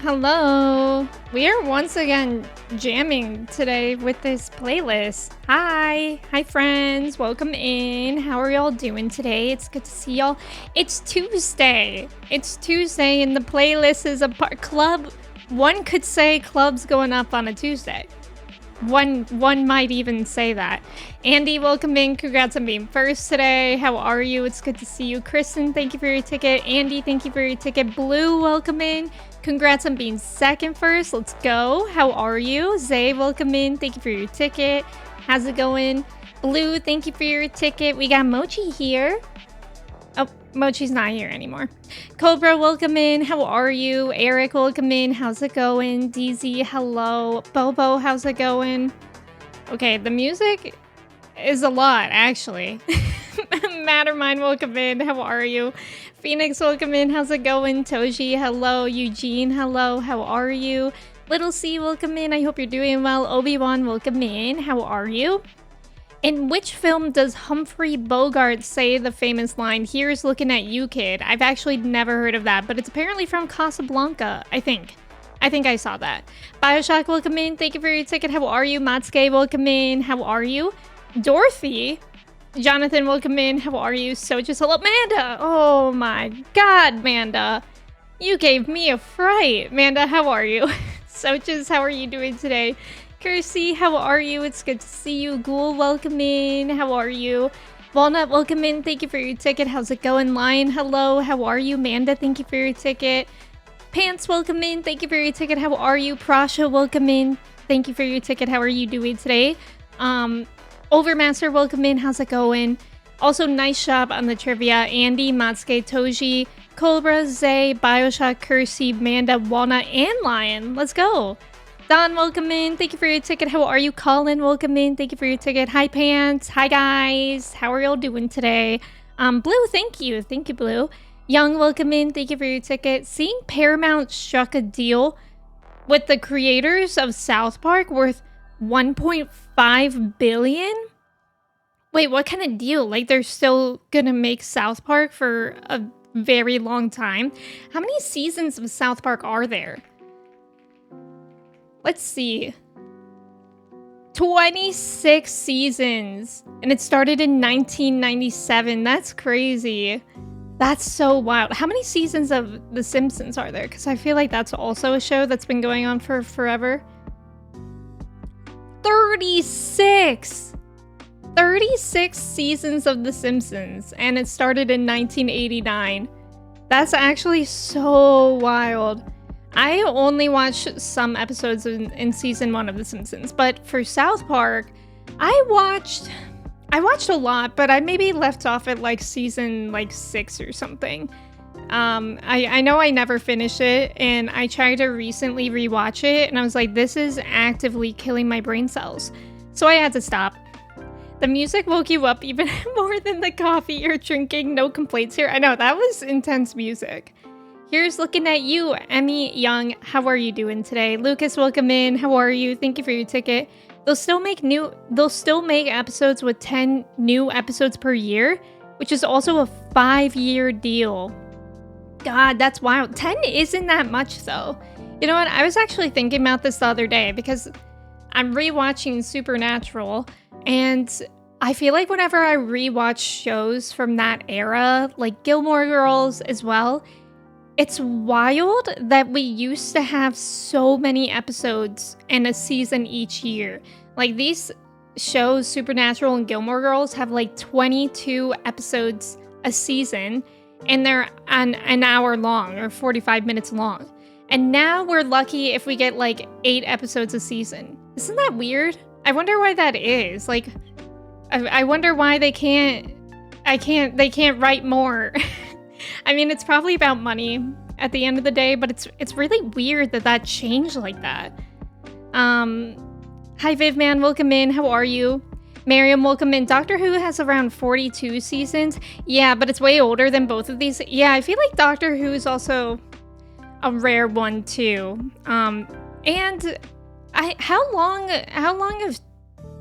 Hello. We are once again jamming today with this playlist. Hi friends. Welcome in. How are y'all doing today? It's good to see y'all. It's Tuesday. And the playlist is a club. One could say club's going up on a Tuesday. One might even say that. Andy, welcome in. Congrats on being first today. How are you? It's good to see you. Kristen, thank you for your ticket. Andy, thank you for your ticket. Blue, welcome in. Congrats on being second first. Let's go. How are you? Zay, welcome in. Thank you for your ticket. How's it going? Blue, thank you for your ticket. We got Mochi here. Oh, Mochi's not here anymore. Cobra, welcome in. How are you? Eric, welcome in. How's it going? DZ, hello. Bobo, how's it going? Okay, the music is a lot, actually. Mattermind, welcome in. How are you? Phoenix, welcome in. How's it going? Toji, hello. Eugene, hello. How are you? Little C, welcome in. I hope you're doing well. Obi-Wan, welcome in. How are you? In which film does Humphrey Bogart say the famous line, "Here's looking at you, kid"? I've actually never heard of that, but it's apparently from Casablanca, I think. I think I saw that. Bioshock, welcome in. Thank you for your ticket. How are you? Matsuke, welcome in. How are you? Dorothy, Jonathan, welcome in. How are you? So just hello. Manda! Oh my god, Manda. You gave me a fright. Manda, how are you? So just how are you doing today? Kirsty, how are you? It's good to see you. Ghoul, welcome in. How are you? Walnut, welcome in. Thank you for your ticket. How's it going? Lion, hello. How are you? Manda, thank you for your ticket. Pants, welcome in. Thank you for your ticket. How are you? Prasha, welcome in. Thank you for your ticket. How are you doing today? Overmaster, welcome in. How's it going? Also, nice job on the trivia. Andy, Matsuke, Toji, Cobra, Zay, Bioshock, Kirsty, Manda, Walnut, and Lion. Let's go. Don, welcome in. Thank you for your ticket. How are you? Colin, welcome in. Thank you for your ticket. Hi, Pants. Hi, guys. How are y'all doing today? Blue, thank you. Thank you, Blue. Young, welcome in. Thank you for your ticket. Seeing Paramount struck a deal with the creators of South Park worth $1.5 billion? Wait, what kind of deal? Like, they're still gonna make South Park for a very long time? How many seasons of South Park are there? Let's see. 26 seasons. And it started in 1997. That's crazy. That's so wild. How many seasons of The Simpsons are there? Because I feel like that's also a show that's been going on for forever. 36! 36 seasons of The Simpsons. And it started in 1989. That's actually so wild. I only watched some episodes in season 1 of The Simpsons, but for South Park, I watched a lot, but I maybe left off at like season 6 or something. I know I never finished it, and I tried to recently rewatch it, and I was like, this is actively killing my brain cells. So I had to stop. The music woke you up even more than the coffee you're drinking. No complaints here. I know, that was intense music. Here's looking at you, Emmy Young. How are you doing today? Lucas, welcome in. How are you? Thank you for your ticket. They'll still make episodes with 10 new episodes per year, which is also a 5-year deal. God, that's wild. 10 isn't that much though. You know what? I was actually thinking about this the other day because I'm rewatching Supernatural, and I feel like whenever I rewatch shows from that era, like Gilmore Girls as well, it's wild that we used to have so many episodes in a season each year. Like these shows, Supernatural and Gilmore Girls, have like 22 episodes a season, and they're an hour long or 45 minutes long. And now we're lucky if we get like 8 episodes a season. Isn't that weird? I wonder why that is. Like, I wonder why they can't write more. I mean, it's probably about money at the end of the day, but it's really weird that changed like that. Hi Vivman, welcome in. How are you? Miriam, welcome in. Doctor Who has around 42 seasons. Yeah, but it's way older than both of these. Yeah, I feel like Doctor Who is also a rare one too. And how long of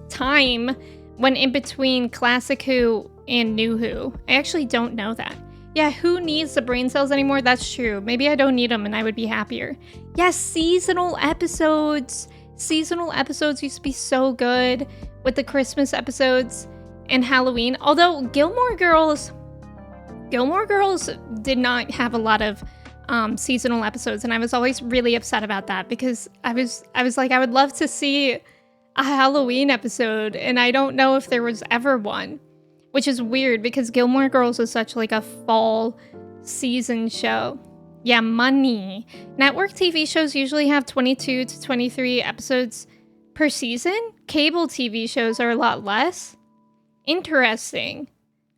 time went in between Classic Who and New Who? I actually don't know that. Yeah, who needs the brain cells anymore? That's true. Maybe I don't need them and I would be happier. Yes, seasonal episodes. Seasonal episodes used to be so good with the Christmas episodes and Halloween. Although Gilmore Girls did not have a lot of seasonal episodes, and I was always really upset about that because I was like, I would love to see a Halloween episode, and I don't know if there was ever one, which is weird because Gilmore Girls is such like a fall season show. Yeah, money. Network TV shows usually have 22 to 23 episodes per season. Cable TV shows are a lot less. Interesting.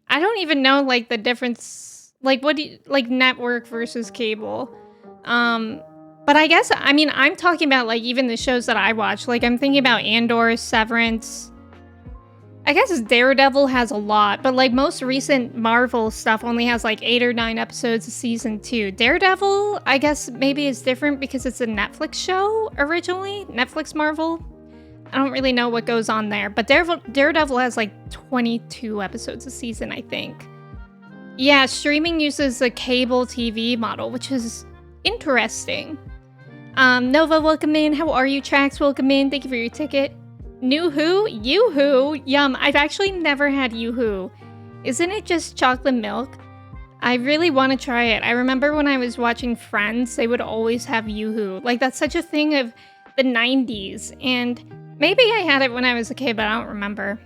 I don't even know like the difference, like what do you, like network versus cable. But I guess, I mean, I'm talking about like even the shows that I watch. Like I'm thinking about Andor, Severance. I guess Daredevil has a lot, but like most recent Marvel stuff only has like 8 or 9 episodes of season 2. Daredevil, I guess maybe is different because it's a Netflix show originally. Netflix Marvel. I don't really know what goes on there, but Daredevil has like 22 episodes a season, I think. Yeah, streaming uses a cable TV model, which is interesting. Nova, welcome in. How are you? Trax, welcome in. Thank you for your ticket. New Who? Yoo-hoo? Yum. I've actually never had Yoo-hoo. Isn't it just chocolate milk? I really want to try it. I remember when I was watching Friends, they would always have Yoo-hoo. Like, that's such a thing of the 90s. And maybe I had it when I was a kid, but I don't remember.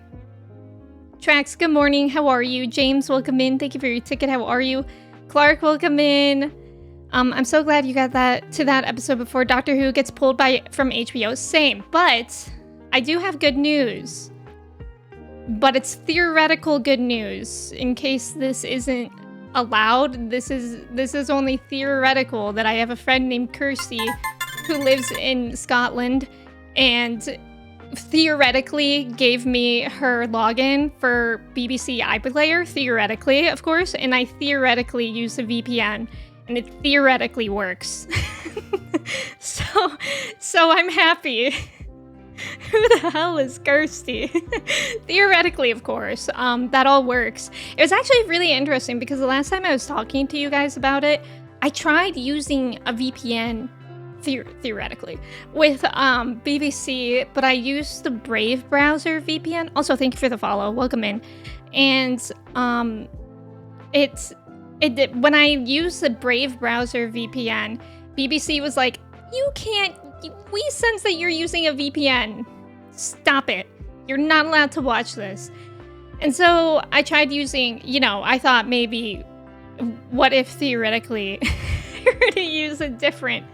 Trax, good morning. How are you? James, welcome in. Thank you for your ticket. How are you? Clark, welcome in. I'm so glad you got to that episode before Doctor Who gets pulled from HBO. Same, but I do have good news. But it's theoretical good news. In case this isn't allowed, this is only theoretical that I have a friend named Kirsty who lives in Scotland and theoretically gave me her login for BBC iPlayer, theoretically, of course, and I theoretically use a VPN, and it theoretically works. so I'm happy. Who the hell is Kirsty? Theoretically, of course, that all works. It was actually really interesting because the last time I was talking to you guys about it, I tried using a VPN theoretically with BBC, but I used the Brave browser VPN. Also, thank you for the follow. Welcome in. And when I used the Brave browser VPN, BBC was like, we sense that you're using a VPN. Stop it. You're not allowed to watch this. And so I tried using, I thought maybe, what if theoretically I were to use a different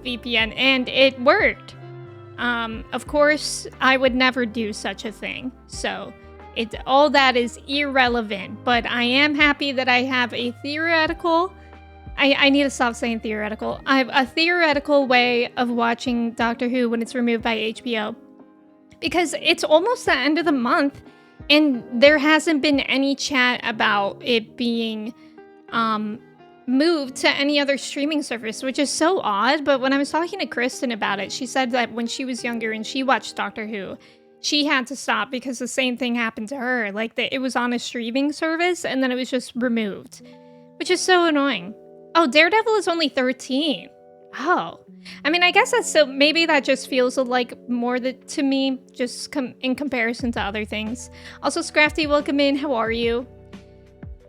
VPN, and it worked. Of course, I would never do such a thing. So all that is irrelevant, but I am happy that I have a theoretical, I need to stop saying theoretical. I have a theoretical way of watching Doctor Who when it's removed by HBO. Because it's almost the end of the month, and there hasn't been any chat about it being moved to any other streaming service, which is so odd. But when I was talking to Kristen about it, she said that when she was younger and she watched Doctor Who, she had to stop because the same thing happened to her. Like, it was on a streaming service, and then it was just removed, which is so annoying. Oh, Daredevil is only 13. Oh. I mean, I guess that's so. Maybe that just feels like more to me, just in comparison to other things. Also, Scrafty, welcome in. How are you?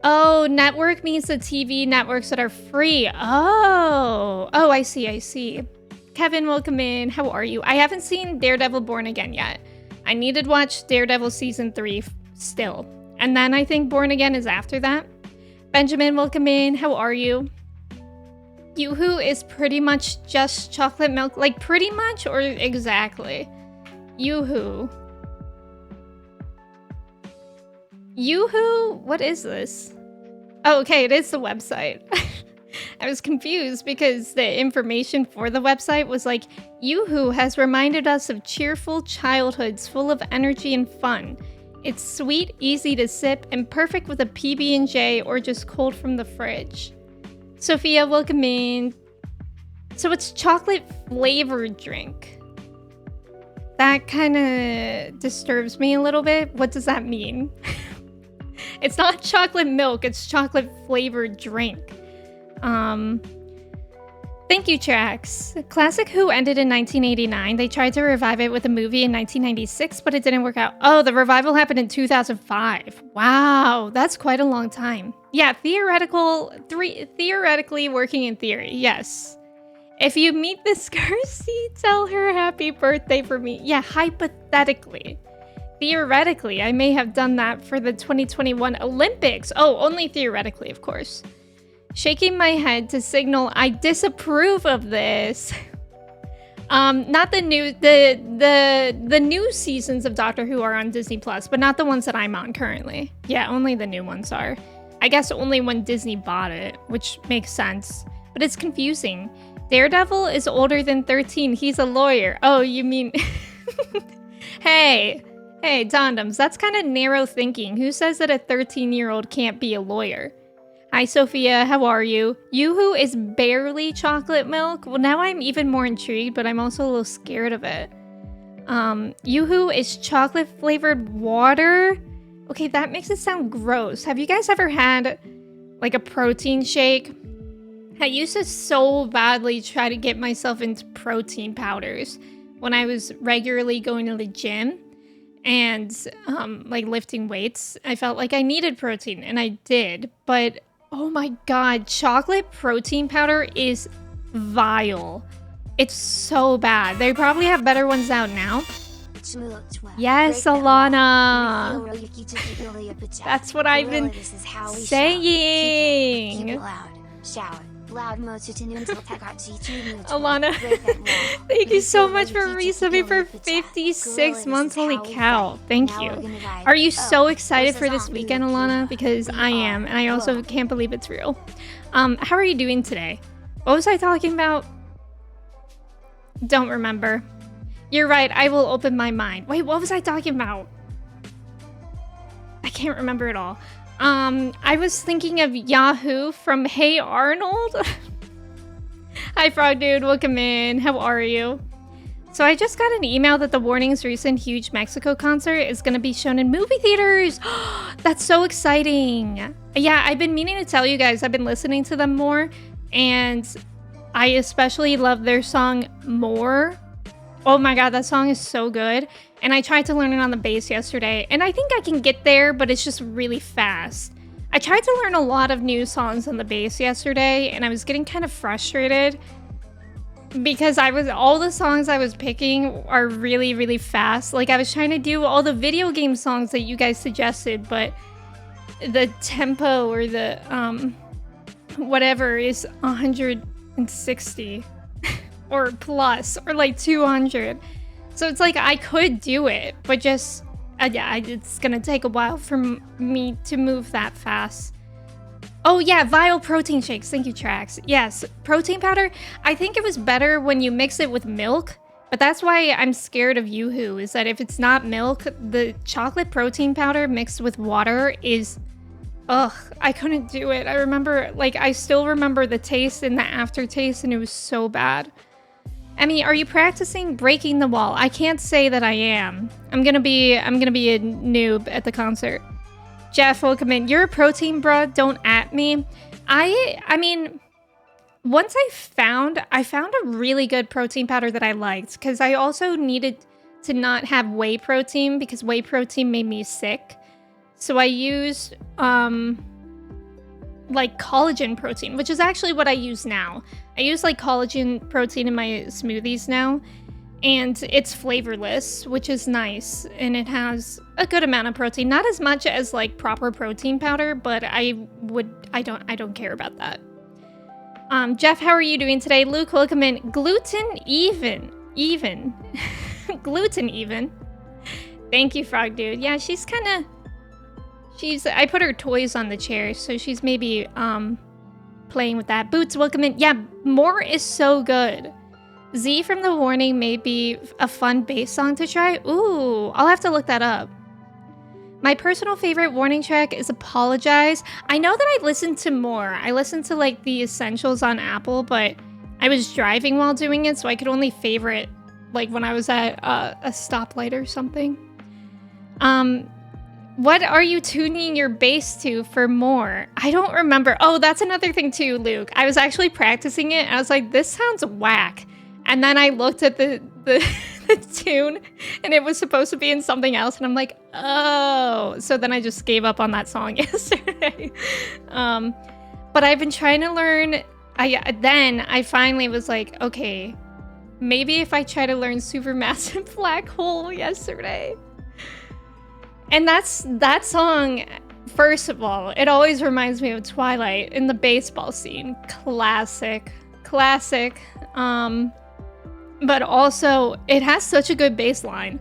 Oh, network means the TV networks that are free. Oh, I see. Kevin, welcome in. How are you? I haven't seen Daredevil Born Again yet. I need to watch Daredevil Season 3 still. And then I think Born Again is after that. Benjamin, welcome in. How are you? Yoo-hoo is pretty much just chocolate milk. Like, pretty much or exactly? Yoo-hoo. Yoo-hoo? What is this? Oh, okay, it is the website. I was confused because the information for the website was like, Yoo-hoo has reminded us of cheerful childhoods full of energy and fun. It's sweet, easy to sip, and perfect with a PB&J or just cold from the fridge. Sophia, welcome in. So it's chocolate flavored drink. That kind of disturbs me a little bit. What does that mean? It's not chocolate milk, it's chocolate flavored drink. Thank you, Trax. Classic Who ended in 1989. They tried to revive it with a movie in 1996, but it didn't work out. Oh, the revival happened in 2005. Wow, that's quite a long time. Yeah, theoretically working in theory, yes. If you meet this Kirsty, tell her happy birthday for me. Yeah, hypothetically. Theoretically, I may have done that for the 2021 Olympics. Oh, only theoretically, of course. Shaking my head to signal I disapprove of this. Not the new seasons of Doctor Who are on Disney Plus, but not the ones that I'm on currently. Yeah, only the new ones are. I guess only when Disney bought it, which makes sense. But it's confusing. Daredevil is older than 13. He's a lawyer. Oh, you mean... Hey, Dondoms, that's kind of narrow thinking. Who says that a 13-year-old can't be a lawyer? Hi, Sophia. How are you? Yoo-hoo is barely chocolate milk. Well, now I'm even more intrigued, but I'm also a little scared of it. Yoo-hoo is chocolate-flavored water? Okay, that makes it sound gross. Have you guys ever had, like, a protein shake? I used to so badly try to get myself into protein powders when I was regularly going to the gym and, like, lifting weights. I felt like I needed protein, and I did, but... Oh my god, chocolate protein powder is vile. It's so bad. They probably have better ones out now. Yes, Alana. That's what I've been saying. Alana, thank you so much for resubbing for 56 months. Holy cow. Thank you. Are you so excited for this weekend, Alana? Because I am, and I also can't believe it's real. How are you doing today? What was I talking about? Don't remember. You're right, I will open my mind. Wait, what was I talking about? I can't remember at all. I was thinking of Yahoo from Hey Arnold. Hi, Frog Dude. Welcome in. How are you? So I just got an email that the Warning's recent huge Mexico concert is going to be shown in movie theaters. That's so exciting. Yeah, I've been meaning to tell you guys. I've been listening to them more, and I especially love their song More. Oh my god, that song is so good. And I tried to learn it on the bass yesterday, and I think I can get there, but it's just really fast. I tried to learn a lot of new songs on the bass yesterday, and I was getting kind of frustrated because all the songs I was picking are really, really fast. Like, I was trying to do all the video game songs that you guys suggested, but the tempo or the whatever is 160 or plus, or like 200. So it's like I could do it, but just yeah, it's gonna take a while for me to move that fast. Oh yeah, vile protein shakes. Thank you, Trax. Yes, protein powder. I think it was better when you mix it with milk, but that's why I'm scared of Yoo-hoo, is that if it's not milk, the chocolate protein powder mixed with water is... Ugh, I couldn't do it. I still remember the taste and the aftertaste, and it was so bad. Emmy, are you practicing breaking the wall? I can't say that I am. I'm gonna be a noob at the concert. Jeff, welcome in. You're a protein bruh, don't at me. I mean, once I found a really good protein powder that I liked, because I also needed to not have whey protein because whey protein made me sick. So I used like collagen protein, which is actually what I use now. I use like collagen protein in my smoothies now, and it's flavorless, which is nice, and it has a good amount of protein. Not as much as like proper protein powder, but I don't care about that. Jeff, how are you doing today? Luke, welcome in. Gluten even. Gluten even. Thank you, Frog Dude. Yeah, I put her toys on the chair, so she's maybe playing with that. Boots, welcome in. Yeah, More is so good. Z from The Warning may be a fun bass song to try. Ooh, I'll have to look that up. My personal favorite Warning track is Apologize. I know that I listened to more. I listened to like the Essentials on Apple, but I was driving while doing it, so I could only favorite like when I was at a stoplight or something. What are you tuning your bass to for more? I don't remember. Oh, that's another thing too, Luke. I was actually practicing it. I was like, this sounds whack. And then I looked at the the tune and it was supposed to be in something else. And I'm like, oh. So then I just gave up on that song yesterday. But I've been trying to learn. I finally was like, okay, maybe if I try to learn Supermassive Black Hole yesterday. And that song, first of all, it always reminds me of Twilight in the baseball scene. Classic. But also, it has such a good bass line,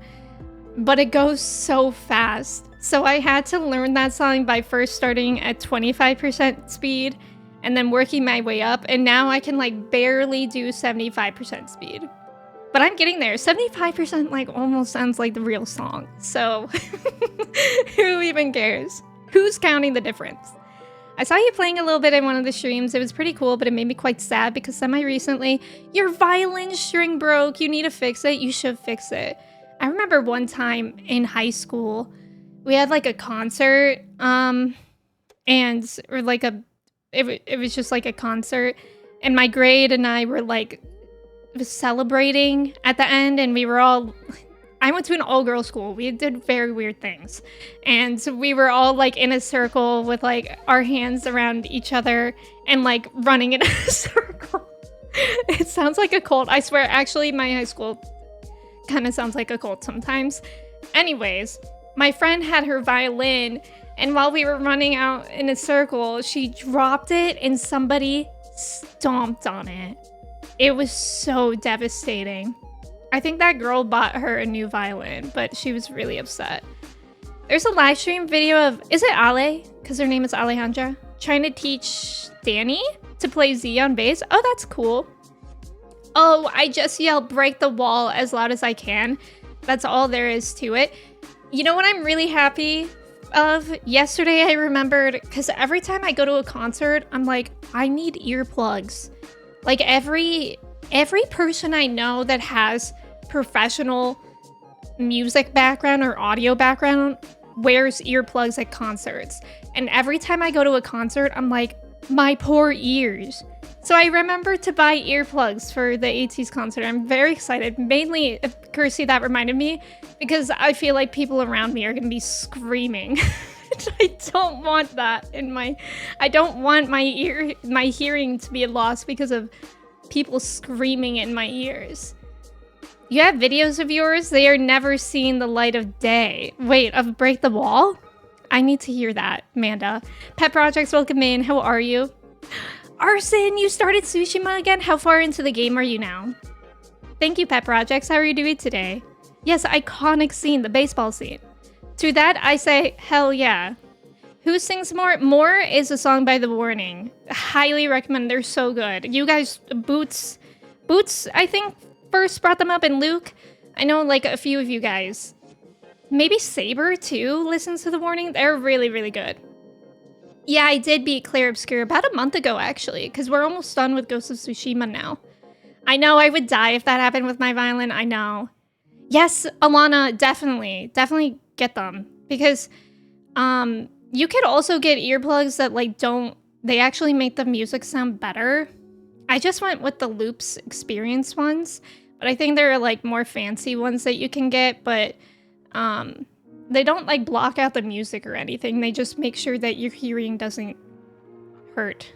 but it goes so fast. So I had to learn that song by first starting at 25% speed and then working my way up. And now I can like barely do 75% speed. But I'm getting there. 75% like almost sounds like the real song. So who even cares? Who's counting the difference? I saw you playing a little bit in one of the streams. It was pretty cool, but it made me quite sad because semi-recently, your violin string broke. You need to fix it. You should fix it. I remember one time in high school, we had like a concert, it was just like a concert, and my grade and I were like celebrating at the end, and we were all, I went to an all-girl school. We did very weird things. And so we were all like in a circle with like our hands around each other and like running in a circle. It sounds like a cult. I swear, actually, my high school kind of sounds like a cult sometimes. Anyways, my friend had her violin, and while we were running out in a circle, she dropped it and somebody stomped on it. It was so devastating. I think that girl bought her a new violin, but she was really upset. There's a live stream video of, is it Ale? Because her name is Alejandra. Trying to teach Danny to play Z on bass. Oh, that's cool. Oh, I just yelled break the wall as loud as I can. That's all there is to it. You know what I'm really happy of? Yesterday I remembered, because every time I go to a concert, I'm like, I need earplugs. Like every person I know that has professional music background or audio background wears earplugs at concerts. And every time I go to a concert, I'm like, my poor ears. So I remember to buy earplugs for the ATEEZ concert. I'm very excited. Mainly, Kirsty, that reminded me, because I feel like people around me are going to be screaming. I don't want that in my... I don't want my hearing to be lost because of people screaming in my ears. You have videos of yours? They are never seen the light of day. Wait, of Break the Wall? I need to hear that, Amanda. Pet Projects, welcome in. How are you? Arson, you started Tsushima again? How far into the game are you now? Thank you, Pet Projects. How are you doing today? Yes, iconic scene, the baseball scene. To that, I say, hell yeah. Who sings More? More is a song by The Warning. Highly recommend. They're so good. You guys, Boots, I think, first brought them up, and Luke. I know, like, a few of you guys. Maybe Saber, too, listens to The Warning. They're really, really good. Yeah, I did beat Clair Obscur about a month ago, actually, because we're almost done with Ghost of Tsushima now. I know I would die if that happened with my violin. I know. Yes, Alana, definitely get them, because you could also get earplugs that like they actually make the music sound better. I just went with the Loops Experience ones, but I think there are like more fancy ones that you can get, but they don't like block out the music or anything. They just make sure that your hearing doesn't hurt.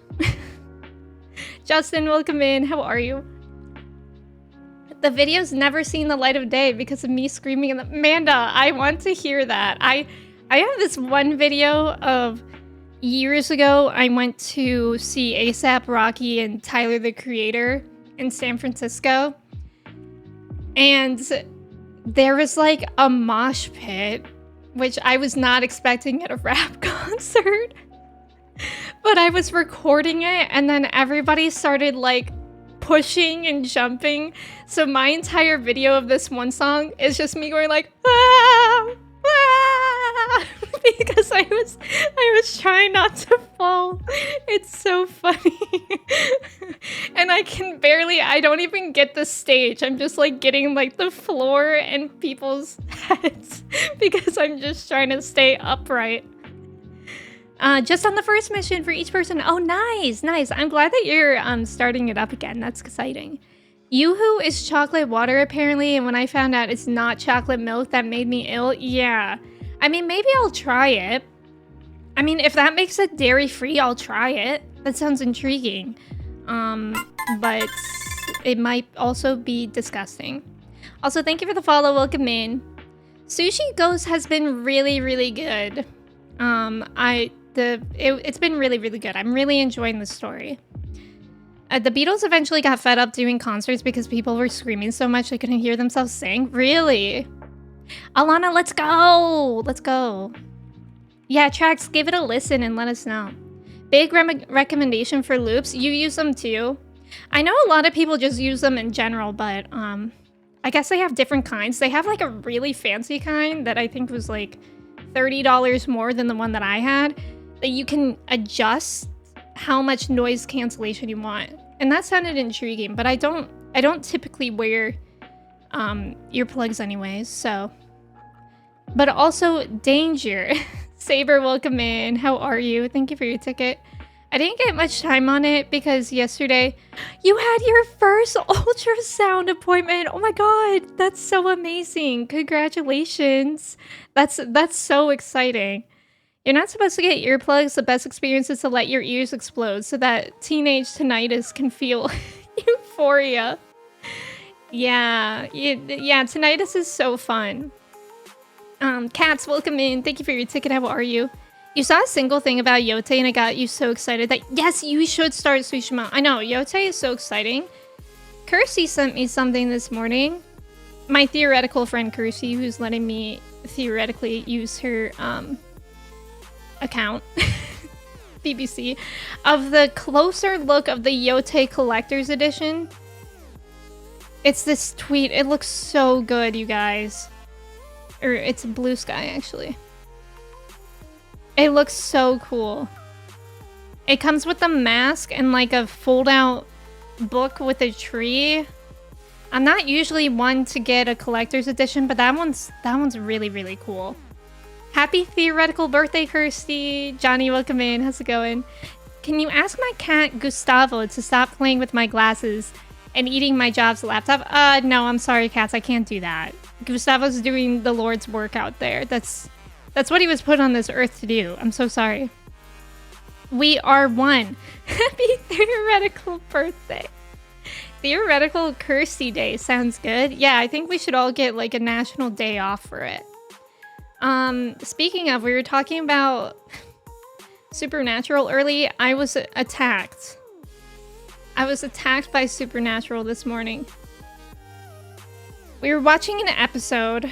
Justin, welcome in. How are you? The video's never seen the light of day because of me screaming in the... Amanda, I want to hear that. I have this one video of years ago. I went to see A$AP Rocky and Tyler, the Creator in San Francisco. And there was like a mosh pit, which I was not expecting at a rap concert. But I was recording it, and then everybody started like pushing and jumping. So my entire video of this one song is just me going like, ah, ah, because I was trying not to fall. It's so funny. And I don't even get the stage. I'm just like getting like the floor and people's headsets because I'm just trying to stay upright. Just on the first mission for each person. Oh, nice. I'm glad that you're starting it up again. That's exciting. Yoo-hoo is chocolate water apparently, and when I found out it's not chocolate milk, that made me ill. Yeah. I mean, maybe I'll try it. I mean, if that makes it dairy-free, I'll try it. That sounds intriguing. But it might also be disgusting. Also, thank you for the follow. Welcome in. Sushi Ghost has been really, really good. It's been really, really good. I'm really enjoying the story. The Beatles eventually got fed up doing concerts because people were screaming so much they couldn't hear themselves sing. Really? Alana, let's go! Let's go. Yeah, Trax, give it a listen and let us know. Big recommendation for loops. You use them too. I know a lot of people just use them in general, but I guess they have different kinds. They have like a really fancy kind that I think was like $30 more than the one that I had, that you can adjust how much noise cancellation you want. And that sounded intriguing, but I don't typically wear earplugs anyways, so. But also, danger. Saber, welcome in. How are you? Thank you for your ticket. I didn't get much time on it because yesterday you had your first ultrasound appointment. Oh my god, that's so amazing. Congratulations. That's so exciting. You're not supposed to get earplugs. The best experience is to let your ears explode so that teenage tinnitus can feel euphoria. Yeah, tinnitus is so fun. Cats, welcome in. Thank you for your ticket. How are you? You saw a single thing about Yote and it got you so excited that, yes, you should start Tsushima. I know, Yote is so exciting. Kirsty sent me something this morning. My theoretical friend Kirsty, who's letting me theoretically use her account, BBC, of the closer look of the Yote Collector's Edition. It's this tweet. It looks so good, you guys. Or it's a blue sky, actually. It looks so cool. It comes with a mask and like a fold-out book with a tree. I'm not usually one to get a collector's edition, but that one's really, really cool. Happy theoretical birthday, Kirsty. Johnny, welcome in. How's it going? Can you ask my cat Gustavo to stop playing with my glasses and eating my job's laptop? No, I'm sorry, cats. I can't do that. Gustavo's doing the Lord's work out there. That's what he was put on this earth to do. I'm so sorry. We are one. Happy theoretical birthday. Theoretical Kirsty Day sounds good. Yeah, I think we should all get like a national day off for it. Speaking of, we were talking about Supernatural early. I was attacked. I was attacked by Supernatural this morning. We were watching an episode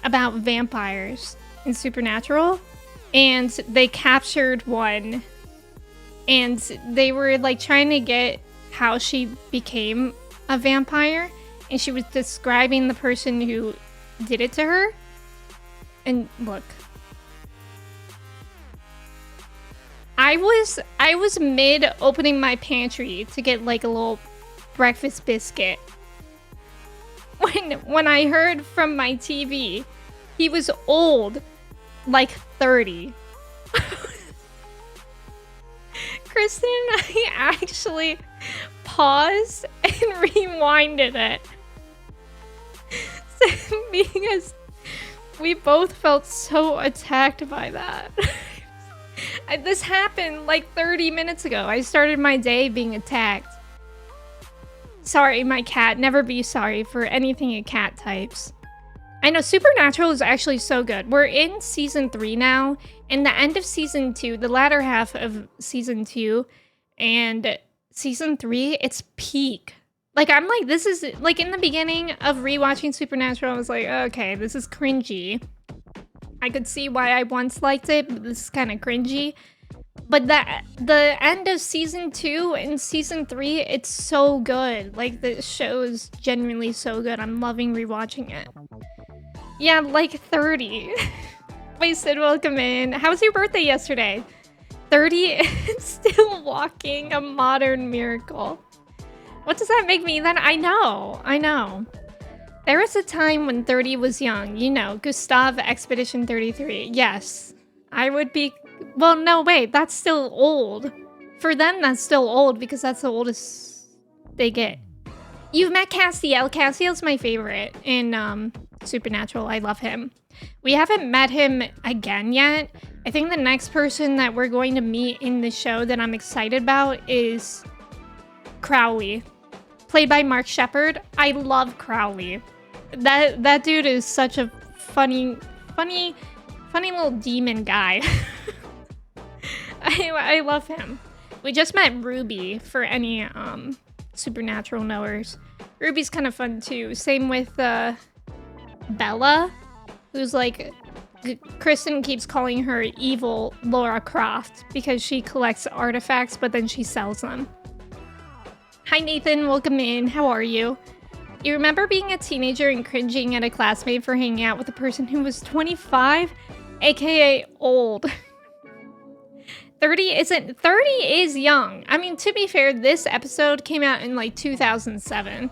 about vampires in Supernatural, and they captured one, and they were like trying to get how she became a vampire, and she was describing the person who did it to her. And look, I was mid opening my pantry to get like a little breakfast biscuit when I heard from my TV he was old, like 30. Kristen and I actually paused and rewinded it because we both felt so attacked by that. This happened like 30 minutes ago. I started my day being attacked. Sorry, my cat. Never be sorry for anything a cat types. I know Supernatural is actually so good. We're in season 3 now, and the end of season 2, the latter half of season 2, and season 3, it's peak. Like, I'm like, this is, like, in the beginning of rewatching Supernatural, I was like, okay, this is cringy. I could see why I once liked it, but this is kind of cringy. But the end of season 2 and season 3, it's so good. Like, the show is genuinely so good. I'm loving rewatching it. Yeah, like 30. Wait, Sid, welcome in. How was your birthday yesterday? 30 and still walking, a modern miracle. What does that make me then? I know. There was a time when 30 was young. You know, Gustav Expedition 33. Yes. I would be... Well, no, wait. That's still old. For them, that's still old because that's the oldest they get. You've met Castiel. Castiel's my favorite in Supernatural. I love him. We haven't met him again yet. I think the next person that we're going to meet in the show that I'm excited about is Crowley, played by Mark Sheppard. I love Crowley. That dude is such a funny little demon guy. I love him. We just met Ruby, for any Supernatural knowers. Ruby's kind of fun too. Same with Bella, who's like, Kristen keeps calling her evil Laura Croft because she collects artifacts, but then she sells them. Hi Nathan, welcome in. How are you? You remember being a teenager and cringing at a classmate for hanging out with a person who was 25? AKA old. 30 is young. I mean, to be fair, this episode came out in like 2007.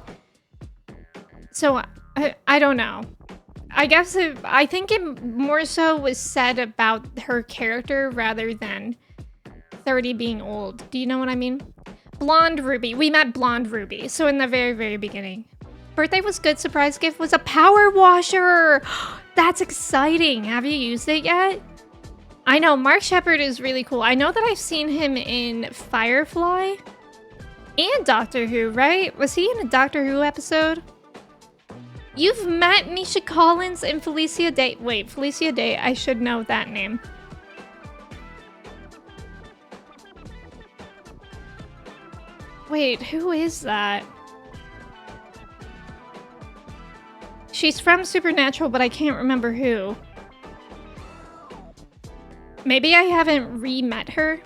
So I don't know. I guess I think it more so was said about her character rather than 30 being old. Do you know what I mean? Blonde Ruby. We met Blonde Ruby. So in the very, very beginning. Birthday was good. Surprise gift was a power washer. That's exciting. Have you used it yet? I know. Mark Sheppard is really cool. I know that I've seen him in Firefly and Doctor Who, right? Was he in a Doctor Who episode? You've met Misha Collins and Felicia Day. Wait, Felicia Day. I should know that name. Wait, who is that? She's from Supernatural, but I can't remember who. Maybe I haven't re-met her.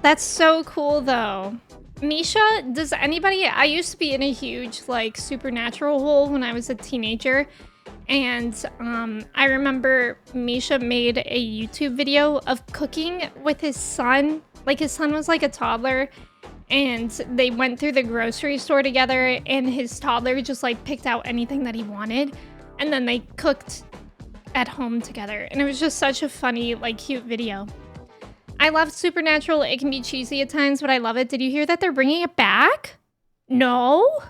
That's so cool, though. Misha, does anybody... I used to be in a huge, like, Supernatural hole when I was a teenager. And I remember Misha made a YouTube video of cooking with his son. Like, his son was, like, a toddler. And they went through the grocery store together. And his toddler just, like, picked out anything that he wanted. And then they cooked at home together. And it was just such a funny, like, cute video. I love Supernatural. It can be cheesy at times, but I love it. Did you hear that they're bringing it back? No?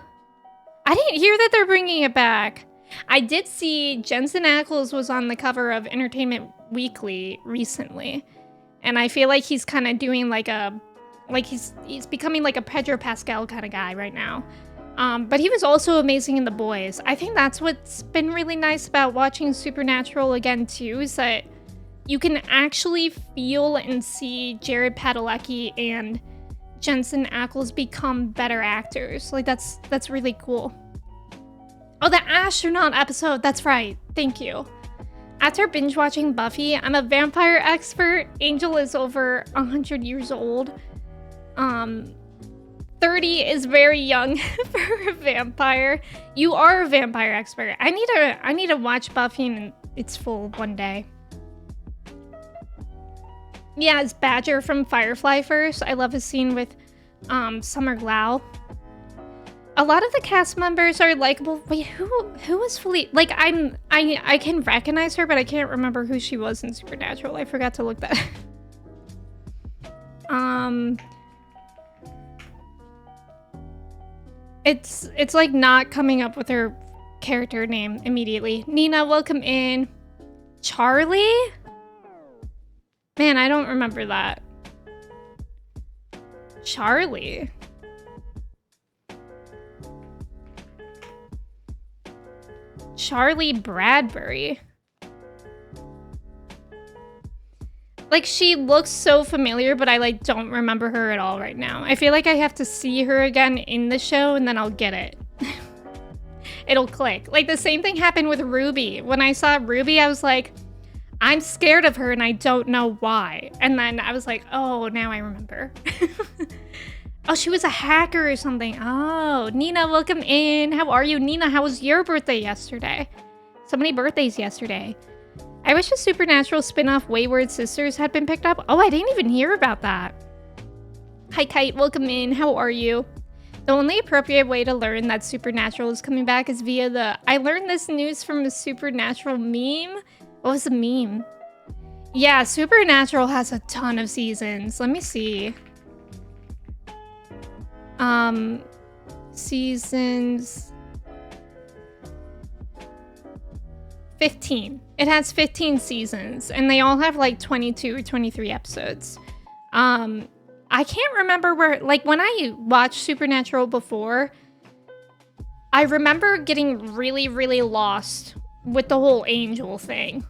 I didn't hear that they're bringing it back. I did see Jensen Ackles was on the cover of Entertainment Weekly recently. And I feel like he's kind of doing like a... Like he's becoming like a Pedro Pascal kind of guy right now. But he was also amazing in The Boys. I think that's what's been really nice about watching Supernatural again too, is that you can actually feel and see Jared Padalecki and Jensen Ackles become better actors. Like, that's really cool. Oh, the astronaut episode. That's right. Thank you. After binge watching Buffy, I'm a vampire expert. Angel is over 100 years old. 30 is very young for a vampire. You are a vampire expert. I need to watch Buffy in its full one day. Yeah, it's Badger from Firefly first. I love his scene with Summer Glau. A lot of the cast members are likable. Wait, who was Felicia? Like, I can recognize her, but I can't remember who she was in Supernatural. I forgot to look that. It's like not coming up with her character name immediately. Nina, welcome in. Charlie? Man, I don't remember that. Charlie. Charlie Bradbury. Like, she looks so familiar, but I, like, don't remember her at all right now. I feel like I have to see her again in the show, and then I'll get it. It'll click. Like, the same thing happened with Ruby. When I saw Ruby, I was like, I'm scared of her, and I don't know why. And then I was like, oh, now I remember. Oh, she was a hacker or something. Oh, Nina, welcome in. How are you? Nina, how was your birthday yesterday? So many birthdays yesterday. I wish a Supernatural spin-off Wayward Sisters had been picked up. Oh, I didn't even hear about that. Hi, Kite. Welcome in. How are you? The only appropriate way to learn that Supernatural is coming back is via I learned this news from a Supernatural meme. What was the meme? Yeah, Supernatural has a ton of seasons. Let me see. Seasons 15. It has 15 seasons, and they all have like 22 or 23 episodes. I can't remember where, like, when I watched Supernatural before, I remember getting really, really lost with the whole angel thing.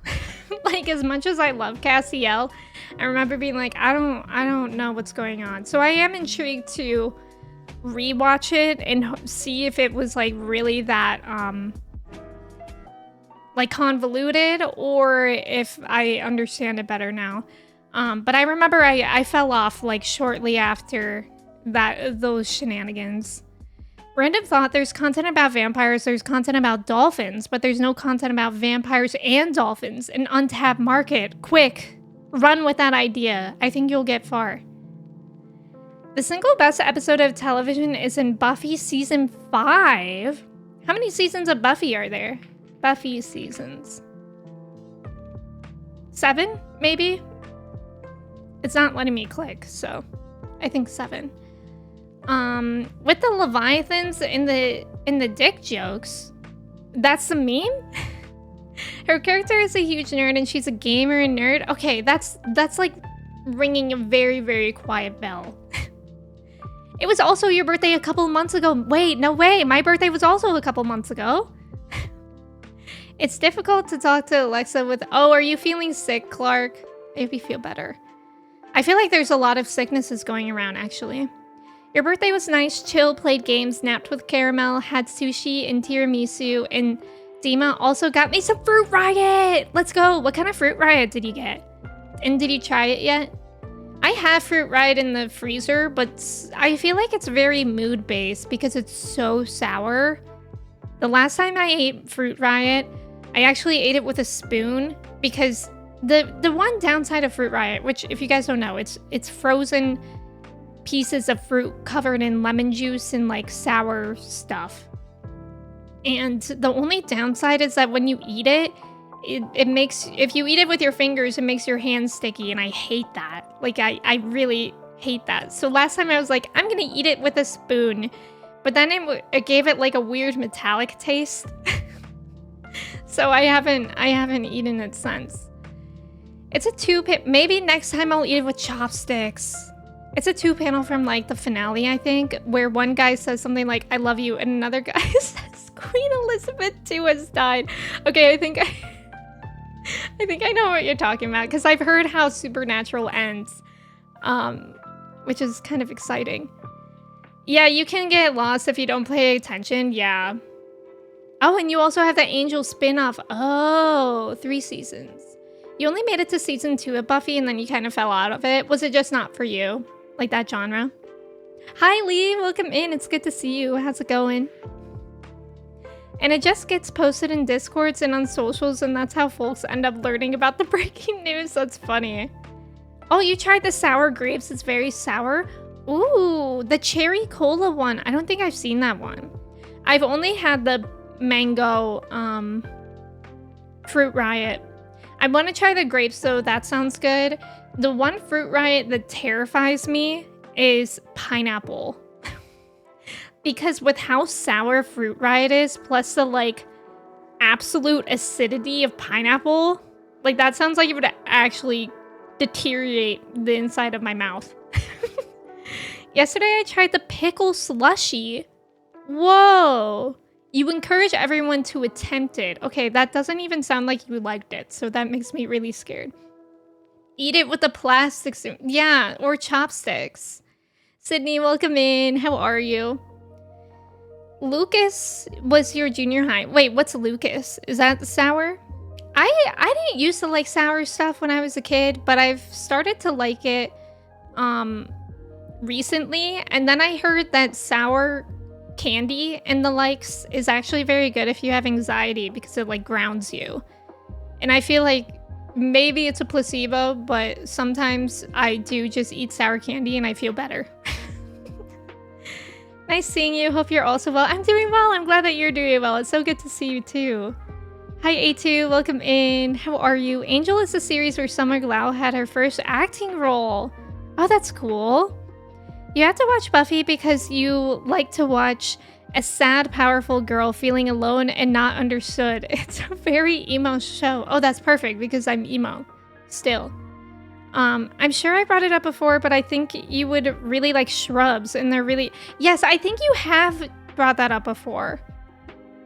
Like, as much as I love Castiel, I remember being like, I don't know what's going on. So I am intrigued to rewatch it and see if it was like really that like convoluted, or if I understand it better now. But I remember I fell off like shortly after those shenanigans. Random thought, there's content about vampires, there's content about dolphins, but there's no content about vampires and dolphins. An untapped market. Quick, run with that idea. I think you'll get far. The single best episode of television is in Buffy season 5. How many seasons of Buffy are there? Buffy seasons. 7, maybe? It's not letting me click, so I think 7. With the Leviathans in the dick jokes, that's the meme? Her character is a huge nerd and she's a gamer and nerd. Okay, that's like ringing a very, very quiet bell. It was also your birthday a couple months ago. Wait, no way. My birthday was also a couple months ago. It's difficult to talk to Alexa with, oh, are you feeling sick, Clark? Maybe feel better. I feel like there's a lot of sicknesses going around, actually. Your birthday was nice, chill, played games, napped with caramel, had sushi and tiramisu, and Dima also got me some Fruit Riot! Let's go! What kind of Fruit Riot did you get? And did you try it yet? I have Fruit Riot in the freezer, but I feel like it's very mood-based because it's so sour. The last time I ate Fruit Riot, I actually ate it with a spoon because the one downside of Fruit Riot, which if you guys don't know, it's frozen pieces of fruit covered in lemon juice and like sour stuff. And the only downside is that when you eat it, it makes, if you eat it with your fingers, it makes your hands sticky, and I hate that. Like, I really hate that. So last time I was like, I'm gonna eat it with a spoon, but then it gave it like a weird metallic taste. So I haven't eaten it since. It's a 2-panel. Maybe next time I'll eat it with chopsticks. It's a 2-panel from like the finale, I think, where one guy says something like, I love you, and another guy says, Queen Elizabeth II has died. Okay, I think I know what you're talking about, because I've heard how Supernatural ends, which is kind of exciting. Yeah, you can get lost if you don't pay attention, yeah. Oh, and you also have the Angel spin-off. Oh, 3 seasons. You only made it to season 2 of Buffy, and then you kind of fell out of it. Was it just not for you? Like that genre? Hi, Lee. Welcome in. It's good to see you. How's it going? And it just gets posted in Discords and on socials, and that's how folks end up learning about the breaking news. That's funny. Oh, you tried the sour grapes. It's very sour. Ooh, the cherry cola one. I don't think I've seen that one. I've only had the mango Fruit Riot. I want to try the grapes, though. That sounds good. The one Fruit Riot that terrifies me is pineapple. Because with how sour Fruit Riot is, plus the, like, absolute acidity of pineapple, like, that sounds like it would actually deteriorate the inside of my mouth. Yesterday, I tried the pickle slushie. Whoa. You encourage everyone to attempt it. Okay, that doesn't even sound like you liked it, so that makes me really scared. Eat it with the plastic spoon. Yeah, or chopsticks. Sydney, welcome in. How are you? Lucas was your junior high. Wait, what's Lucas? Is that sour? I didn't used to like sour stuff when I was a kid, but I've started to like it recently. And then I heard that sour candy and the likes is actually very good if you have anxiety because it like grounds you. And I feel like maybe it's a placebo, but sometimes I do just eat sour candy and I feel better. Nice seeing you. Hope you're also well. I'm doing well. I'm glad that you're doing well. It's so good to see you too. Hi A2, welcome in. How are you? Angel is a series where Summer Glau had her first acting role. Oh, that's cool. You have to watch Buffy because you like to watch a sad, powerful girl feeling alone and not understood. It's a very emo show. Oh, that's perfect because I'm emo still. I'm sure I brought it up before, but I think you would really like Shrubs, and they're really... Yes, I think you have brought that up before.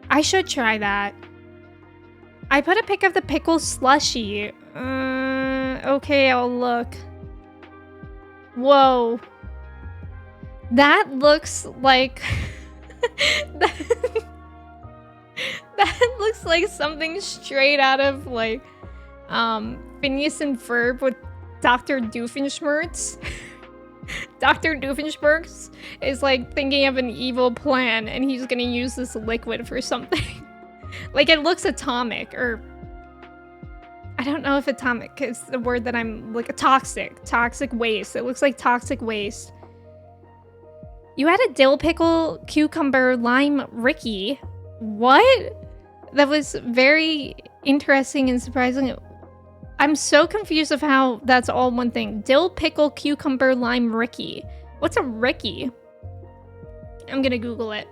I should try that. I put a pic of the pickle slushy. Okay, I'll look. Whoa. That looks like... that looks like something straight out of, like, Phineas and Ferb with Dr. Doofenshmirtz. Dr. Doofenshmirtz is, like, thinking of an evil plan, and he's gonna use this liquid for something. Like, it looks atomic, or... I don't know if atomic is the word that I'm... Like, toxic waste. It looks like toxic waste. You had a dill pickle, cucumber, lime, Ricky. What? That was very interesting and surprising. I'm so confused of how that's all one thing. Dill, pickle, cucumber, lime, Ricky. What's a Ricky? I'm gonna Google it.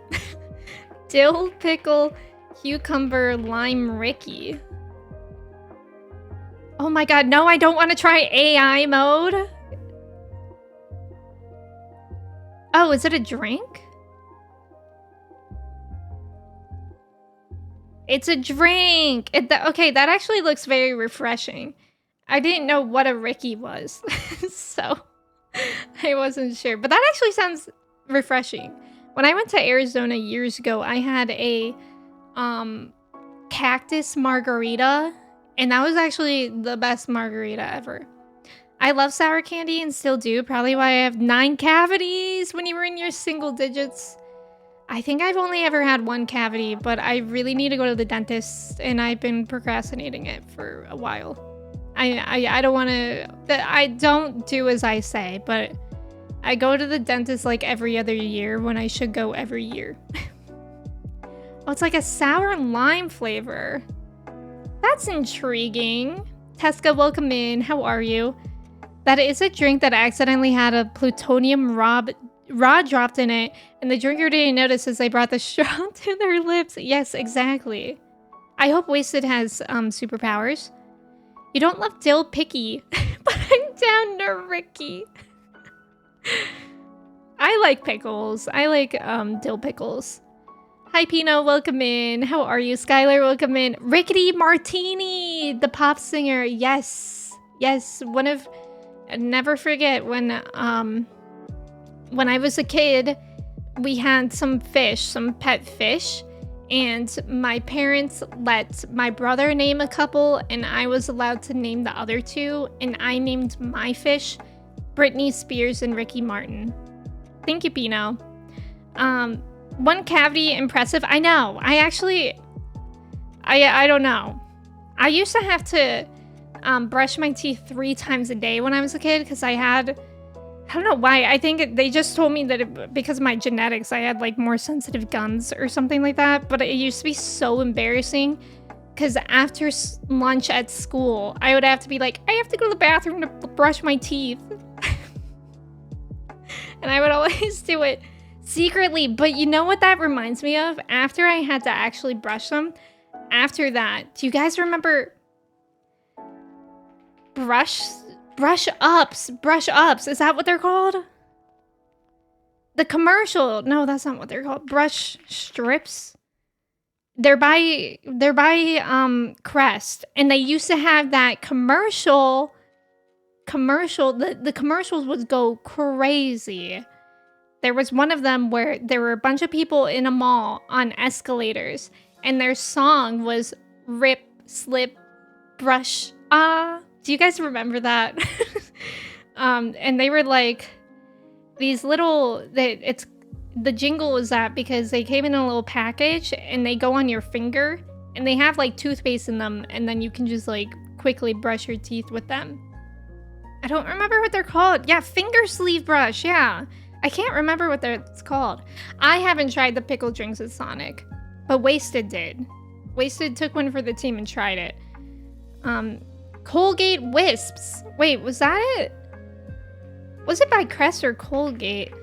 Dill, pickle, cucumber, lime, Ricky. Oh my god, no, I don't want to try AI mode. Oh, is it a drink? It's a drink. Okay, that actually looks very refreshing. I didn't know what a Ricky was, so I wasn't sure. But that actually sounds refreshing. When I went to Arizona years ago, I had a cactus margarita, and that was actually the best margarita ever. I love sour candy and still do. Probably why I have 9 cavities when you were in your single digits. I think I've only ever had 1 cavity, but I really need to go to the dentist, and I've been procrastinating it for a while. I don't want to... I don't do as I say, but I go to the dentist like every other year when I should go every year. Oh, it's like a sour lime flavor. That's intriguing. Tesca, welcome in. How are you? That is a drink that accidentally had a plutonium rod dropped in it, and the drinker didn't notice as they brought the straw to their lips. Yes, exactly. I hope Wasted has superpowers. You don't love dill picky, but I'm down to Ricky. I like pickles. I like dill pickles. Hi Pino, welcome in. How are you? Skylar, welcome in. Rickety Martini, the pop singer. Yes. Yes, one of... Never forget when I was a kid, we had some fish, some pet fish, and my parents let my brother name a couple, and I was allowed to name the other 2, and I named my fish Britney Spears and Ricky Martin. Thank you, Pino. 1 cavity, impressive. I know. I don't know. I used to have to brush my teeth 3 times a day when I was a kid because I don't know why. I think they just told me that because of my genetics, I had like more sensitive gums or something like that. But it used to be so embarrassing because after lunch at school, I would have to be like, I have to go to the bathroom to brush my teeth. And I would always do it secretly. But you know what that reminds me of? After I had to actually brush them, after that, do you guys remember... Brush ups, is that what they're called? The commercial, no, that's not what they're called. Brush strips. They're by Crest, and they used to have that commercial. The commercials would go crazy. There was one of them where there were a bunch of people in a mall on escalators, and their song was "Rip, Slip, Brush, Ah." Do you guys remember that? And they were like these little... The jingle was that because they came in a little package and they go on your finger and they have like toothpaste in them, and then you can just like quickly brush your teeth with them. I don't remember what they're called. Yeah, finger sleeve brush. Yeah. I can't remember what it's called. I haven't tried the pickle drinks at Sonic, but Wasted did. Wasted took one for the team and tried it. Colgate Wisps. Wait, was that it? Was it by Crest or Colgate?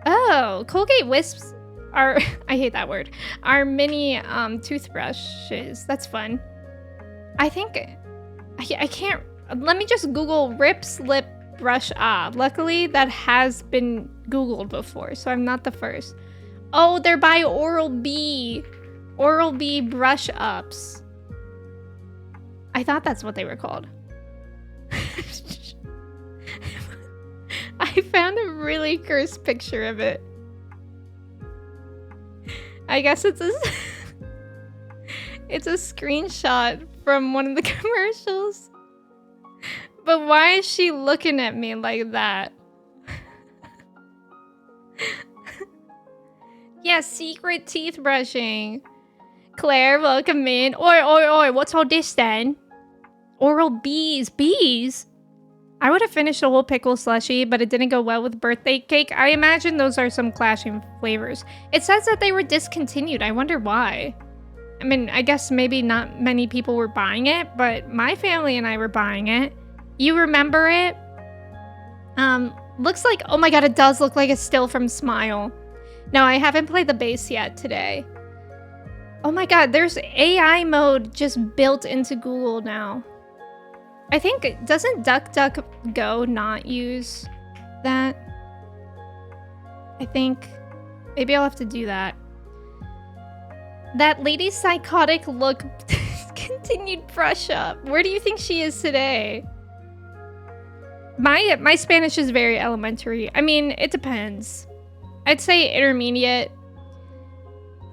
Oh, Colgate Wisps are, I hate that word, are mini toothbrushes. That's fun. I think, I can't, let me just Google Rip Slip Brush Up. Luckily, that has been Googled before, so I'm not the first. Oh, they're by Oral-B. Oral-B Brush Ups. I thought that's what they were called. I found a really cursed picture of it. I guess it's a it's a screenshot from one of the commercials. But why is she looking at me like that? Yeah, secret teeth brushing. Claire, welcome in. Oi, what's all this then? Oral-B's. Bees? I would have finished a whole pickle slushie, but it didn't go well with birthday cake. I imagine those are some clashing flavors. It says that they were discontinued. I wonder why. I mean, I guess maybe not many people were buying it, but my family and I were buying it. You remember it? Looks like, oh my god, it does look like a still from Smile. No, I haven't played the base yet today. Oh my god, there's AI mode just built into Google now. I think, doesn't DuckDuckGo not use that? I think, maybe I'll have to do that. That lady's psychotic look continued brush up. Where do you think she is today? My Spanish is very elementary. I mean, it depends. I'd say intermediate.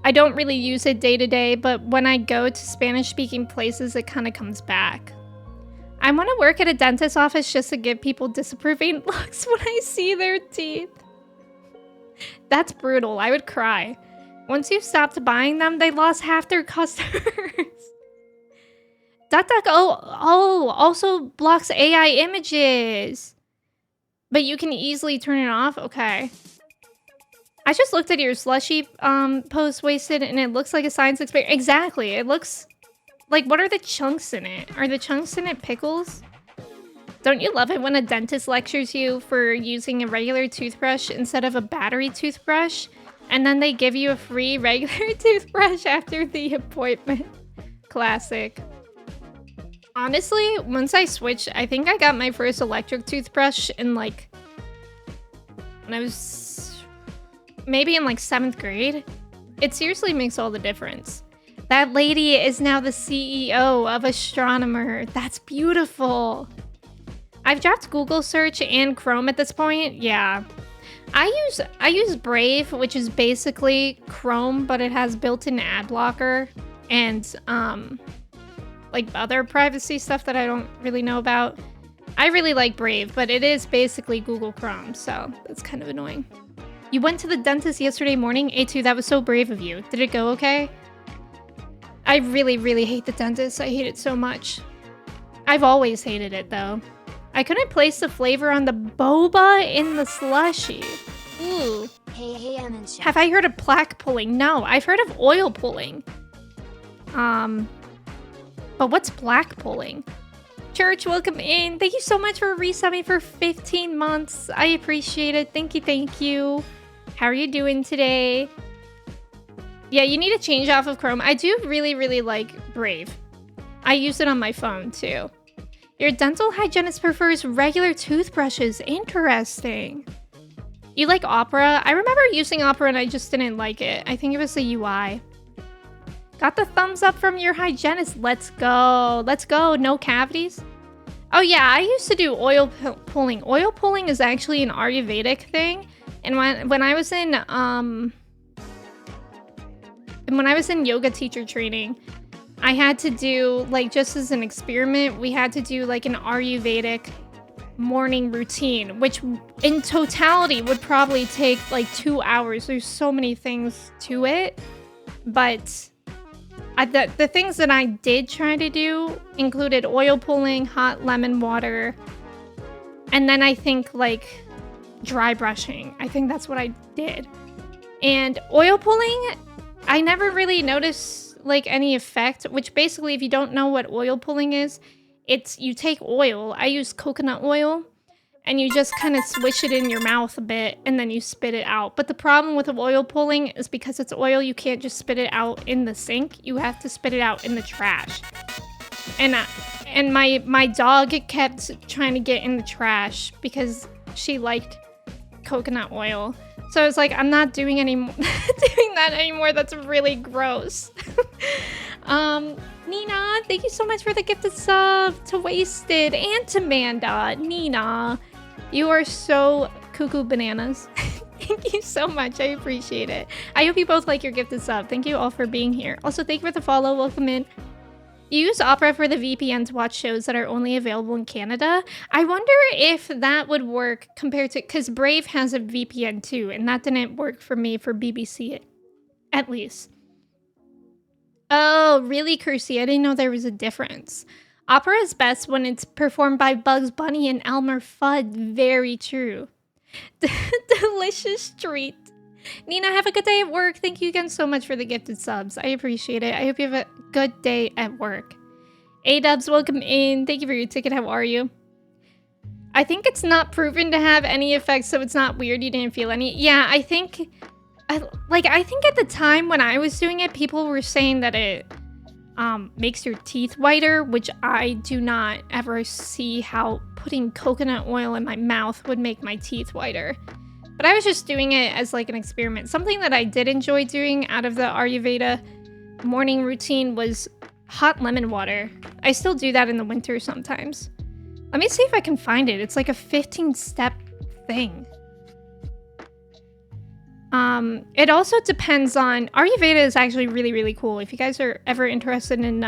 I don't really use it day to day, but when I go to Spanish-speaking places, it kind of comes back. I want to work at a dentist's office just to give people disapproving looks when I see their teeth. That's brutal. I would cry. Once you stopped buying them, they lost half their customers. DuckDuckGo also blocks AI images. But you can easily turn it off? Okay. I just looked at your slushy post, Wasted, and it looks like a science experiment. Exactly. It looks... like, what are the chunks in it? Are the chunks in it pickles? Don't you love it when a dentist lectures you for using a regular toothbrush instead of a battery toothbrush? And then they give you a free regular toothbrush after the appointment. Classic. Honestly, once I switched, I think I got my first electric toothbrush in like... when I was... maybe in like 7th grade. It seriously makes all the difference. That lady is now the CEO of Astronomer. That's beautiful. I've dropped Google search and Chrome at this point. Yeah. I use Brave, which is basically Chrome, but it has built-in ad blocker and like other privacy stuff that I don't really know about. I really like Brave, but it is basically Google Chrome, so that's kind of annoying. You went to the dentist yesterday morning? A2, that was so brave of you. Did it go okay? I really, really hate the dentist. I hate it so much. I've always hated it, though. I couldn't place the flavor on the boba in the slushie. Ooh. Hey, Emme. Have I heard of plaque pulling? No, I've heard of oil pulling. But what's plaque pulling? Church, welcome in. Thank you so much for resubbing for 15 months. I appreciate it. Thank you. How are you doing today? Yeah, you need to change off of Chrome. I do really, really like Brave. I use it on my phone, too. Your dental hygienist prefers regular toothbrushes. Interesting. You like Opera? I remember using Opera and I just didn't like it. I think it was the UI. Got the thumbs up from your hygienist. Let's go. Let's go. No cavities? Oh, yeah. I used to do oil pulling. Oil pulling is actually an Ayurvedic thing. And when I was in... when I was in yoga teacher training, I had to do, like, just as an experiment, we had to do, like, an Ayurvedic morning routine, which in totality would probably take, like, 2 hours. There's so many things to it. But the things that I did try to do included oil pulling, hot lemon water, and then I think, like, dry brushing. I think that's what I did. And oil pulling, I never really noticed like any effect, which basically if you don't know what oil pulling is, it's you take oil. I use coconut oil. And you just kind of swish it in your mouth a bit, and then you spit it out. But the problem with oil pulling is because it's oil, you can't just spit it out in the sink. You have to spit it out in the trash. And my dog kept trying to get in the trash because she liked coconut oil. So I was like, I'm not doing doing that anymore. That's really gross. Nina, thank you so much for the gifted sub to Wasted and to Manda. Nina, you are so cuckoo bananas. Thank you so much. I appreciate it. I hope you both like your gifted sub. Thank you all for being here. Also, thank you for the follow. Welcome in. You use Opera for the VPN to watch shows that are only available in Canada. I wonder if that would work compared to... Because Brave has a VPN too, and that didn't work for me for BBC, at least. Oh, really, Kersey? I didn't know there was a difference. Opera is best when it's performed by Bugs Bunny and Elmer Fudd. Very true. Delicious treat. Nina, have a good day at work. Thank you again so much for the gifted subs. I appreciate it. I hope you have a good day at work. A-dubs, welcome in. Thank you for your ticket. How are you? I think it's not proven to have any effects, so it's not weird you didn't feel any. Yeah, I think at the time when I was doing it, people were saying that it makes your teeth whiter, which I do not ever see how putting coconut oil in my mouth would make my teeth whiter. But I was just doing it as like an experiment. Something that I did enjoy doing out of the Ayurveda morning routine was hot lemon water. I still do that in the winter sometimes. Let me see if I can find it. It's like a 15-step thing. It also depends on... Ayurveda is actually really, really cool. If you guys are ever interested in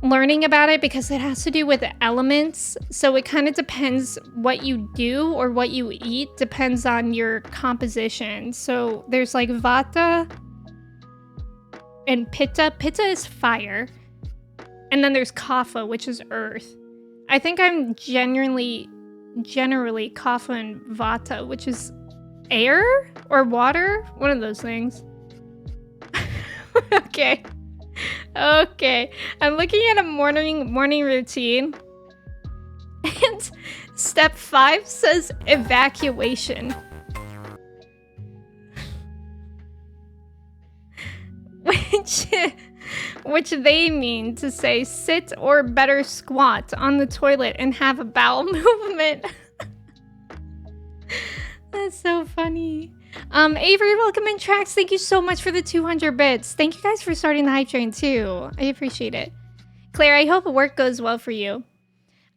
learning about it, because it has to do with the elements. So it kind of depends what you do or what you eat. Depends on your composition. So there's like Vata and Pitta. Pitta is fire. And then there's Kapha, which is earth. I think I'm generally Kapha and Vata, which is air or water, one of those things. Okay, I'm looking at a morning routine, and step 5 says evacuation, which they mean to say sit or better squat on the toilet and have a bowel movement. That's so funny. Avery, welcome in. Tracks, thank you so much for the 200 bits. Thank you guys for starting the hype train too. I appreciate it. Claire, I hope work goes well for you.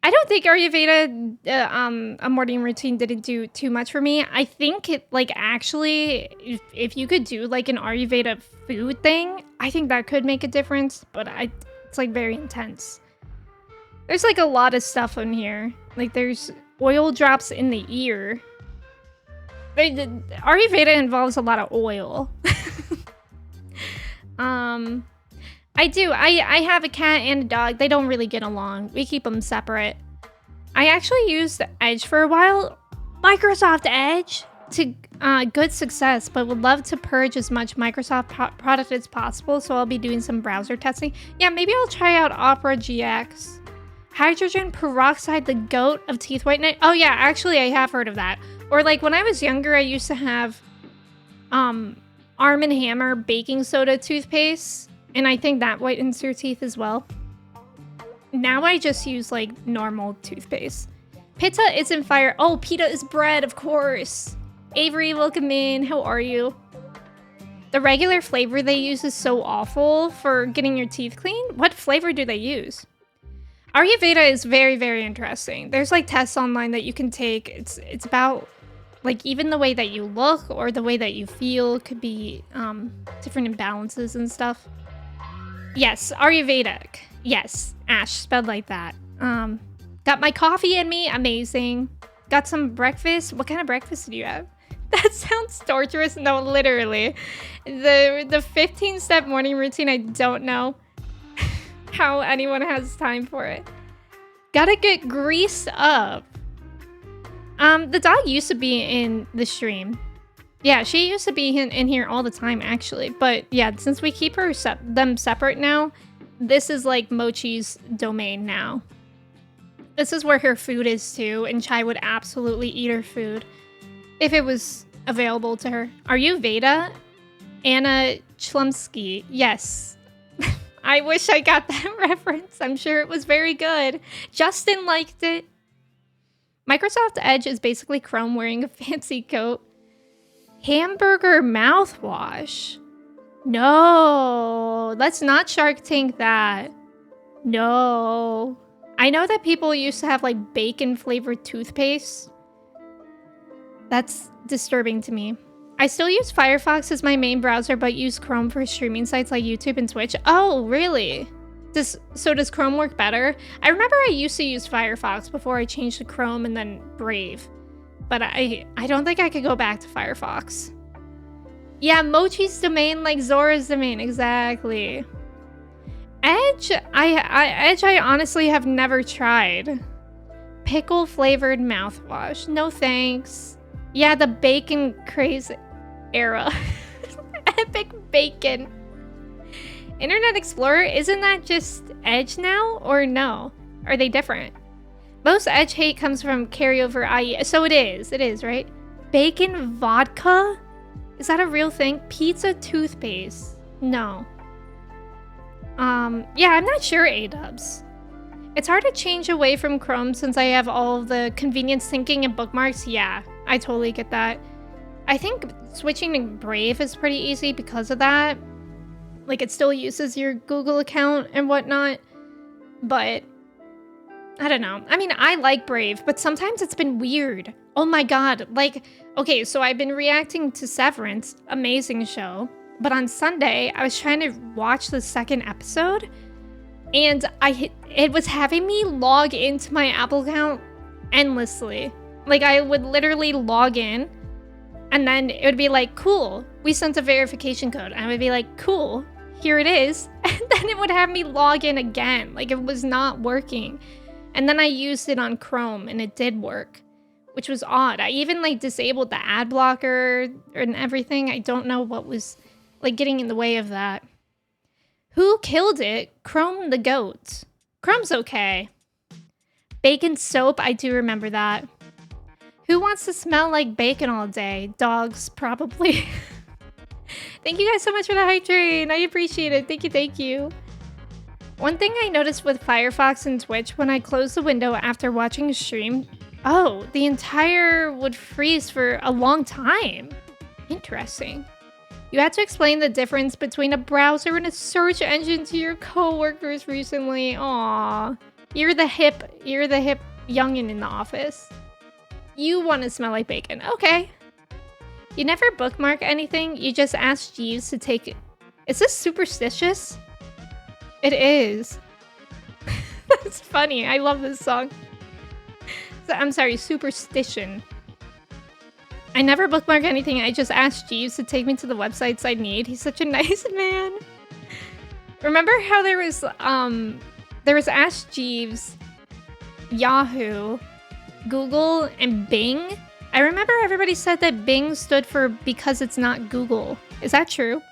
I don't think Ayurveda, a morning routine didn't do too much for me. I think it, like, actually, if you could do like an Ayurveda food thing, I think that could make a difference, but it's like very intense. There's like a lot of stuff in here. Like there's oil drops in the ear. Ayurveda involves a lot of oil. I do. I have a cat and a dog. They don't really get along. We keep them separate. I actually used Edge for a while. Microsoft Edge to good success, but would love to purge as much Microsoft product as possible, so I'll be doing some browser testing. Yeah, maybe I'll try out Opera GX. Hydrogen peroxide, the goat of teeth whitening. Oh yeah, actually I have heard of that. Or like when I was younger, I used to have Arm & Hammer baking soda toothpaste, and I think that whitens your teeth as well. Now I just use like normal toothpaste. Pitta isn't fire. Oh, pita is bread, of course. Avery, welcome in. How are you? The regular flavor they use is so awful for getting your teeth clean. What flavor do they use? Ayurveda is very, very interesting. There's like tests online that you can take. It's about like even the way that you look or the way that you feel could be different imbalances and stuff. Yes, Ayurvedic. Yes, Ash, spelled like that. Got my coffee in me. Amazing. Got some breakfast. What kind of breakfast do you have? That sounds torturous. No, literally. The 15-step morning routine, I don't know how anyone has time for it. Gotta get greased up. The dog used to be in the stream. Yeah, she used to be in here all the time, actually. But yeah, since we keep them separate now, this is like Mochi's domain now. This is where her food is too, and Chai would absolutely eat her food if it was available to her. Are you Veda? Anna Chlumsky. Yes. I wish I got that reference. I'm sure it was very good. Justin liked it. Microsoft Edge is basically Chrome wearing a fancy coat. Hamburger mouthwash. No, let's not Shark Tank that. No. I know that people used to have like bacon flavored toothpaste. That's disturbing to me. I still use Firefox as my main browser, but use Chrome for streaming sites like YouTube and Twitch. Oh, really? Does Chrome work better? I remember I used to use Firefox before I changed to Chrome and then Brave. But I don't think I could go back to Firefox. Yeah, Mochi's domain like Zora's domain, exactly. Edge, I honestly have never tried. Pickle flavored mouthwash, no thanks. Yeah, the bacon craze era. Epic bacon. Internet Explorer, isn't that just Edge now, or no? Are they different? Most Edge hate comes from carryover IE. So it is, right? Bacon vodka? Is that a real thing? Pizza toothpaste? No. Yeah, I'm not sure, A-dubs. It's hard to change away from Chrome since I have all of the convenience syncing and bookmarks. Yeah, I totally get that. I think switching to Brave is pretty easy because of that. Like, it still uses your Google account and whatnot. But I don't know. I mean, I like Brave, but sometimes it's been weird. Oh my god. Like, okay, so I've been reacting to Severance, amazing show. But on Sunday, I was trying to watch the second episode, and it was having me log into my Apple account endlessly. Like, I would literally log in, and then it would be like, cool, we sent a verification code. And I would be like, cool, here it is. And then it would have me log in again. Like, it was not working. And then I used it on Chrome, and it did work, which was odd. I even, like, disabled the ad blocker and everything. I don't know what was, like, getting in the way of that. Who killed it? Chrome the goat. Chrome's okay. Bacon soap, I do remember that. Who wants to smell like bacon all day? Dogs, probably. Thank you guys so much for the hype train. I appreciate it. Thank you. One thing I noticed with Firefox and Twitch when I closed the window after watching a stream, oh, the entire would freeze for a long time. Interesting. You had to explain the difference between a browser and a search engine to your coworkers recently. Aww. You're the hip youngin' in the office. You want to smell like bacon. Okay. You never bookmark anything. You just ask Jeeves to take it. Is this superstitious? It is. That's funny. I love this song. I'm sorry, superstition. I never bookmark anything. I just ask Jeeves to take me to the websites I need. He's such a nice man. Remember how there was Ask Jeeves, Yahoo, Google, and Bing? I remember everybody said that Bing stood for because it's not Google. Is that true?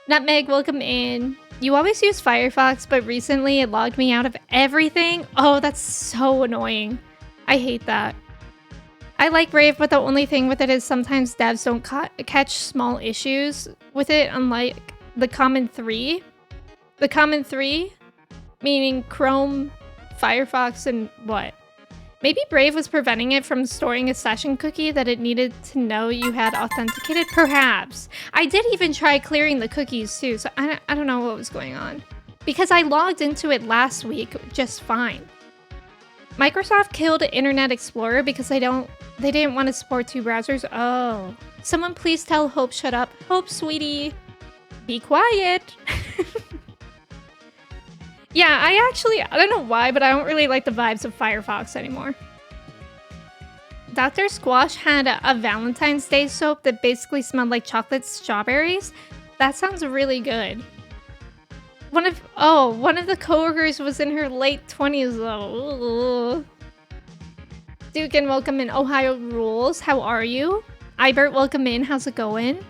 Nutmeg, welcome in. You always use Firefox, but recently it logged me out of everything. Oh, that's so annoying. I hate that. I like Brave, but the only thing with it is sometimes devs don't catch small issues with it, unlike the common three. The common three, meaning Chrome, Firefox, and what? Maybe Brave was preventing it from storing a session cookie that it needed to know you had authenticated? Perhaps. I did even try clearing the cookies too, so I don't know what was going on. Because I logged into it last week just fine. Microsoft killed Internet Explorer because they didn't want to support two browsers. Oh. Someone please tell Hope shut up. Hope, sweetie. Be quiet. Yeah, I don't know why, but I don't really like the vibes of Firefox anymore. Dr. Squash had a Valentine's Day soap that basically smelled like chocolate strawberries. That sounds really good. One of the coworkers was in her late 20s though. Ooh. Dukin, welcome in. Ohio Rules, how are you? Ibert, welcome in. How's it going?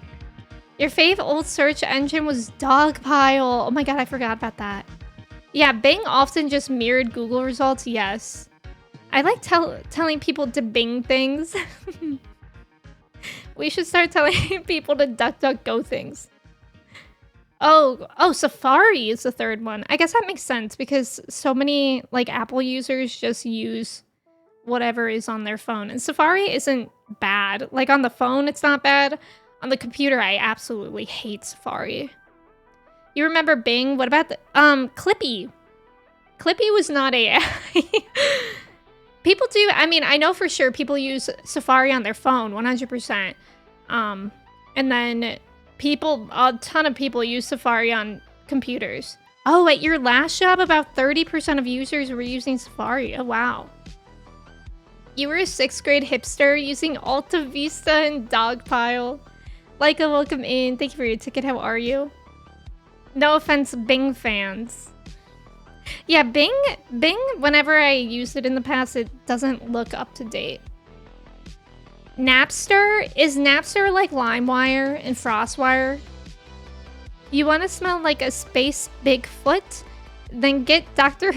Your fave old search engine was Dogpile. Oh my god, I forgot about that. Yeah, Bing often just mirrored Google results, yes. I like telling people to Bing things. We should start telling people to DuckDuckGo things. Oh, Safari is the third one. I guess that makes sense because so many like Apple users just use whatever is on their phone. And Safari isn't bad. Like on the phone, it's not bad. On the computer, I absolutely hate Safari. You remember Bing? What about the Clippy? Clippy was not AI. People do, I mean, I know for sure people use Safari on their phone, 100%. And then a ton of people use Safari on computers. Oh, at your last job, about 30% of users were using Safari. Oh, wow. You were a 6th grade hipster using Alta Vista and Dogpile. Leica, welcome in. Thank you for your ticket. How are you? No offense, Bing fans. Yeah, Bing, whenever I used it in the past, it doesn't look up to date. Napster? Is Napster like LimeWire and FrostWire? You want to smell like a space Bigfoot? Then get Dr.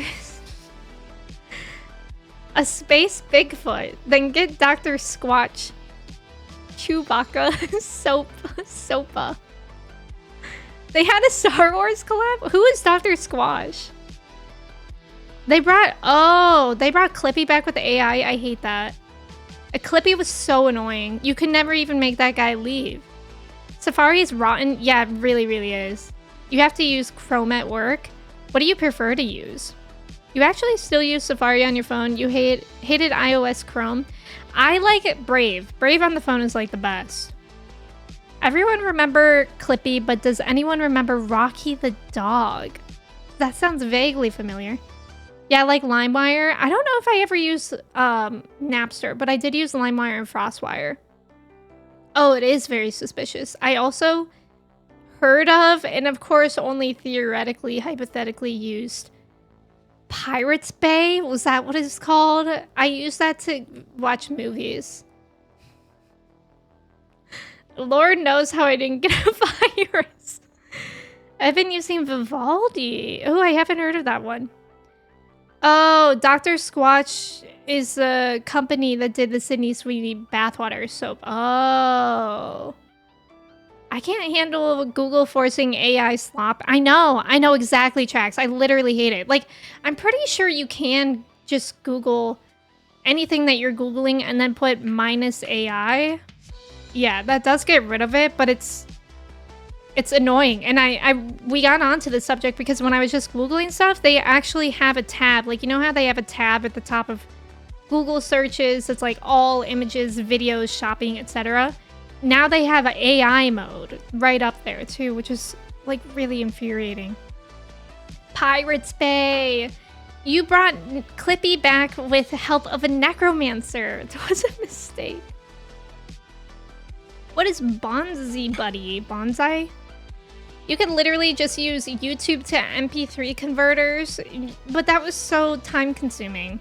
A space Bigfoot. Then get Dr. Squatch. Chewbacca. Sopa. They had a Star Wars collab? Who is Dr. Squash? They brought Clippy back with the AI. I hate that. Clippy was so annoying. You could never even make that guy leave. Safari is rotten. Yeah, it really, really is. You have to use Chrome at work. What do you prefer to use? You actually still use Safari on your phone. You hated iOS Chrome. I like it Brave. Brave on the phone is like the best. Everyone remember Clippy, but does anyone remember Rocky the dog? That sounds vaguely familiar. Yeah, like LimeWire. I don't know if I ever used Napster, but I did use LimeWire and FrostWire. Oh, it is very suspicious. I also heard of, and of course only theoretically, hypothetically used, Pirates Bay. Was that what it's called? I used that to watch movies. Lord knows how I didn't get a virus. I've been using Vivaldi. Oh, I haven't heard of that one. Oh, Dr. Squatch is the company that did the Sydney Sweeney bathwater soap. Oh. I can't handle Google forcing AI slop. I know exactly, Trax. I literally hate it. Like, I'm pretty sure you can just Google anything that you're Googling and then put -AI. Yeah, that does get rid of it, but it's annoying. And we got onto the subject because when I was just Googling stuff, they actually have a tab. Like, you know how they have a tab at the top of Google searches? It's like all images, videos, shopping, etc. Now they have an AI mode right up there too, which is like really infuriating. Pirates Bay. You brought Clippy back with the help of a necromancer. It was a mistake. What is Bonsai Buddy? Bonsai? You can literally just use YouTube to MP3 converters, but that was so time consuming.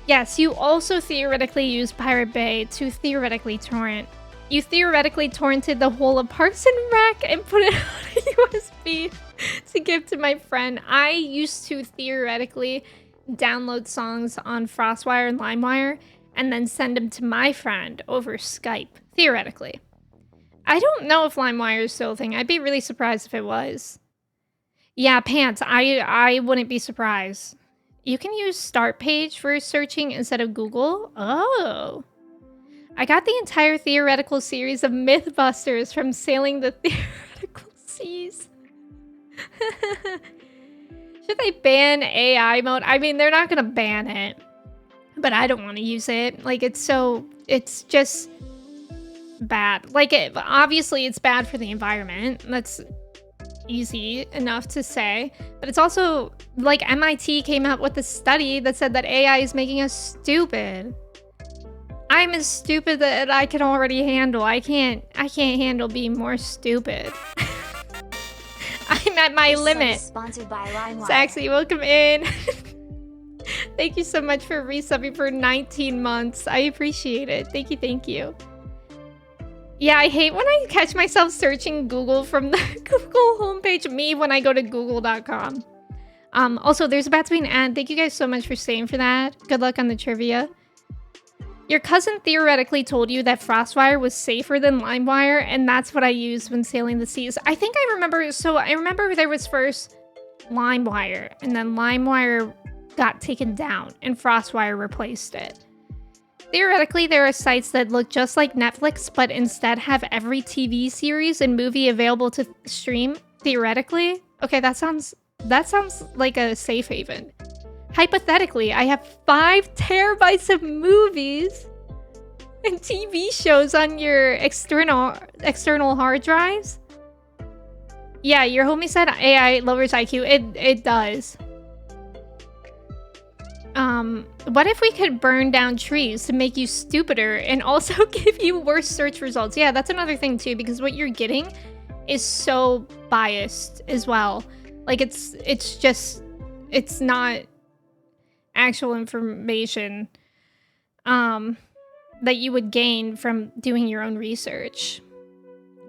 Yes, you also theoretically used Pirate Bay to theoretically torrent. You theoretically torrented the whole of Parks and Rec and put it on a USB to give to my friend. I used to theoretically download songs on FrostWire and LimeWire and then send them to my friend over Skype, theoretically. I don't know if LimeWire is still a thing. I'd be really surprised if it was. Yeah, Pants, I wouldn't be surprised. You can use Start Page for searching instead of Google. Oh. I got the entire theoretical series of Mythbusters from Sailing the Theoretical Seas. Should they ban AI mode? I mean, they're not gonna ban it, but I don't want to use it. Like, it's just bad. Like, obviously it's bad for the environment. That's easy enough to say, but it's also like MIT came out with a study that said that AI is making us stupid. I'm as stupid that I can already handle. I can't handle being more stupid. I'm at my limit. Sponsored by LimeWire. Saxy, welcome in. Thank you so much for resubbing for 19 months. I appreciate it. Thank you, thank you. Yeah, I hate when I catch myself searching Google from the Google homepage, me when I go to google.com. Also, there's about to be an ad. Thank you guys so much for staying for that. Good luck on the trivia. Your cousin theoretically told you that Frostwire was safer than LimeWire, and that's what I used when sailing the seas. I think I remember, so I remember there was first LimeWire, and then LimeWire got taken down, and Frostwire replaced it. Theoretically, there are sites that look just like Netflix, but instead have every TV series and movie available to stream. Theoretically? Okay, that sounds like a safe haven. Hypothetically, I have 5 terabytes of movies and TV shows on your external hard drives. Yeah, your homie said AI lowers IQ. It does. What if we could burn down trees to make you stupider and also give you worse search results? Yeah, that's another thing too, because what you're getting is so biased as well. Like it's not actual information that you would gain from doing your own research.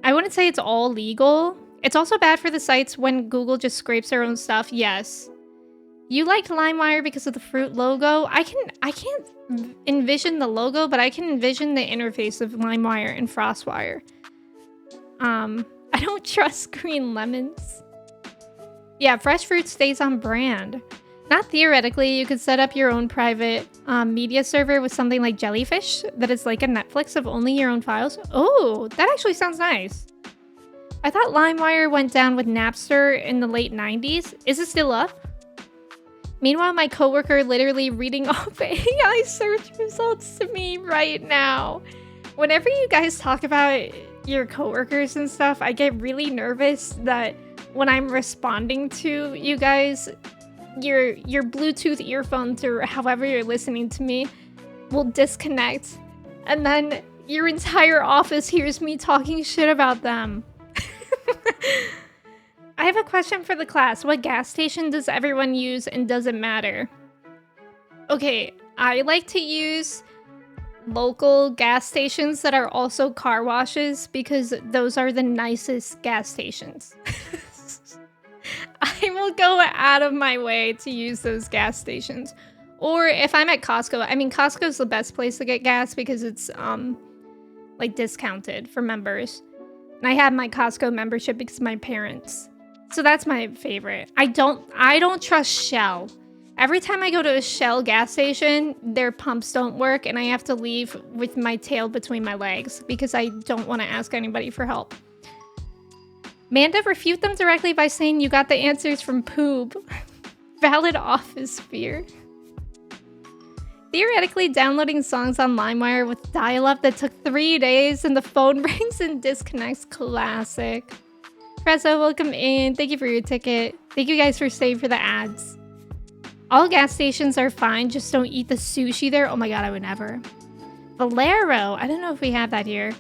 I wouldn't say it's all legal. It's also bad for the sites when Google just scrapes their own stuff. Yes. You liked LimeWire because of the fruit logo. I can't envision the logo, but I can envision the interface of LimeWire and FrostWire. I don't trust green lemons. Yeah, fresh fruit stays on brand. Not theoretically, you could set up your own private media server with something like Jellyfish that is like a Netflix of only your own files. Oh, that actually sounds nice. I thought LimeWire went down with Napster in the late 90s. Is it still up? Meanwhile, my coworker literally reading off AI search results to me right now. Whenever you guys talk about your coworkers and stuff, I get really nervous that when I'm responding to you guys, your Bluetooth earphones or however you're listening to me will disconnect, and then your entire office hears me talking shit about them. I have a question for the class. What gas station does everyone use, and does it matter? Okay, I like to use local gas stations that are also car washes because those are the nicest gas stations. I will go out of my way to use those gas stations. Or if I'm at Costco, I mean, Costco's the best place to get gas because it's like discounted for members. And I have my Costco membership because of my parents. So that's my favorite. I don't trust Shell. Every time I go to a Shell gas station, their pumps don't work and I have to leave with my tail between my legs because I don't want to ask anybody for help. Manda, refute them directly by saying you got the answers from Poob. Valid office fear. Theoretically, downloading songs on LimeWire with dial-up that took 3 days and the phone rings and disconnects. Classic. Prezzo, welcome in. Thank you for your ticket. Thank you guys for staying for the ads. All gas stations are fine, just don't eat the sushi there. Oh my god, I would never. Valero. I don't know if we have that here.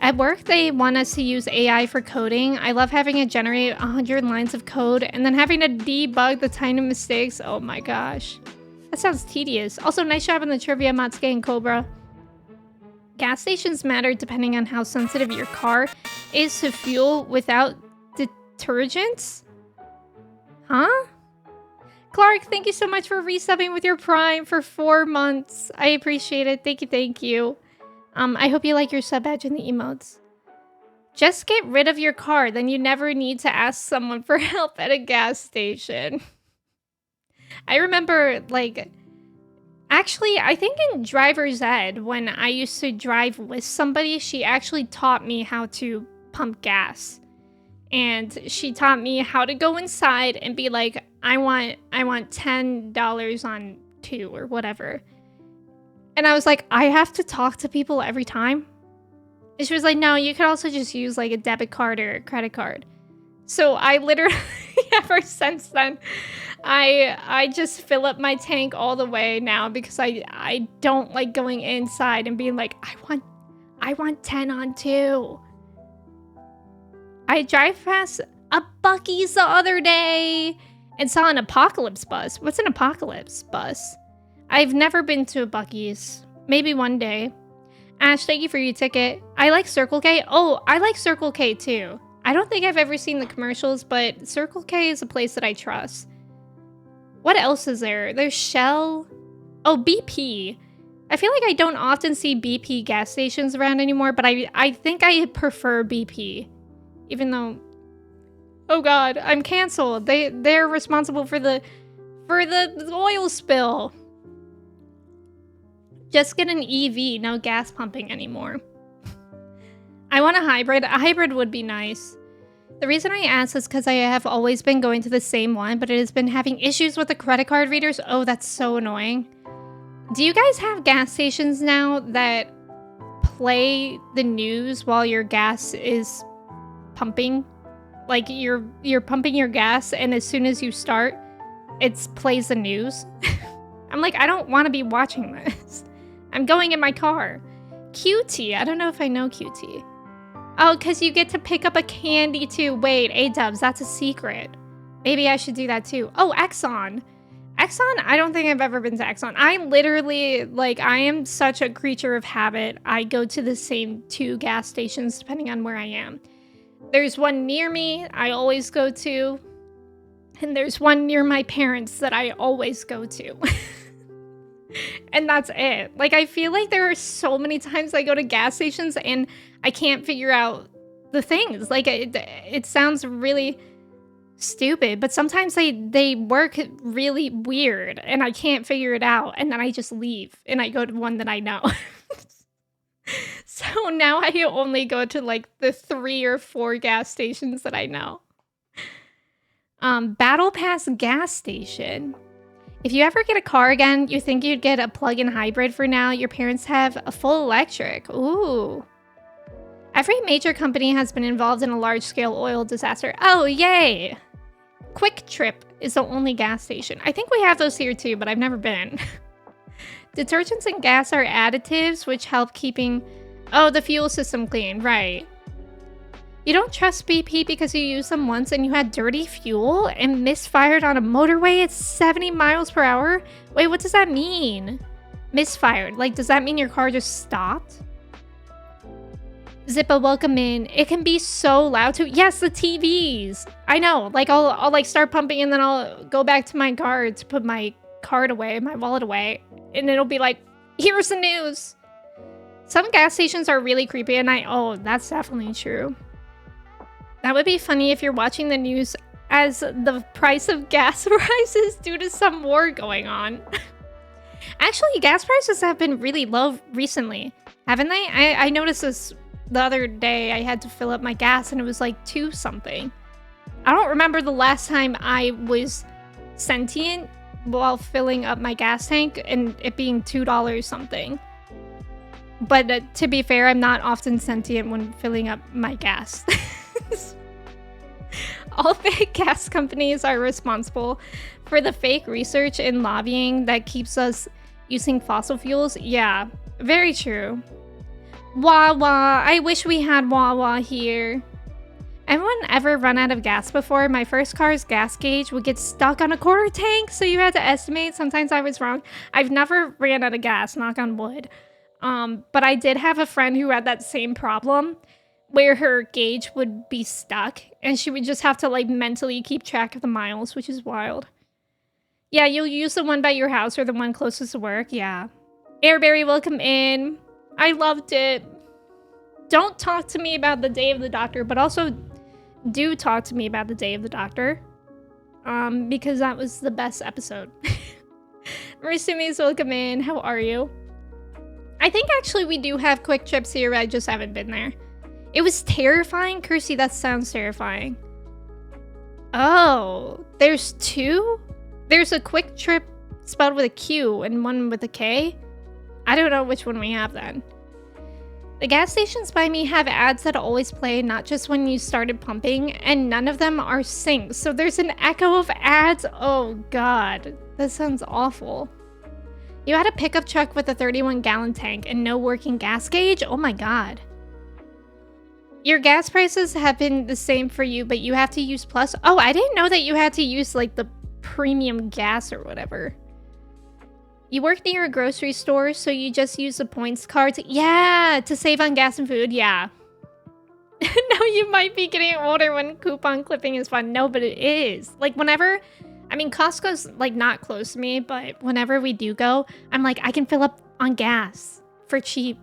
At work, they want us to use AI for coding. I love having it generate 100 lines of code and then having to debug the tiny mistakes. Oh my gosh. That sounds tedious. Also, nice job on the trivia, Matsuke and Cobra. Gas stations matter depending on how sensitive your car is to fuel without detergents? Huh? Clark, thank you so much for resubbing with your Prime for 4 months. I appreciate it. Thank you, thank you. I hope you like your sub badge and the emotes. Just get rid of your car, then you never need to ask someone for help at a gas station. I remember, like, actually, I think in driver's ed, when I used to drive with somebody, she actually taught me how to pump gas. And she taught me how to go inside and be like, I want $10 on 2 or whatever. And I was like, I have to talk to people every time? And she was like, no, you could also just use like a debit card or a credit card. So I literally, ever since then, I just fill up my tank all the way now because I don't like going inside and being like, I want 10 on 2. I drive past a Buc-ee's the other day and saw an apocalypse bus. What's an apocalypse bus? I've never been to a Buc-ee's. Maybe one day. Ash, thank you for your ticket. I like Circle K. Oh, I like Circle K too. I don't think I've ever seen the commercials, but Circle K is a place that I trust. What else is there? There's Shell. Oh, BP. I feel like I don't often see BP gas stations around anymore, but I think I prefer BP. Even though... Oh god, I'm canceled. They're responsible for the oil spill. Just get an EV, no gas pumping anymore. I want a hybrid. A hybrid would be nice. The reason I ask is because I have always been going to the same one, but it has been having issues with the credit card readers. Oh, that's so annoying. Do you guys have gas stations now that play the news while your gas is pumping? Like you're pumping your gas, and as soon as you start, it plays the news. I'm like, I don't want to be watching this. I'm going in my car. QT. I don't know if I know QT. Oh, because you get to pick up a candy too. Wait, A-dubs, that's a secret. Maybe I should do that too. Oh, Exxon. Exxon, I don't think I've ever been to Exxon. I literally, like, I am such a creature of habit. I go to the same 2 gas stations depending on where I am. There's one near me I always go to. And there's one near my parents that I always go to. And that's it. Like, I feel like there are so many times I go to gas stations and I can't figure out the things. Like, it sounds really stupid, but sometimes they work really weird and I can't figure it out. And then I just leave and I go to one that I know. So now I only go to like the 3 or 4 gas stations that I know. Battle Pass gas station. If you ever get a car again, you think you'd get a plug-in hybrid for now. Your parents have a full electric. Ooh. Every major company has been involved in a large-scale oil disaster. Oh, yay! Quick Trip is the only gas station. I think we have those here too, but I've never been. Detergents and gas are additives, which help keeping... Oh, the fuel system clean. Right. You don't trust BP because you used them once and you had dirty fuel and misfired on a motorway at 70 miles per hour? Wait, what does that mean? Misfired. Like, does that mean your car just stopped? Zippa, welcome in. It can be so loud too. Yes, the TVs. I know. Like, I'll like start pumping and then I'll go back to my car to put my card away, my wallet away. And it'll be like, here's the news. Some gas stations are really creepy at night. Oh, that's definitely true. That would be funny if you're watching the news as the price of gas rises due to some war going on. Actually, gas prices have been really low recently, haven't they? I noticed this the other day. I had to fill up my gas and it was like 2 something. I don't remember the last time I was sentient while filling up my gas tank and it being $2 something. But to be fair, I'm not often sentient when filling up my gas. All big gas companies are responsible for the fake research and lobbying that keeps us using fossil fuels. Yeah, very true. Wawa. I wish we had Wawa here. Anyone ever run out of gas before? My first car's gas gauge would get stuck on a quarter tank, so you had to estimate. Sometimes I was wrong. I've never ran out of gas, knock on wood. But I did have a friend who had that same problem where her gauge would be stuck and she would just have to like mentally keep track of the miles, which is wild. Yeah, you'll use the one by your house or the one closest to work. Yeah. Airberry, welcome in. I loved it. Don't talk to me about the Day of the Doctor, but also do talk to me about the Day of the Doctor. Because that was the best episode. Marisumi's welcome in. How are you? I think actually we do have quick trips here, but I just haven't been there. It was terrifying. Kirsty, that sounds terrifying. Oh, there's 2? There's a quick trip spelled with a Q and one with a K. I don't know which one we have then. The gas stations by me have ads that always play, not just when you started pumping, and none of them are synced. So there's an echo of ads. Oh God, that sounds awful. You had a pickup truck with a 31-gallon tank and no working gas gauge? Oh my God. Your gas prices have been the same for you, but you have to use Plus. Oh, I didn't know that you had to use like the premium gas or whatever. You work near a grocery store, so you just use the points card to save on gas and food. Yeah. No, you might be getting older when coupon clipping is fun. No, but it is. Like, whenever... I mean, Costco's, like, not close to me, but whenever we do go, I'm like, I can fill up on gas for cheap.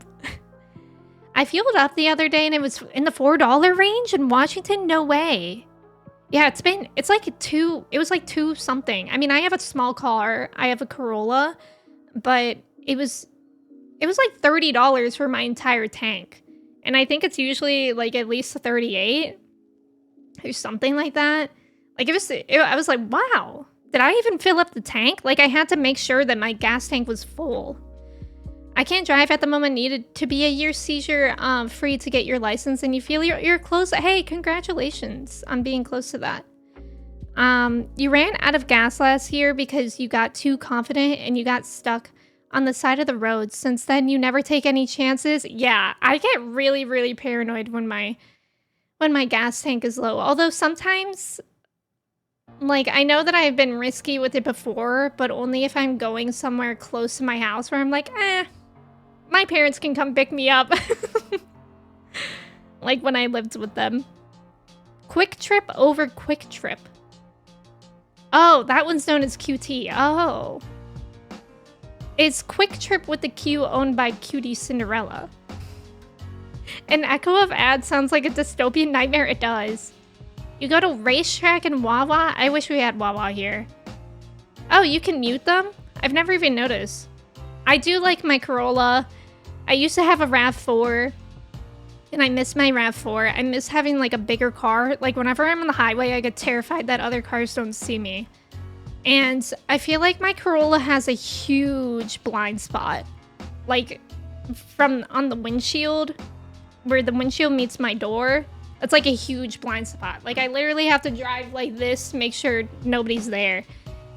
I fueled up the other day, and it was in the $4 range in Washington. No way. Yeah, it's like it was like two something. I mean, I have a small car. I have a Corolla, but it was like $30 for my entire tank. And I think it's usually like at least 38 or something like that. Like I was like, wow, did I even fill up the tank? Like I had to make sure that my gas tank was full. I can't drive at the moment. Needed to be a year seizure free to get your license, and you feel you're close. Hey, congratulations on being close to that. You ran out of gas last year because you got too confident and you got stuck on the side of the road. Since then, you never take any chances. Yeah, I get really, really paranoid when my gas tank is low. Although sometimes, like, I know that I've been risky with it before, but only if I'm going somewhere close to my house where I'm like, my parents can come pick me up. Like when I lived with them. Quick Trip over Quick Trip. Oh, that one's known as QT. Oh. It's Quick Trip with the Q owned by Cutie Cinderella. An echo of ads sounds like a dystopian nightmare. It does. You go to Racetrack and Wawa? I wish we had Wawa here. Oh, you can mute them? I've never even noticed. I do like my Corolla. I used to have a RAV4. And I miss my RAV4. I miss having like a bigger car. Like whenever I'm on the highway, I get terrified that other cars don't see me. And I feel like my Corolla has a huge blind spot. Like from on the windshield, where the windshield meets my door. It's like a huge blind spot. Like I literally have to drive like this, make sure nobody's there.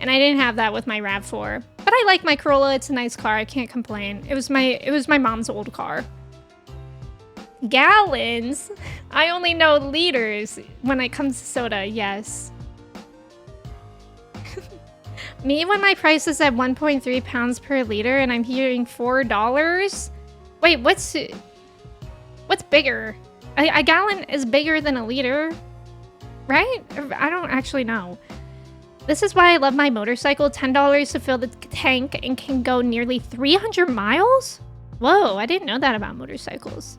And I didn't have that with my RAV4. But I like my Corolla. It's a nice car. I can't complain. It was my mom's old car. Gallons? I only know liters when it comes to soda. Yes. Me when my price is at 1.3 pounds per liter and I'm hearing $4? Wait, what's bigger? A gallon is bigger than a liter, right? I don't actually know. This is why I love my motorcycle. $10 to fill the tank and can go nearly 300 miles? Whoa, I didn't know that about motorcycles.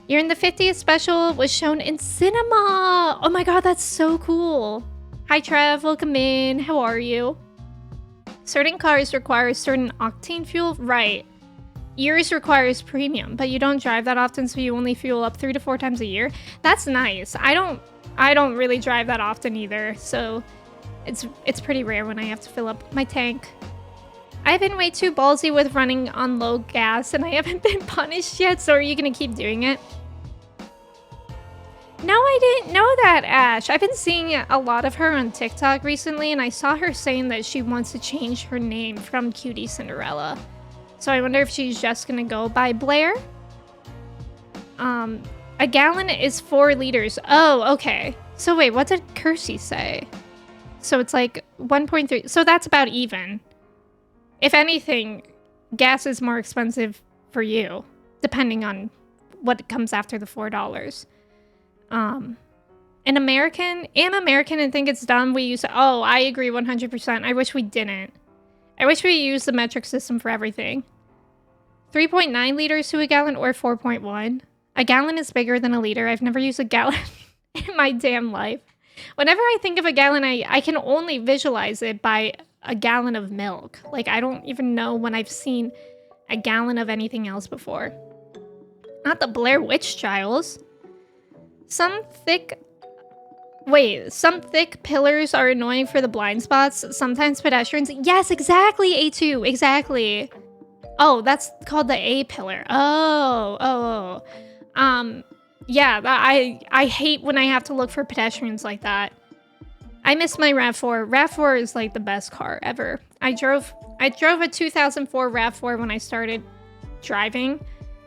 You're in the 50th special was shown in cinema. Oh my god, that's so cool. Hi Trev, welcome in. How are you? Certain cars require certain octane fuel. Right. Yours requires premium, but you don't drive that often, so you only fuel up 3 to 4 times a year. That's nice. I don't really drive that often either, so it's pretty rare when I have to fill up my tank. I've been way too ballsy with running on low gas, and I haven't been punished yet, so are you gonna keep doing it? No, I didn't know that, Ash. I've been seeing a lot of her on TikTok recently, and I saw her saying that she wants to change her name from Cutie Cinderella. So I wonder if she's just gonna go by Blair? A gallon is 4 liters. Oh, okay. So wait, what did Kirsty say? So it's like 1.3. So that's about even. If anything, gas is more expensive for you, depending on what comes after the $4. Am American and think it's dumb we use... Oh, I agree 100%. I wish we didn't. I wish we used the metric system for everything. 3.9 liters to a gallon or 4.1. A gallon is bigger than a liter. I've never used a gallon in my damn life. Whenever I think of a gallon, I can only visualize it by a gallon of milk. Like, I don't even know when I've seen a gallon of anything else before. Not the Blair Witch Trials. Some thick pillars are annoying for the blind spots. Sometimes pedestrians... Yes, exactly, A2. Exactly. Oh, that's called the A pillar. Oh. Yeah, I hate when I have to look for pedestrians like that. I miss my RAV4. RAV4 is like the best car ever. I drove a 2004 RAV4 when I started driving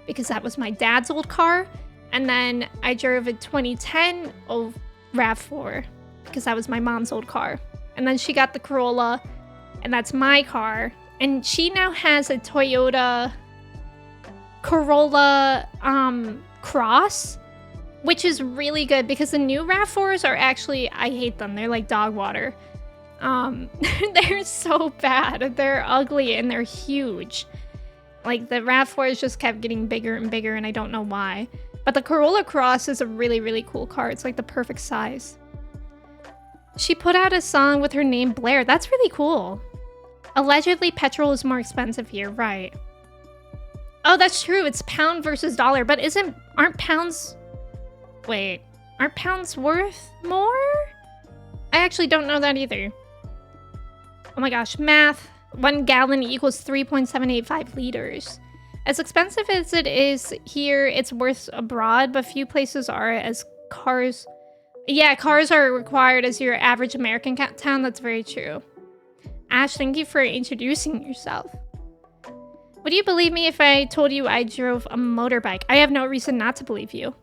because that was my dad's old car. And then I drove a 2010 RAV4 because that was my mom's old car. And And then she got the Corolla, and that's my car. And she now has a Toyota Corolla Cross, which is really good because the new RAV4s are actually, I hate them. They're like dog water. They're so bad. They're ugly and they're huge. Like the RAV4s just kept getting bigger and bigger, and I don't know why. But the Corolla Cross is a really, really cool car. It's like the perfect size. She put out a song with her name Blair. That's really cool. Allegedly, petrol is more expensive here, right? Oh, that's true. It's pound versus dollar, but aren't pounds... Wait, aren't pounds worth more? I actually don't know that either. Oh my gosh, math. 1 gallon equals 3.785 liters. As expensive as it is here, it's worth abroad, but few places are, as cars... Yeah, cars are required as your average American town. That's very true. Ash, thank you for introducing yourself. Would you believe me if I told you I drove a motorbike? I have no reason not to believe you.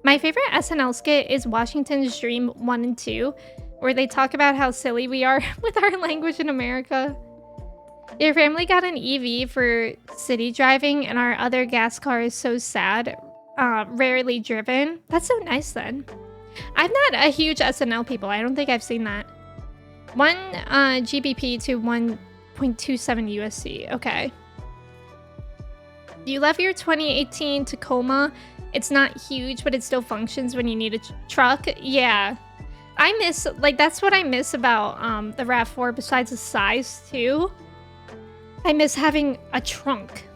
My favorite SNL skit is Washington's Dream 1 and 2, where they talk about how silly we are with our language in America. Your family got an EV for city driving, and our other gas car is so sad, rarely driven. That's so nice then. I'm not a huge SNL people. I don't think I've seen that. 1 GBP to 1.27 USD. Okay. You love your 2018 Tacoma. It's not huge, but it still functions when you need a truck. Yeah. I miss, like, that's what I miss about the RAV4 besides the size, too. I miss having a trunk.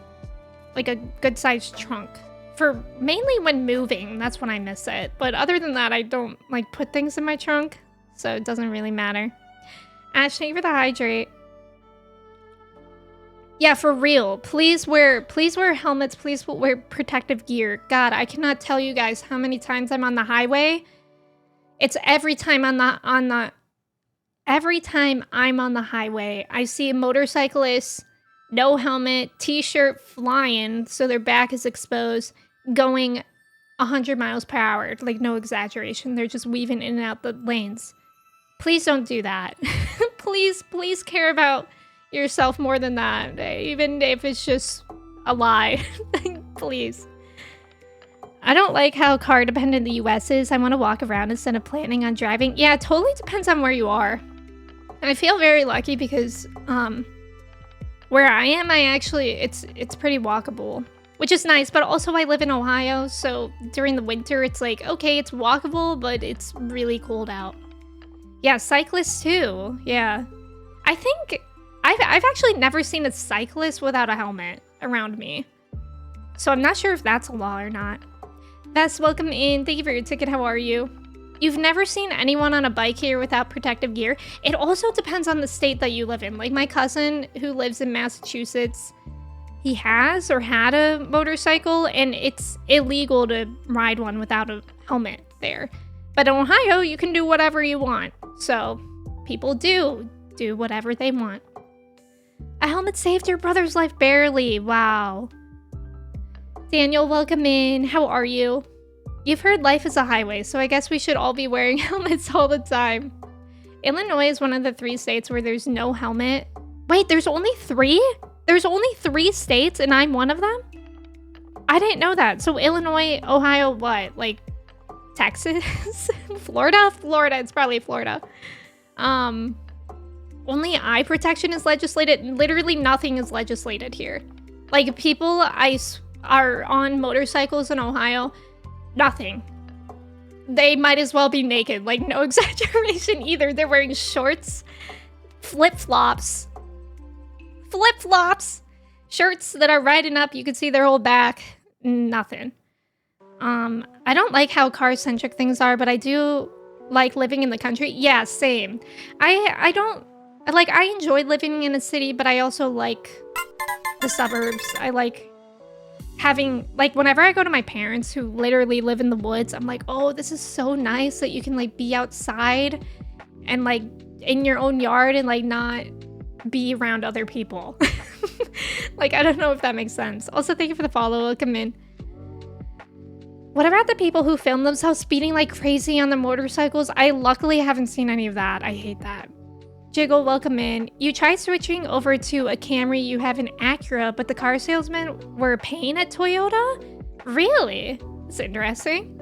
Like a good-sized trunk. For mainly when moving, that's when I miss it. But other than that, I don't, like, put things in my trunk. So it doesn't really matter. Ash, thank you for the hydrate. Yeah, for real. Please wear helmets. Please wear protective gear. God, I cannot tell you guys how many times I'm on the highway. It's every time every time I'm on the highway, I see a motorcyclist, no helmet, t-shirt flying, so their back is exposed, going 100 miles per hour. Like, no exaggeration. They're just weaving in and out the lanes. Please don't do that. Please care about yourself more than that, even if it's just a lie. Please. I don't like how car dependent the US is. I want to walk around instead of planning on driving. Yeah, it totally depends on where you are. I feel very lucky because where I am, it's pretty walkable, which is nice, but also I live in Ohio, so during the winter it's like, okay, it's walkable, but it's really cold out. Yeah, cyclists too. Yeah. I think I've actually never seen a cyclist without a helmet around me. So I'm not sure if that's a law or not. Bess, welcome in. Thank you for your ticket. How are you? You've never seen anyone on a bike here without protective gear? It also depends on the state that you live in. Like my cousin who lives in Massachusetts, he has or had a motorcycle, and it's illegal to ride one without a helmet there. But in Ohio, you can do whatever you want. So people do whatever they want. A helmet saved your brother's life barely. Wow. Daniel, welcome in. How are you? You've heard life is a highway, so I guess we should all be wearing helmets all the time. Illinois is one of the 3 states where there's no helmet. Wait, there's only 3? There's only 3 states and I'm one of them? I didn't know that. So Illinois, Ohio, what? Like Texas? Florida? Florida. It's probably Florida. Only eye protection is legislated. Literally nothing is legislated here. Like people are on motorcycles in Ohio. Nothing. They might as well be naked. Like no exaggeration either. They're wearing shorts, flip-flops, shirts that are riding up. You can see their whole back. Nothing. I don't like how car-centric things are, but I do like living in the country. Yeah, same. I don't, like, I enjoy living in a city, but I also like the suburbs. I like having, like, whenever I go to my parents who literally live in the woods, I'm like, oh, this is so nice that you can, like, be outside and, like, in your own yard and, like, not be around other people. Like, I don't know if that makes sense. Also, thank you for the follow. Welcome in. What about the people who film themselves speeding like crazy on the motorcycles? I luckily haven't seen any of that. I hate that. Jiggle, welcome in. You tried switching over to a Camry, you have an Acura, but the car salesmen were paying at Toyota? Really? That's interesting.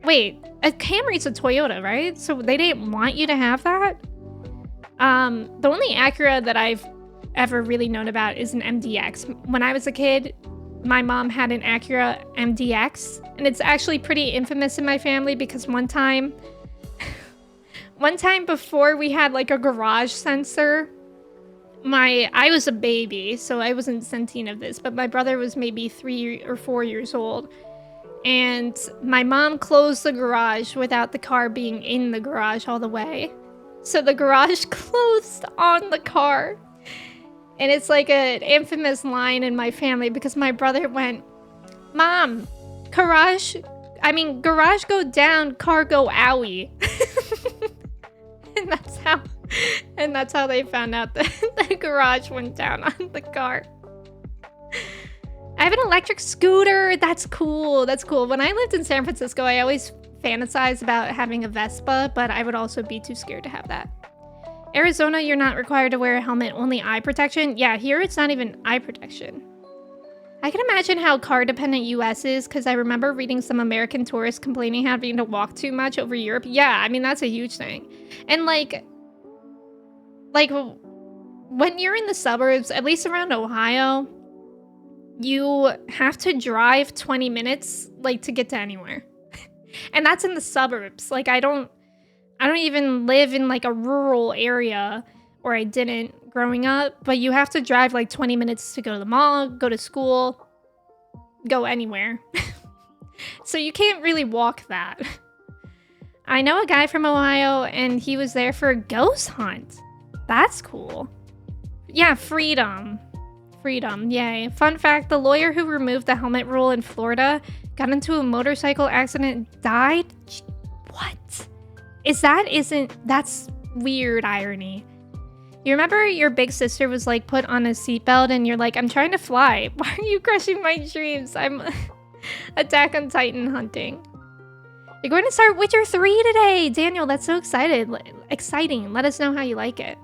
Wait, a Camry's a Toyota, right? So they didn't want you to have that? The only Acura that I've ever really known about is an MDX. When I was a kid, my mom had an Acura MDX, and it's actually pretty infamous in my family because one time before we had like a garage sensor, I was a baby, so I wasn't sentient of this, but my brother was maybe 3 or 4 years old. And my mom closed the garage without the car being in the garage all the way. So the garage closed on the car. And it's like an infamous line in my family because my brother went, "Mom, garage go down, car go owie." And that's how they found out that the garage went down on the car. I have an electric scooter. That's cool. That's cool. When I lived in San Francisco, I always fantasized about having a Vespa, but I would also be too scared to have that. Arizona, you're not required to wear a helmet, only eye protection. Yeah, here it's not even eye protection. I can imagine how car-dependent US is, because I remember reading some American tourists complaining having to walk too much over Europe. Yeah, I mean, that's a huge thing. And like when you're in the suburbs, at least around Ohio, you have to drive 20 minutes like to get to anywhere. And that's in the suburbs. Like I don't even live in like a rural area, or I didn't growing up, but you have to drive like 20 minutes to go to the mall, go to school, go anywhere. So you can't really walk that. I know a guy from Ohio and he was there for a ghost hunt. That's cool. Yeah, freedom. Freedom, yay. Fun fact, the lawyer who removed the helmet rule in Florida got into a motorcycle accident and died? What? That's weird irony. You remember your big sister was like put on a seatbelt and you're like, "I'm trying to fly. Why are you crushing my dreams? I'm Attack on Titan hunting." You're going to start Witcher 3 today! Daniel, that's so exciting. Let us know how you like it.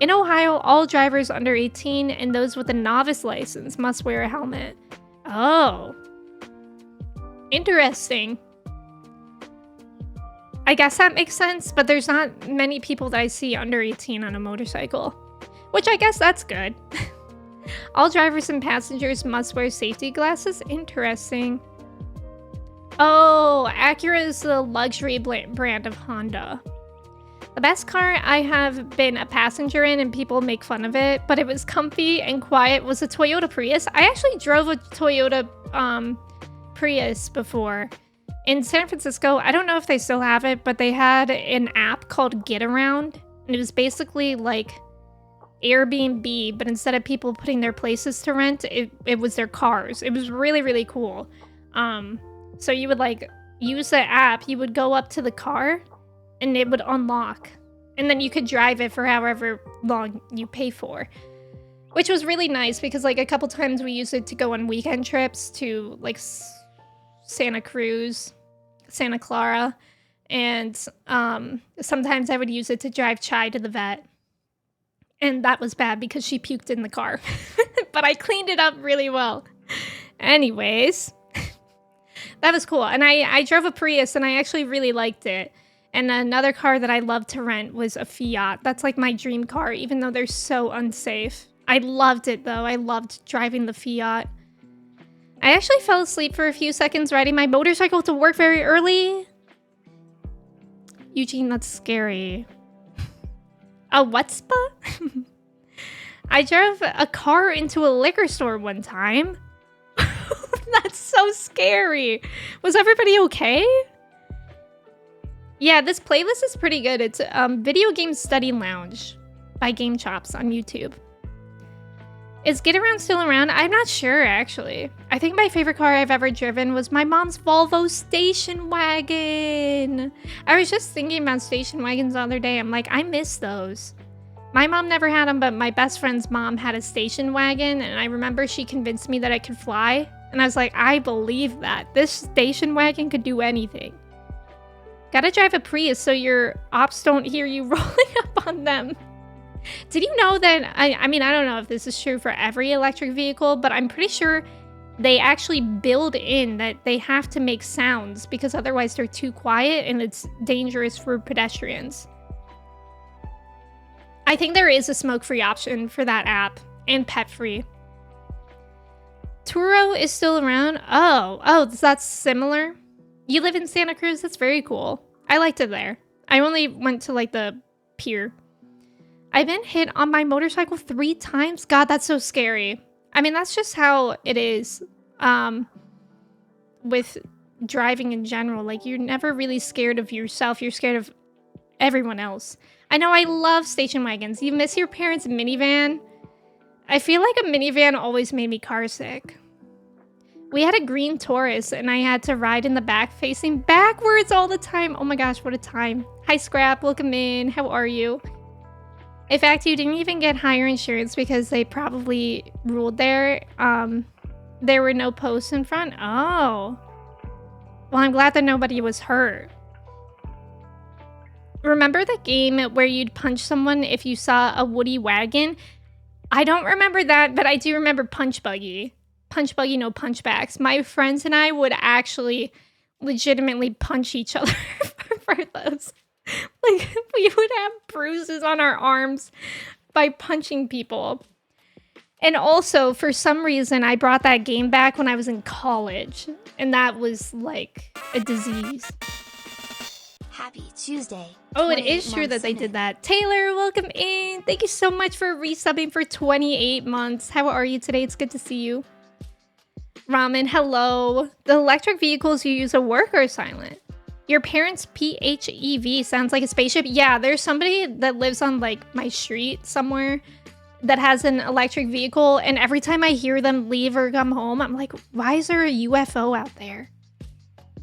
In Ohio, all drivers under 18 and those with a novice license must wear a helmet. Oh. Interesting. I guess that makes sense, but there's not many people that I see under 18 on a motorcycle. Which I guess that's good. All drivers and passengers must wear safety glasses? Interesting. Oh, Acura is the luxury brand of Honda. The best car I have been a passenger in, and people make fun of it, but it was comfy and quiet, was a Toyota Prius. I actually drove a Toyota Prius before. In San Francisco, I don't know if they still have it, but they had an app called Get Around, and it was basically like Airbnb, but instead of people putting their places to rent, it was their cars. It was really, really cool. So you would like use the app, you would go up to the car, and it would unlock. And then you could drive it for however long you pay for. Which was really nice because like a couple times we used it to go on weekend trips to like Santa Cruz, Santa Clara. And sometimes I would use it to drive Chai to the vet. And that was bad because she puked in the car. But I cleaned it up really well. Anyways, that was cool. And I drove a Prius and I actually really liked it. And another car that I loved to rent was a Fiat. That's like my dream car, even though they're so unsafe. I loved it though. I loved driving the Fiat. I actually fell asleep for a few seconds riding my motorcycle to work very early. Eugene, that's scary. A what spa? I drove a car into a liquor store one time. That's so scary. Was everybody okay? Yeah, this playlist is pretty good. It's Video Game Study Lounge by Game Chops on YouTube. Is Get Around still around? I'm not sure, actually. I think my favorite car I've ever driven was my mom's Volvo station wagon. I was just thinking about station wagons the other day. I'm like, I miss those. My mom never had them, but my best friend's mom had a station wagon, and I remember she convinced me that it could fly. And I was like, I believe that. This station wagon could do anything. Gotta drive a Prius so your ops don't hear you rolling up on them. Did you know that, I mean, I don't know if this is true for every electric vehicle, but I'm pretty sure they actually build in that they have to make sounds because otherwise they're too quiet and it's dangerous for pedestrians. I think there is a smoke-free option for that app and pet-free. Turo is still around? Oh, that's similar? You live in Santa Cruz? That's very cool. I liked it there. I only went to like the pier. I've been hit on my motorcycle 3 times. God, that's so scary. I mean, that's just how it is with driving in general. Like, you're never really scared of yourself. You're scared of everyone else. I know I love station wagons. You miss your parents' minivan? I feel like a minivan always made me car sick. We had a green Taurus, and I had to ride in the back facing backwards all the time. Oh my gosh, what a time. Hi, Scrap. Welcome in. How are you? In fact, you didn't even get higher insurance because they probably ruled there. There were no posts in front. Oh. Well, I'm glad that nobody was hurt. Remember the game where you'd punch someone if you saw a woody wagon? I don't remember that, but I do remember Punch Buggy. Punch Buggy, no punchbacks. My friends and I would actually legitimately punch each other for those. Like, we would have bruises on our arms by punching people. And also, for some reason, I brought that game back when I was in college. And that was like a disease. Happy Tuesday. Oh, it is true that they did that. Taylor, welcome in. Thank you so much for resubbing for 28 months. How are you today? It's good to see you. Ramen, hello. The electric vehicles you use at work are silent. Your parents' PHEV sounds like a spaceship. Yeah, there's somebody that lives on like my street somewhere that has an electric vehicle, and every time I hear them leave or come home, I'm like, why is there a UFO out there?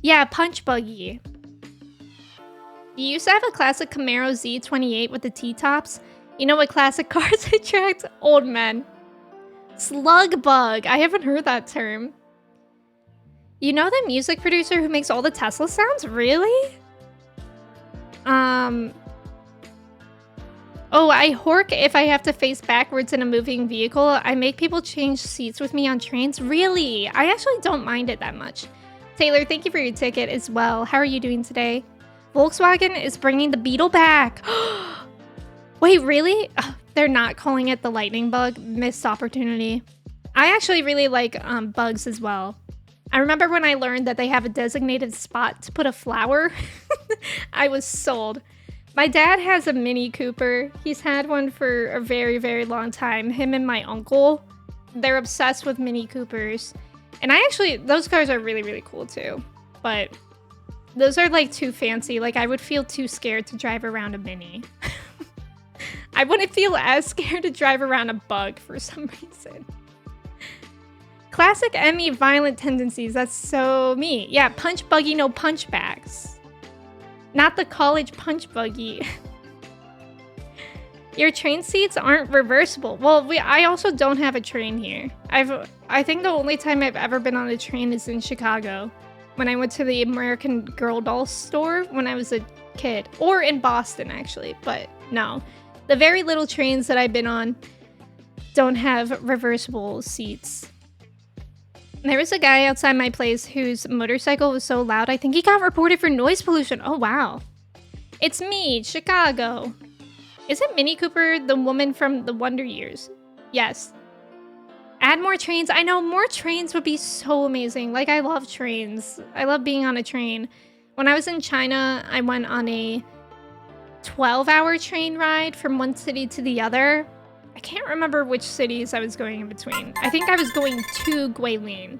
Yeah, Punch Buggy. You used to have a classic Camaro Z28 with the T-tops. You know what classic cars attract? Old men. Slug bug. I haven't heard that term. You know the music producer who makes all the Tesla sounds? Really? Oh, I hork if I have to face backwards in a moving vehicle. I make people change seats with me on trains. Really? I actually don't mind it that much. Taylor, thank you for your ticket as well. How are you doing today? Volkswagen is bringing the Beetle back. Wait, really? Ugh, they're not calling it the lightning bug. Missed opportunity. I actually really like bugs as well. I remember when I learned that they have a designated spot to put a flower. I was sold. My dad has a Mini Cooper. He's had one for a very, very long time. Him and my uncle, they're obsessed with Mini Coopers. And those cars are really, really cool too. But those are like too fancy. Like, I would feel too scared to drive around a Mini. I wouldn't feel as scared to drive around a bug for some reason. Classic Emme violent tendencies. That's so me. Yeah, Punch Buggy, no punchbacks. Not the college Punch Buggy. Your train seats aren't reversible. Well, I also don't have a train here. I think the only time I've ever been on a train is in Chicago. When I went to the American Girl doll store when I was a kid. Or in Boston, actually. But no. The very little trains that I've been on don't have reversible seats. There was a guy outside my place whose motorcycle was so loud, I think he got reported for noise pollution. Oh, wow. It's me, Chicago. Isn't Mini Cooper the woman from the Wonder Years? Yes. Add more trains. I know, more trains would be so amazing. Like, I love trains. I love being on a train. When I was in China, I went on a 12-hour train ride from one city to the other. I can't remember which cities I was going in between. I think I was going to Guilin.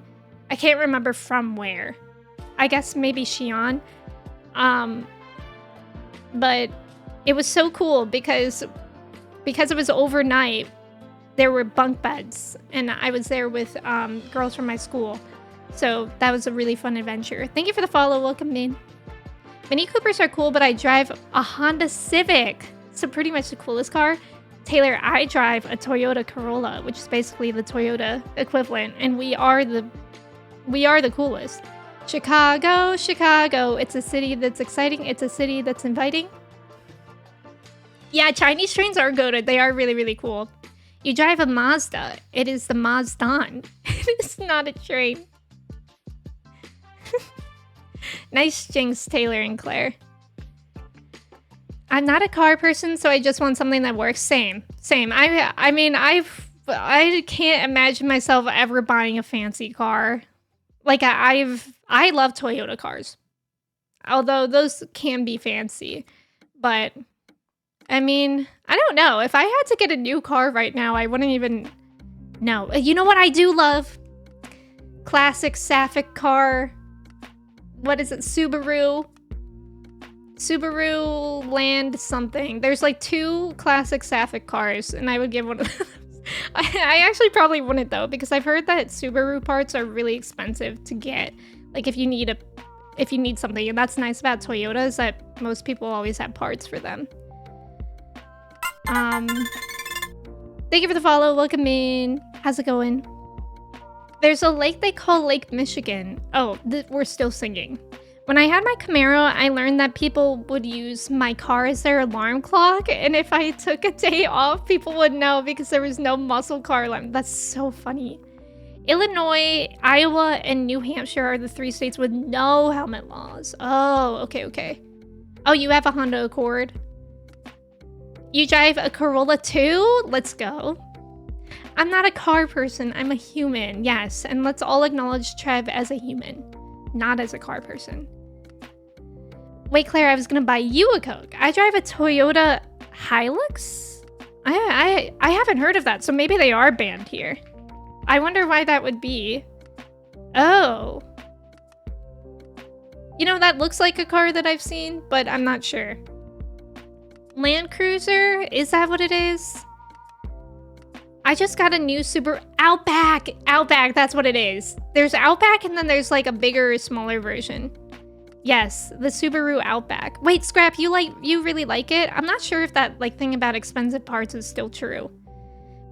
I can't remember from where. I guess maybe Xi'an. But it was so cool because it was overnight. There were bunk beds, and I was there with girls from my school. So that was a really fun adventure. Thank you for the follow. Welcome in. Mini Coopers are cool, but I drive a Honda Civic. So pretty much the coolest car. Taylor, I drive a Toyota Corolla, which is basically the Toyota equivalent, and we are the coolest. Chicago, Chicago. It's a city that's exciting. It's a city that's inviting. Yeah, Chinese trains are good. They are really, really cool. You drive a Mazda. It is the Mazdan. It is not a train. Nice jinx, Taylor and Claire. I'm not a car person, so I just want something that works. Same. I mean, I can't imagine myself ever buying a fancy car. Like I love Toyota cars. Although those can be fancy. But I mean, I don't know. If I had to get a new car right now, I wouldn't even know. You know what I do love? Classic Sapphic car. What is it? Subaru Land something. There's like 2 classic Sapphic cars, and I would give one of those. I actually probably wouldn't though, because I've heard that Subaru parts are really expensive to get. Like if you need something, and that's nice about Toyota is that most people always have parts for them. Thank you for the follow. Welcome in. How's it going? There's a lake they call Lake Michigan. Oh, we're still singing. When I had my Camaro, I learned that people would use my car as their alarm clock, and if I took a day off, people would know because there was no muscle car alarm. That's so funny. Illinois, Iowa, and New Hampshire are the 3 states with no helmet laws. Oh, okay. Oh, you have a Honda Accord? You drive a Corolla too? Let's go. I'm not a car person, I'm a human, yes, and let's all acknowledge Trev as a human, not as a car person. Wait, Claire, I was gonna buy you a Coke. I drive a Toyota Hilux? I haven't heard of that, so maybe they are banned here. I wonder why that would be. Oh. You know, that looks like a car that I've seen, but I'm not sure. Land Cruiser? Is that what it is? I just got a new Subaru Outback. Outback, that's what it is. There's Outback and then there's like a bigger, smaller version. Yes, the Subaru Outback. Wait, Scrap, you really like it? I'm not sure if that thing about expensive parts is still true.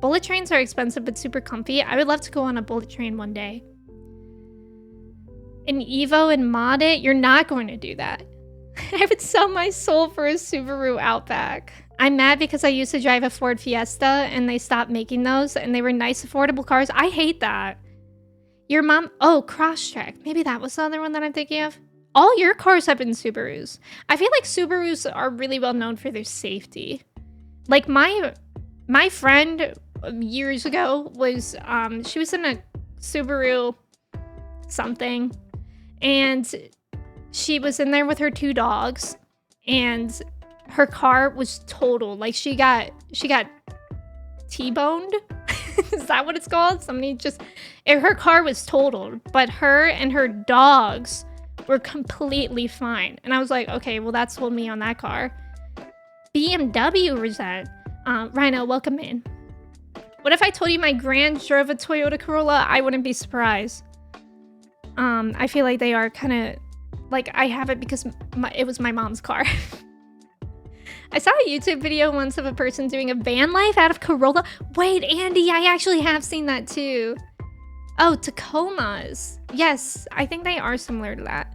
Bullet trains are expensive but super comfy. I would love to go on a bullet train one day. An Evo and mod it? You're not going to do that. I would sell my soul for a Subaru Outback. I'm mad because I used to drive a Ford Fiesta and they stopped making those and they were nice, affordable cars. I hate that. Your mom... Oh, Crosstrek. Maybe that was the other one that I'm thinking of. All your cars have been Subarus. I feel like Subarus are really well known for their safety. Like my friend years ago was... she was in a Subaru something and she was in there with her 2 dogs and her car was totaled. Like she got T-boned. Is that what it's called? Her car was totaled, but her and her dogs were completely fine. And I was like, okay, well that sold me on that car. BMW Rosette. Rhino, welcome in. What if I told you my grand drove a Toyota Corolla? I wouldn't be surprised. I feel like they are kind of like I have it because it was my mom's car. I saw a YouTube video once of a person doing a van life out of Corolla. Wait, Andy, I actually have seen that too. Oh, Tacomas. Yes, I think they are similar to that.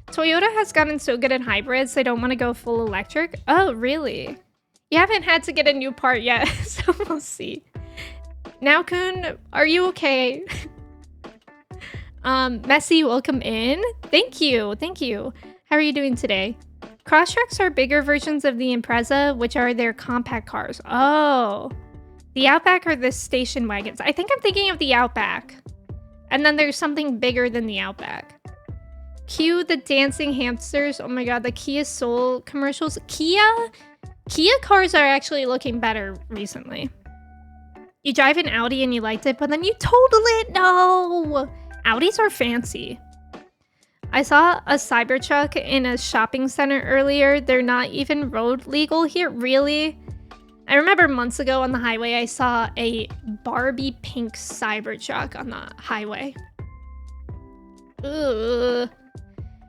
Toyota has gotten so good at hybrids, they don't want to go full electric. Oh, really? You haven't had to get a new part yet, so we'll see. Now, Kun, are you okay? Messy, welcome in. Thank you. How are you doing today? Crosstreks are bigger versions of the Impreza, which are their compact cars. Oh. The Outback are the station wagons. I think I'm thinking of the Outback. And then there's something bigger than the Outback. Cue the dancing hamsters. Oh my god, the Kia Soul commercials. Kia cars are actually looking better recently. You drive an Audi and you liked it, but then you totaled it. No! Audis are fancy. I saw a Cybertruck in a shopping center earlier. They're not even road legal here. Really? I remember months ago on the highway, I saw a Barbie pink Cybertruck on the highway. Ugh.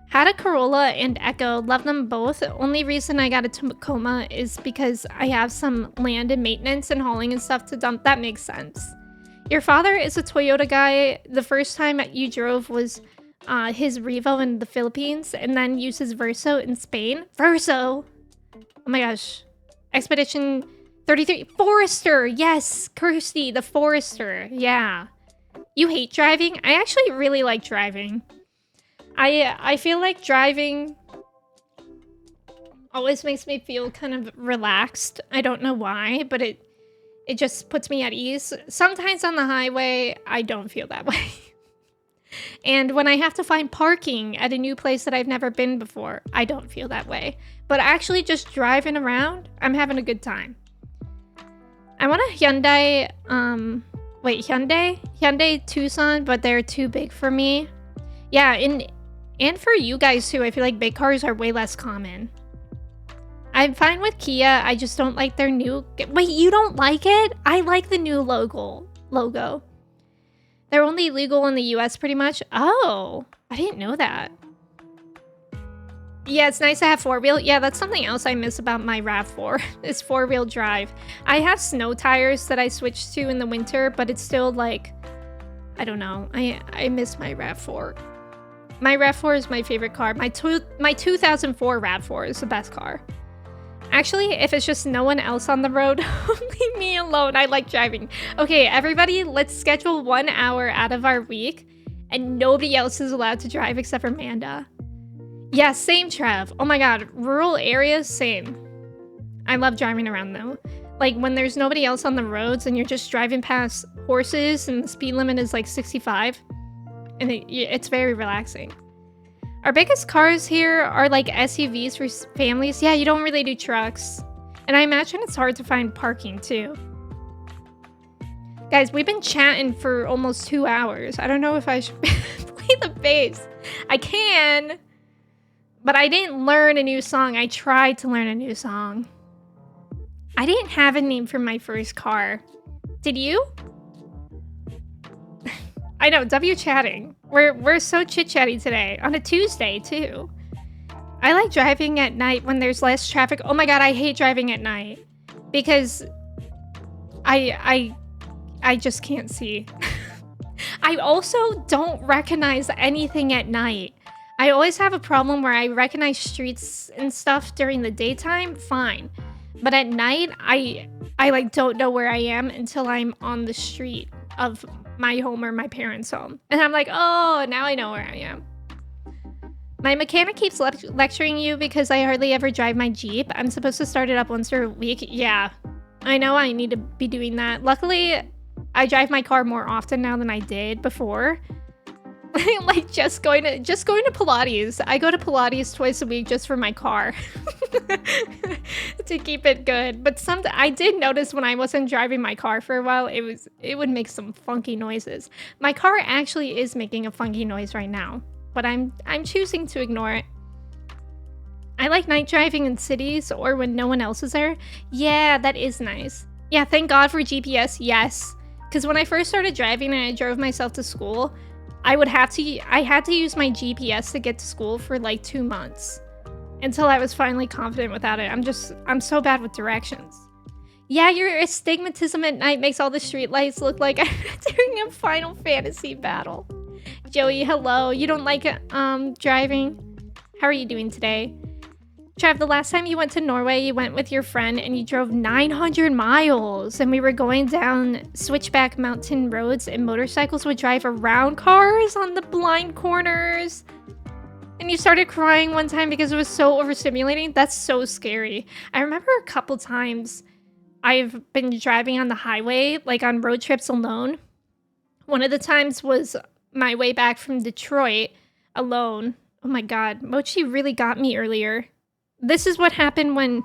Had a Corolla and Echo. Love them both. The only reason I got a Tacoma is because I have some land and maintenance and hauling and stuff to dump. That makes sense. Your father is a Toyota guy. The first time you drove was his Revo in the Philippines and then uses Verso in Spain. Verso! Oh my gosh. Expedition 33. Forester! Yes! Kirsty, the Forester. Yeah. You hate driving? I actually really like driving. I feel like driving always makes me feel kind of relaxed. I don't know why, but it just puts me at ease. Sometimes on the highway, I don't feel that way. And when I have to find parking at a new place that I've never been before, I don't feel that way. But actually just driving around, I'm having a good time. I want a Hyundai, Hyundai Tucson, but they're too big for me. Yeah, and for you guys too, I feel like big cars are way less common. I'm fine with Kia, I just don't like their new... Wait, you don't like it? I like the new logo. They're only legal in the US pretty much. Oh, I didn't know that. Yeah, it's nice to have four-wheel. Yeah, that's something else I miss about my RAV4 is four-wheel drive. I have snow tires that I switched to in the winter, but it's still like, I don't know. I miss my RAV4. My RAV4 is my favorite car. My 2004 RAV4 is the best car. Actually, if it's just no one else on the road, leave me alone. I like driving. Okay, everybody, let's schedule 1 hour out of our week, and nobody else is allowed to drive except for Amanda. Yeah, same, Trev. Oh my god, rural areas, same. I love driving around though. Like when there's nobody else on the roads and you're just driving past horses and the speed limit is like 65, and it's very relaxing. Our biggest cars here are like SUVs for families. Yeah, you don't really do trucks. And I imagine it's hard to find parking too. Guys, we've been chatting for almost 2 hours. I don't know if I should play the bass. I can, but I didn't learn a new song. I tried to learn a new song. I didn't have a name for my first car. Did you? I know, W chatting. We're so chit-chatty today. On a Tuesday, too. I like driving at night when there's less traffic. Oh my god, I hate driving at night. Because I just can't see. I also don't recognize anything at night. I always have a problem where I recognize streets and stuff during the daytime, fine. But at night, I like don't know where I am until I'm on the street of my home or my parents' home. And I'm like, oh, now I know where I am. My mechanic keeps lecturing you because I hardly ever drive my Jeep. I'm supposed to start it up once a week. Yeah, I know I need to be doing that. Luckily, I drive my car more often now than I did before. Like just going to Pilates. I go to Pilates twice a week just for my car to keep it good. But I did notice when I wasn't driving my car for a while, it would make some funky noises. My car actually is making a funky noise right now, but I'm choosing to ignore it. I like night driving in cities or when no one else is there. Yeah, that is nice. Yeah, thank God for GPS. Yes, because when I first started driving and I drove myself to school, I had to use my GPS to get to school for like 2 months until I was finally confident without it. I'm so bad with directions. Yeah, your astigmatism at night makes all the streetlights look like I'm doing a Final Fantasy battle. Joey, hello. You don't like driving? How are you doing today? Trav, the last time you went to Norway, you went with your friend and you drove 900 miles. And we were going down switchback mountain roads and motorcycles would drive around cars on the blind corners. And you started crying one time because it was so overstimulating. That's so scary. I remember a couple times I've been driving on the highway, like on road trips alone. One of the times was my way back from Detroit alone. Oh my God, Mochi really got me earlier. This is what happened when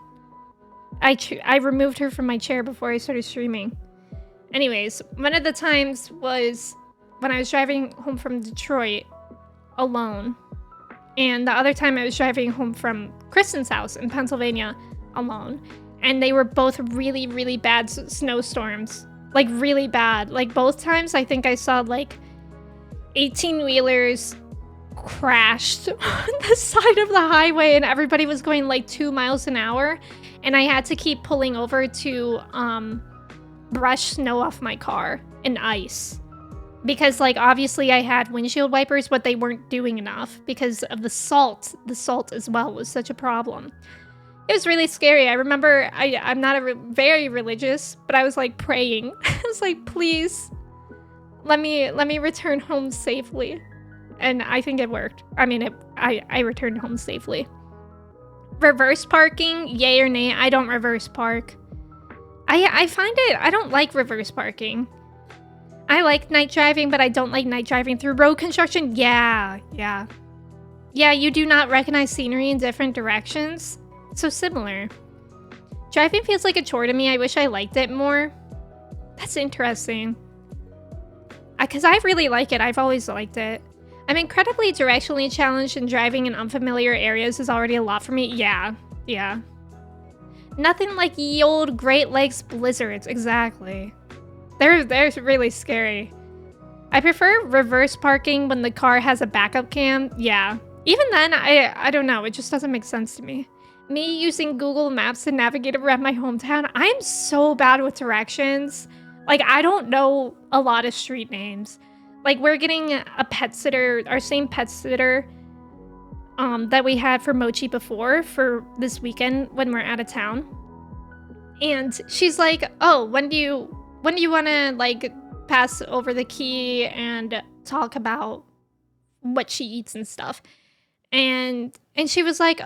I removed her from my chair before I started streaming. Anyways, one of the times was when I was driving home from Detroit alone. And the other time I was driving home from Kristen's house in Pennsylvania alone. And they were both really, really bad snowstorms. Like really bad. Like both times I think I saw like 18-wheelers crashed on the side of the highway and everybody was going like 2 miles an hour and I had to keep pulling over to brush snow off my car and ice. Because, like, obviously I had windshield wipers, but they weren't doing enough because of the salt. The salt as well was such a problem. It was really scary. I remember I'm not very religious, but I was like praying. I was like, please, let me return home safely. And I think it worked. I mean, I returned home safely. Reverse parking, yay or nay? I don't reverse park. I find I don't like reverse parking. I like night driving, but I don't like night driving through road construction. Yeah, you do not recognize scenery in different directions. So similar. Driving feels like a chore to me. I wish I liked it more. That's interesting. Because I really like it. I've always liked it. I'm incredibly directionally challenged, and driving in unfamiliar areas is already a lot for me. Yeah. Nothing like ye old Great Lakes blizzards. Exactly. They're really scary. I prefer reverse parking when the car has a backup cam. Yeah. Even then, I don't know. It just doesn't make sense to me. Me using Google Maps to navigate around my hometown. I am so bad with directions. Like, I don't know a lot of street names. Like, we're getting a pet sitter, our same pet sitter that we had for Mochi before for this weekend when we're out of town. And she's like, oh, when do you want to, like, pass over the key and talk about what she eats and stuff? And she was like,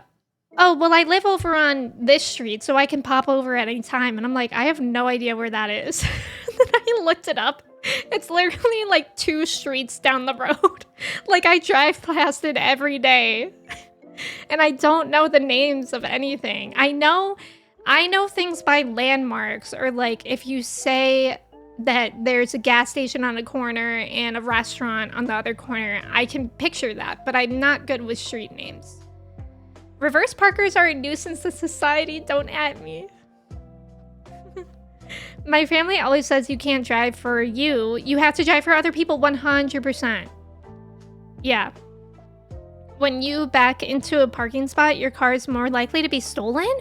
oh, well, I live over on this street, so I can pop over at any time. And I'm like, I have no idea where that is. Then I looked it up. It's literally like 2 streets down the road. Like, I drive past it every day. And I don't know the names of anything. I know things by landmarks, or like if you say that there's a gas station on a corner and a restaurant on the other corner, I can picture that, but I'm not good with street names. Reverse parkers are a nuisance to society. Don't at me. My family always says you can't drive for you. You have to drive for other people 100%. Yeah. When you back into a parking spot, your car is more likely to be stolen?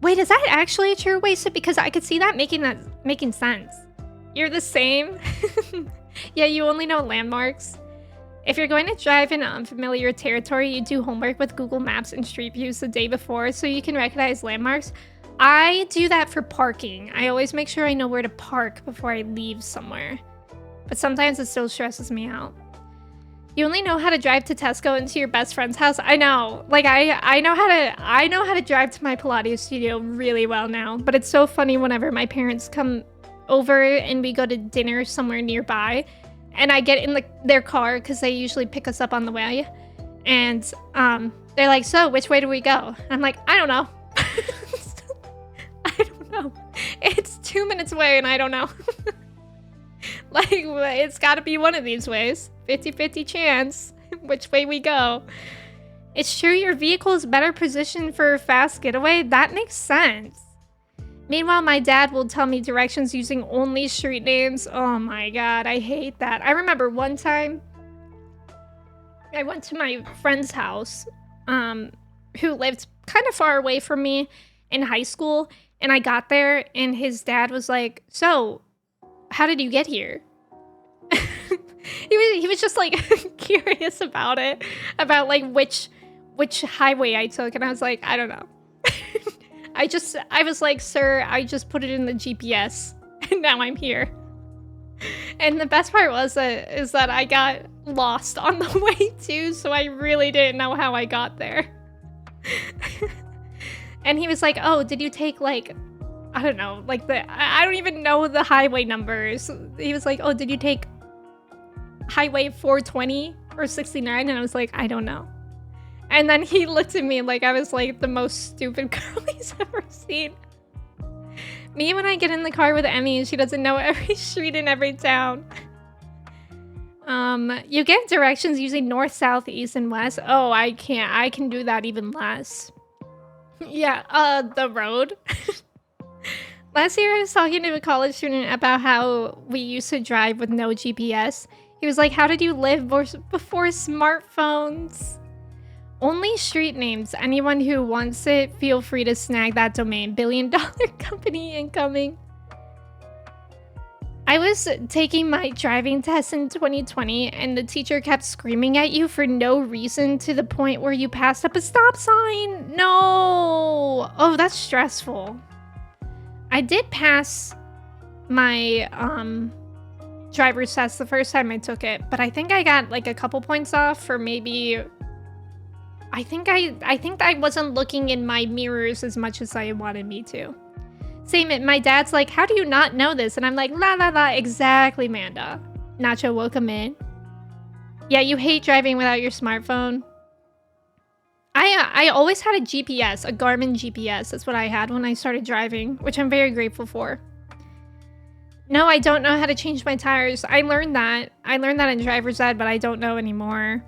Wait, is that actually a true way? So, because I could see that making sense. You're the same? Yeah, you only know landmarks. If you're going to drive in unfamiliar territory, you do homework with Google Maps and Street Views the day before so you can recognize landmarks. I do that for parking. I always make sure I know where to park before I leave somewhere. But sometimes it still stresses me out. You only know how to drive to Tesco and to your best friend's house. I know. Like, I know how to drive to my Pilates studio really well now. But it's so funny whenever my parents come over and we go to dinner somewhere nearby, and I get in their car because they usually pick us up on the way, and they're like, so which way do we go? And I'm like, I don't know. I don't know. It's 2 minutes away and I don't know. Like, it's got to be one of these ways. 50-50 chance which way we go. It's true your vehicle is better positioned for a fast getaway. That makes sense. Meanwhile, my dad will tell me directions using only street names. Oh my god, I hate that. I remember one time I went to my friend's house, who lived kind of far away from me in high school, and I got there and his dad was like, so how did you get here? He was just like curious about it, about like which highway I took, and I was like, I don't know. I was like, sir, I just put it in the GPS and now I'm here. And the best part is that I got lost on the way too, so I really didn't know how I got there. And he was like, oh, did you take like, I don't know, like I don't even know the highway numbers. He was like, oh, did you take Highway 420 or 69? And I was like, I don't know. And then he looked at me like I was like the most stupid girl he's ever seen. Me, when I get in the car with Emme, she doesn't know every street in every town. You get directions using north, south, east, and west. Oh, I can't. I can do that even less. Yeah, the road. Last year, I was talking to a college student about how we used to drive with no GPS. He was like, how did you live before smartphones? Only street names. Anyone who wants it, feel free to snag that domain. $1 billion company incoming. I was taking my driving test in 2020 and the teacher kept screaming at you for no reason to the point where you passed up a stop sign. No. Oh, that's stressful. I did pass my driver's test the first time I took it, but I think I got like a couple points off for maybe I think I wasn't looking in my mirrors as much as I wanted me to. Same, my dad's like, how do you not know this? And I'm like, la la la, exactly, Manda. Nacho, welcome in. Yeah, you hate driving without your smartphone. I always had a GPS, a Garmin GPS. That's what I had when I started driving, which I'm very grateful for. No, I don't know how to change my tires. I learned that. I learned that in driver's ed, but I don't know anymore.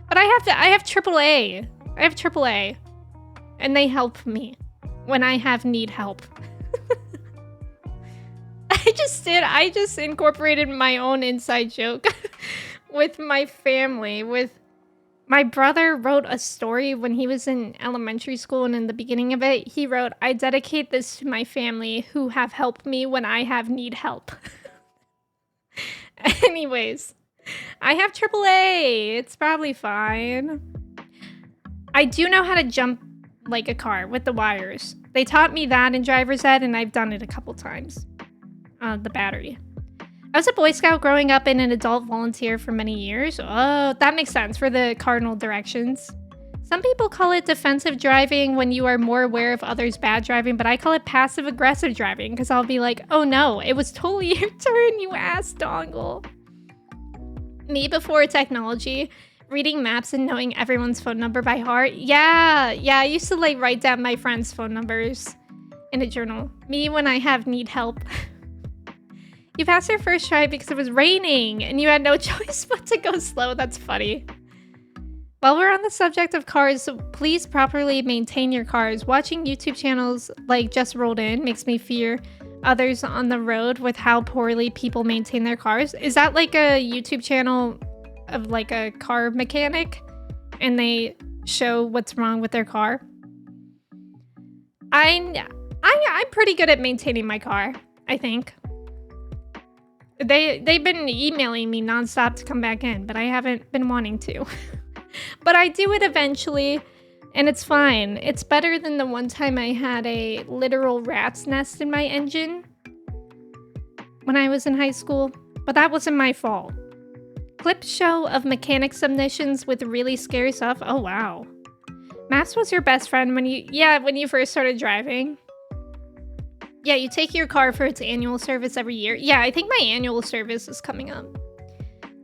But I have AAA. I have AAA. And they help me when I need help. I just incorporated my own inside joke with my family. With my brother wrote a story when he was in elementary school, and in the beginning of it, he wrote, I dedicate this to my family who have helped me when I need help. Anyways, I have AAA. It's probably fine. I do know how to jump like a car with the wires. They taught me that in driver's ed, and I've done it a couple times. The battery. I was a Boy Scout growing up and an adult volunteer for many years. Oh, that makes sense for the cardinal directions. Some people call it defensive driving when you are more aware of others' bad driving, but I call it passive-aggressive driving because I'll be like, oh no, it was totally your turn, you ass dongle. Me before technology, reading maps and knowing everyone's phone number by heart. Yeah, I used to like write down my friends' phone numbers in a journal. Me when I need help. You passed your first try because it was raining and you had no choice but to go slow. That's funny. While we're on the subject of cars, please properly maintain your cars. Watching YouTube channels like Just Rolled In makes me fear others on the road with how poorly people maintain their cars. Is that like a YouTube channel of like a car mechanic and they show what's wrong with their car? I'm pretty good at maintaining my car, I think. They've been emailing me nonstop to come back in, but I haven't been wanting to. But I do it eventually, and it's fine. It's better than the one time I had a literal rat's nest in my engine when I was in high school, but that wasn't my fault. Clip show of mechanic submissions with really scary stuff. Oh, wow. Maps was your best friend when you first started driving. Yeah, you take your car for its annual service every year. Yeah, I think my annual service is coming up.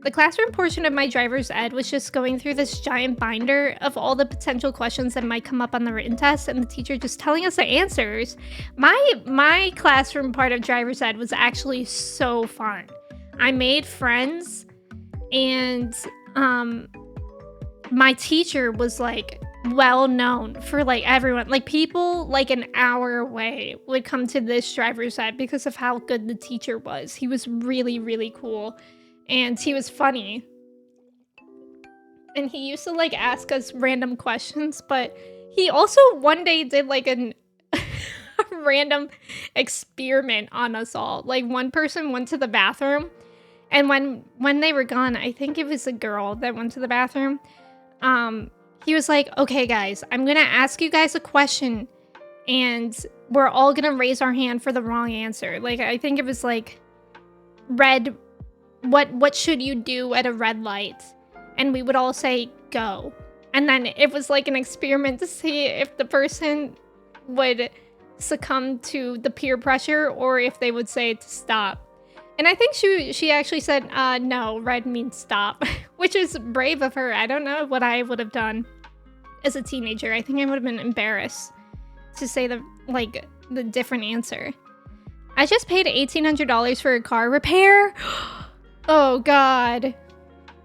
The classroom portion of my driver's ed was just going through this giant binder of all the potential questions that might come up on the written test, and the teacher just telling us the answers. My classroom part of driver's ed was actually so fun. I made friends, and my teacher was like well known for like everyone, like people like an hour away would come to this driver's ed because of how good the teacher was. He was really, really cool, and he was funny, and he used to like ask us random questions, but he also one day did like a random experiment on us all. Like one person went to the bathroom, and when they were gone, I think it was a girl that went to the bathroom, he was like, okay, guys, I'm going to ask you guys a question, and we're all going to raise our hand for the wrong answer. Like, I think it was like, red, what should you do at a red light? And we would all say, go. And then it was like an experiment to see if the person would succumb to the peer pressure or if they would say to stop. And I think she actually said, no, red means stop, which is brave of her. I don't know what I would have done as a teenager. I think I would have been embarrassed to say the different answer. I just paid $1,800 for a car repair. Oh, God.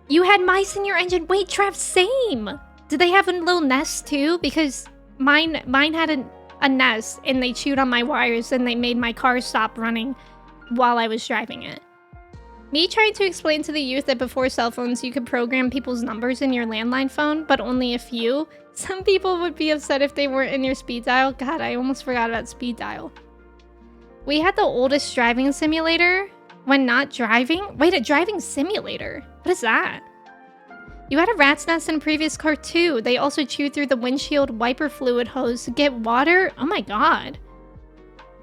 You had mice in your engine. Wait, Trav, same. Did they have a little nest too? Because mine had a nest, and they chewed on my wires, and they made my car stop running while I was driving it. Me trying to explain to the youth that before cell phones you could program people's numbers in your landline phone, but only a few. Some people would be upset if they weren't in your speed dial. God, I almost forgot about speed dial. We had the oldest driving simulator when not driving. Wait, a driving simulator? What is that? You had a rat's nest in a previous car too. They also chewed through the windshield wiper fluid hose to get water. Oh my god.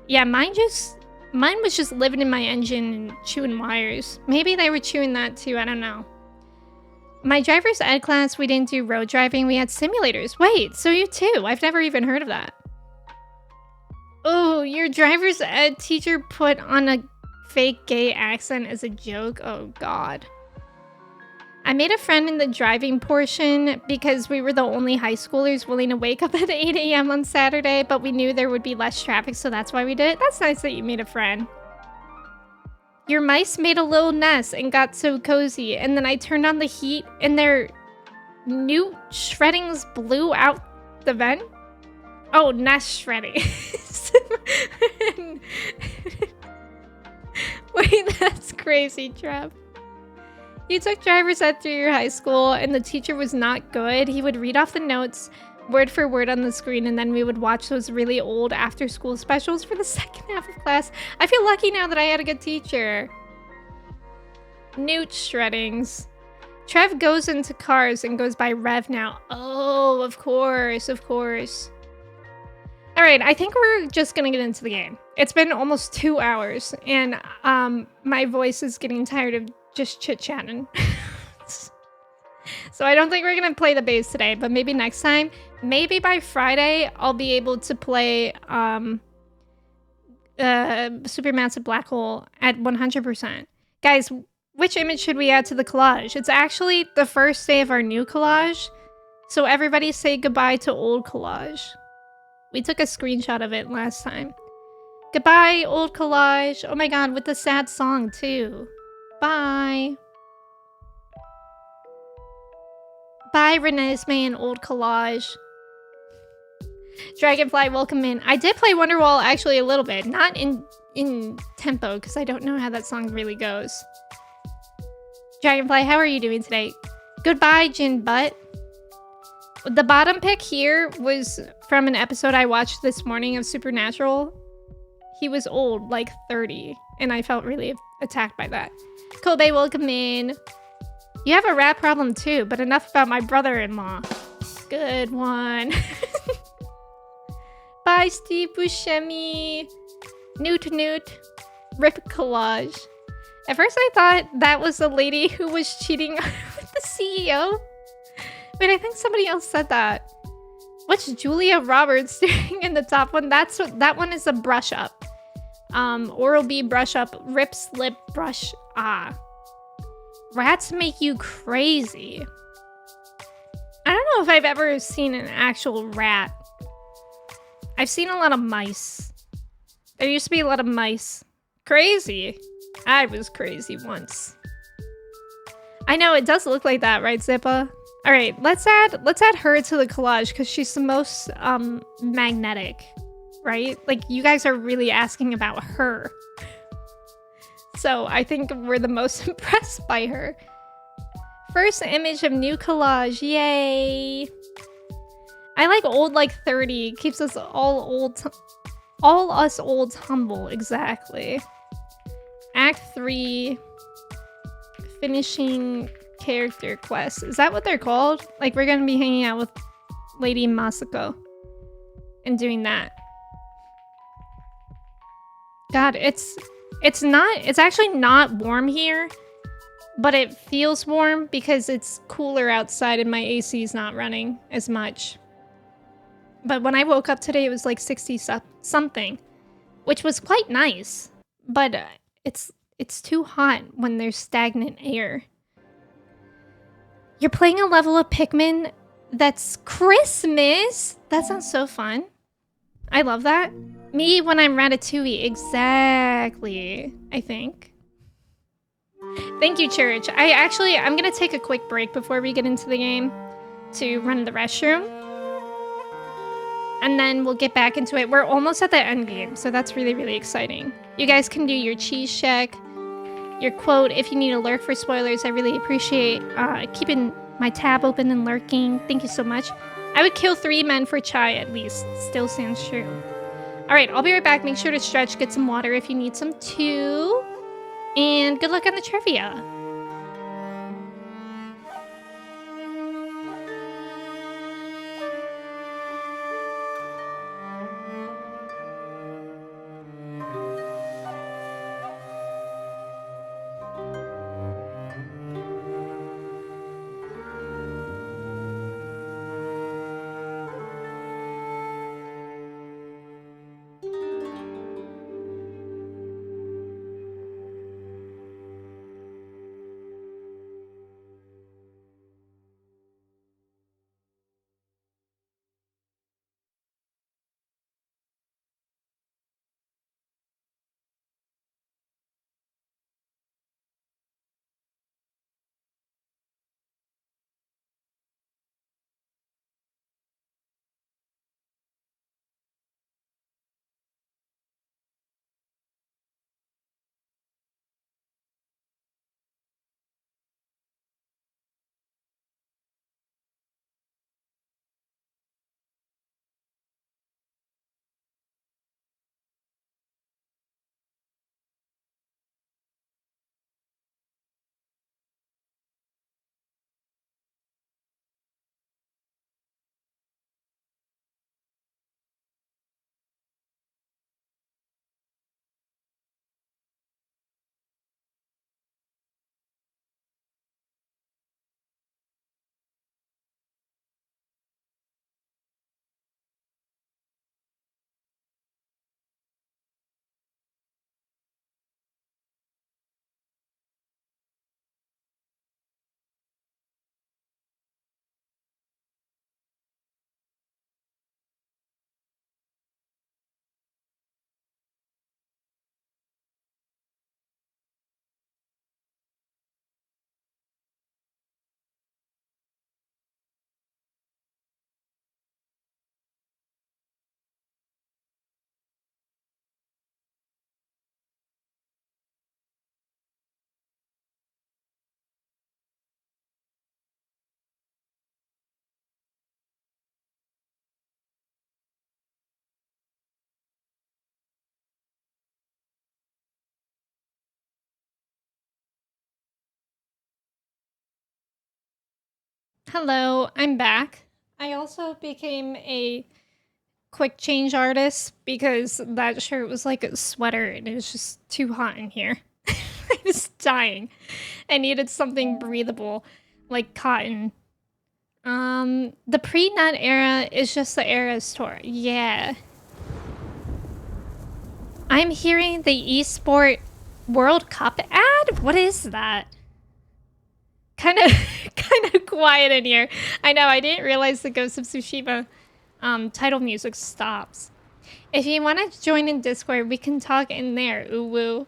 Yeah, mine was just living in my engine and chewing wires. Maybe they were chewing that too, I don't know. My driver's ed class, we didn't do road driving, we had simulators. Wait, so you too? I've never even heard of that. Oh, your driver's ed teacher put on a fake gay accent as a joke? Oh god. I made a friend in the driving portion because we were the only high schoolers willing to wake up at 8 a.m. on Saturday, but we knew there would be less traffic, so that's why we did it. That's nice that you made a friend. Your mice made a little nest and got so cozy, and then I turned on the heat and their newt shreddings blew out the vent? Oh, nest shredding. Wait, that's crazy, Trev. You took driver's ed through your high school and the teacher was not good. He would read off the notes word for word on the screen and then we would watch those really old after school specials for the second half of class. I feel lucky now that I had a good teacher. Newt shreddings. Trev goes into cars and goes by Rev now. Oh, of course, of course. All right, I think we're just gonna get into the game. It's been almost 2 hours and my voice is getting tired of just chit-chatting. So I don't think we're gonna play the base today, but maybe next time. Maybe by Friday, I'll be able to play Supermassive Black Hole at 100%. Guys, which image should we add to the collage? It's actually the first day of our new collage. So everybody say goodbye to old collage. We took a screenshot of it last time. Goodbye, old collage. Oh my god, with the sad song too. Bye. Bye, Renesmee and old collage. Dragonfly, welcome in. I did play Wonderwall actually a little bit. Not in tempo, because I don't know how that song really goes. Dragonfly, how are you doing today? Goodbye, Jin Butt. The bottom pick here was from an episode I watched this morning of Supernatural. He was old, like 30, and I felt really attacked by that. Kobe, welcome in. You have a rat problem too, but enough about my brother-in-law. Good one. Bye, Steve Buscemi. Newt. Rip collage. At first I thought that was the lady who was cheating with the CEO. Wait, I think somebody else said that. What's Julia Roberts doing in the top one? That one is a brush up. Oral-B brush up, rip, slip, brush, Rats make you crazy. I don't know if I've ever seen an actual rat. I've seen a lot of mice. There used to be a lot of mice. Crazy. I was crazy once. I know, it does look like that, right, Zippa? Alright, let's add her to the collage because she's the most magnetic. Right? Like, you guys are really asking about her. So, I think we're the most impressed by her. First image of new collage. Yay! I like old like 30. Keeps us all us olds humble. Exactly. Act 3. Finishing character quests. Is that what they're called? Like, we're gonna be hanging out with Lady Masako. And doing that. God, it's actually not warm here, but it feels warm because it's cooler outside and my AC is not running as much. But when I woke up today, it was like 60 something, which was quite nice. But it's too hot when there's stagnant air. You're playing a level of Pikmin that's Christmas. That sounds so fun. I love that. Me when I'm Ratatouille. Exactly, I think. Thank you, Church. I'm gonna take a quick break before we get into the game to run the restroom. And then we'll get back into it. We're almost at the end game, so that's really, really exciting. You guys can do your cheese check, your quote. If you need a lurk for spoilers, I really appreciate keeping my tab open and lurking. Thank you so much. I would kill 3 men for chai at least. Still stands true. All right, I'll be right back. Make sure to stretch, get some water if you need some too. And good luck on the trivia. Hello, I'm back. I also became a quick change artist because that shirt was like a sweater and it was just too hot in here. I was dying. I needed something breathable, like cotton. The pre-nut era is just the Eras tour. Yeah. I'm hearing the eSport World Cup ad? What is that? Kind of quiet in here. I know, I didn't realize the Ghost of Tsushima title music stops. If you want to join in Discord, we can talk in there, woo.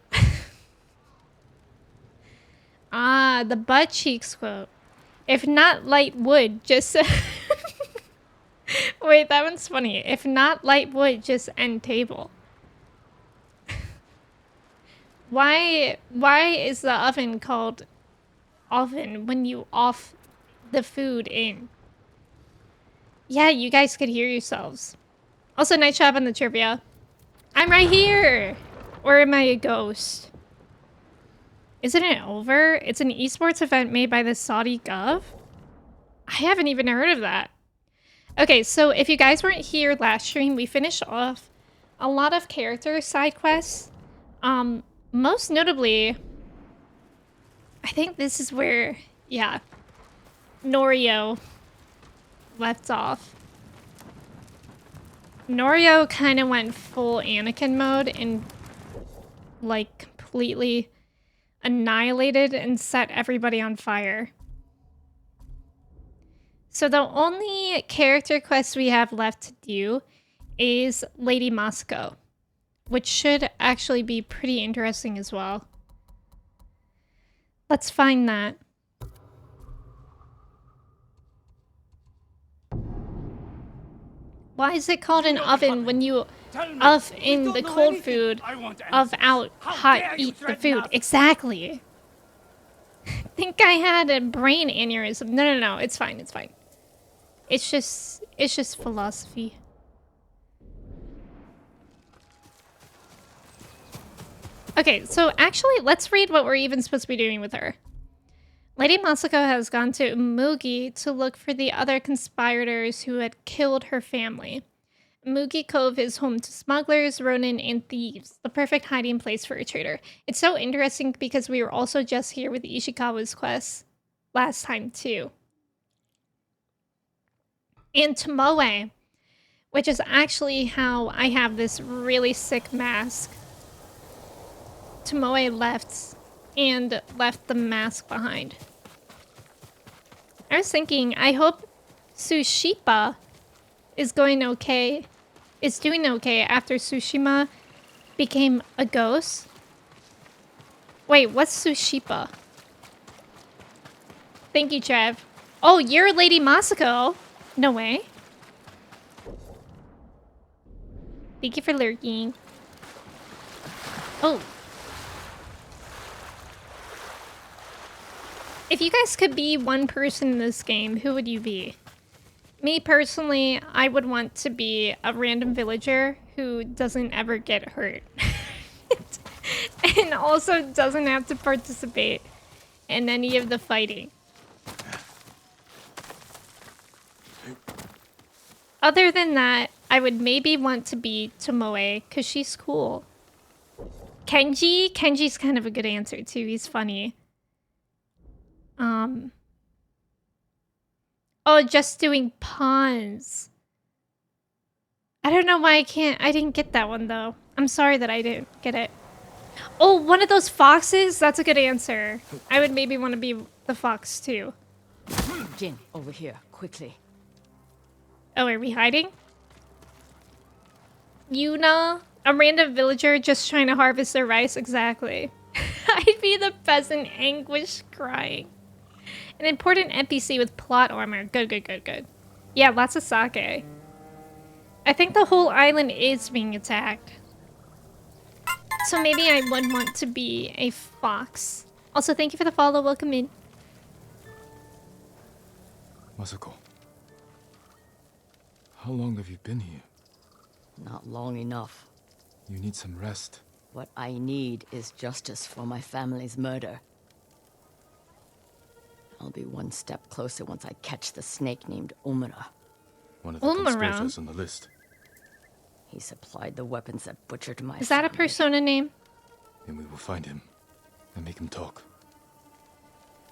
Ah, the butt cheeks quote. If not light wood, just... Wait, that one's funny. If not light wood, just end table. Why is the oven called oven when you off the food in? Yeah, you guys could hear yourselves. Also, nice job on the trivia. I'm right here! Or am I a ghost? Isn't it over? It's an esports event made by the Saudi Gov? I haven't even heard of that. Okay, so if you guys weren't here last stream, we finished off a lot of character side quests. Most notably, I think this is where, yeah, Norio left off. Norio kind of went full Anakin mode and like completely annihilated and set everybody on fire. So the only character quest we have left to do is Lady Moscow, which should actually be pretty interesting as well. Let's find that. Why is it called an oven when you off in the cold food, of out hot eat the food? Exactly. I think I had a brain aneurysm. No, it's fine, it's fine. It's just philosophy. Okay, so actually, let's read what we're even supposed to be doing with her. Lady Masako has gone to Umugi to look for the other conspirators who had killed her family. Umugi Cove is home to smugglers, ronin, and thieves, the perfect hiding place for a traitor. It's so interesting because we were also just here with Ishikawa's quest last time too. And Tomoe, which is actually how I have this really sick mask. Tomoe left the mask behind. I was thinking, I hope Tsushima is doing okay after Tsushima became a ghost. Wait, what's Tsushima? Thank you, Trev. Oh, you're Lady Masako. No way. Thank you for lurking. Oh. If you guys could be one person in this game, who would you be? Me personally, I would want to be a random villager who doesn't ever get hurt. And also doesn't have to participate in any of the fighting. Other than that, I would maybe want to be Tomoe, because she's cool. Kenji's kind of a good answer too, he's funny. Oh, just doing pawns. I don't know why I didn't get that one though. I'm sorry that I didn't get it. Oh, one of those foxes? That's a good answer. I would maybe want to be the fox too. Jin, over here, quickly. Oh, are we hiding? Yuna? A random villager just trying to harvest their rice? Exactly. I'd be the peasant anguish crying. An important NPC with plot armor. Good. Yeah, lots of sake. I think the whole island is being attacked. So maybe I would want to be a fox. Also, thank you for the follow. Welcome in. Masako. How long have you been here? Not long enough. You need some rest. What I need is justice for my family's murder. I'll be one step closer once I catch the snake named Omura. One of the conspirators on the list. He supplied the weapons that butchered my Is that a family. persona name? Then we will find him and make him talk.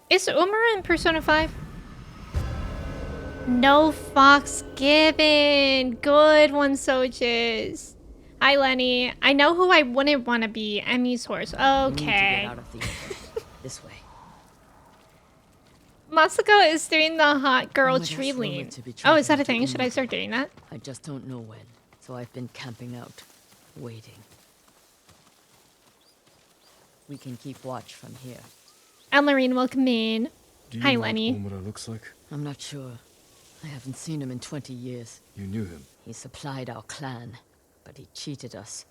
Is Omura in Persona 5? No fox given. Good one, Soches. Hi, Lenny. I know who I wouldn't want to be. Emmy's horse. We need to Okay. get out of the this way. Masako is doing the hot girl Omeda's tree rumored lean. to be Oh, is that a traveling thing? to Should I Umugi. start doing that? I just don't know when, so I've been camping out, waiting. We can keep watch from here. Elmarine, welcome in. Do you Hi, know Lenny. what Omura looks like? I'm not sure. I haven't seen him in 20 years. You knew him. He supplied our clan, but he cheated us.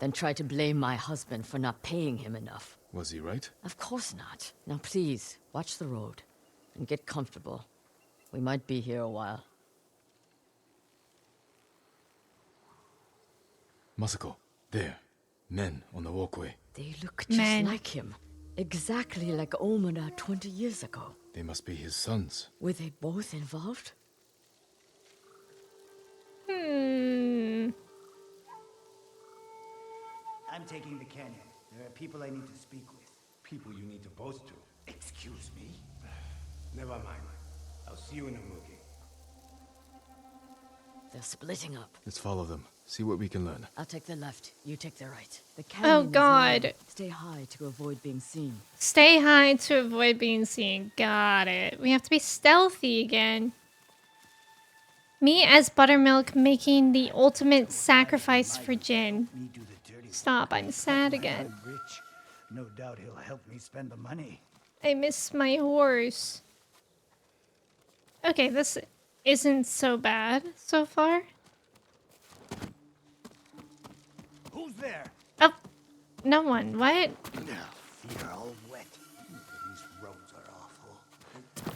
Then tried to blame my husband for not paying him enough. Was he right? Of course not. Now please, watch the road. And get comfortable. We might be here a while. Masako, there. Men on the walkway. They look just Men. like him. Exactly like Omura 20 years ago. They must be his sons. Were they both involved? I'm taking the canyon. There are people I need to speak with. People you need to boast to. Excuse me? Never mind. I'll see you in Umugi. They're splitting up. Let's follow them. See what we can learn. I'll take the left, you take the right. The canyon is God. narrow. Stay high to avoid being seen. Stay high to avoid being seen. Got it. We have to be stealthy again. Me as Buttermilk making the ultimate sacrifice for Jin. Me do the dirty Stop, I'm sad My again. I'm rich. No doubt he'll help me spend the money. I miss my horse. Okay, this isn't so bad so far. Who's there? Oh, no one. What? Feet are all wet. These roads are awful.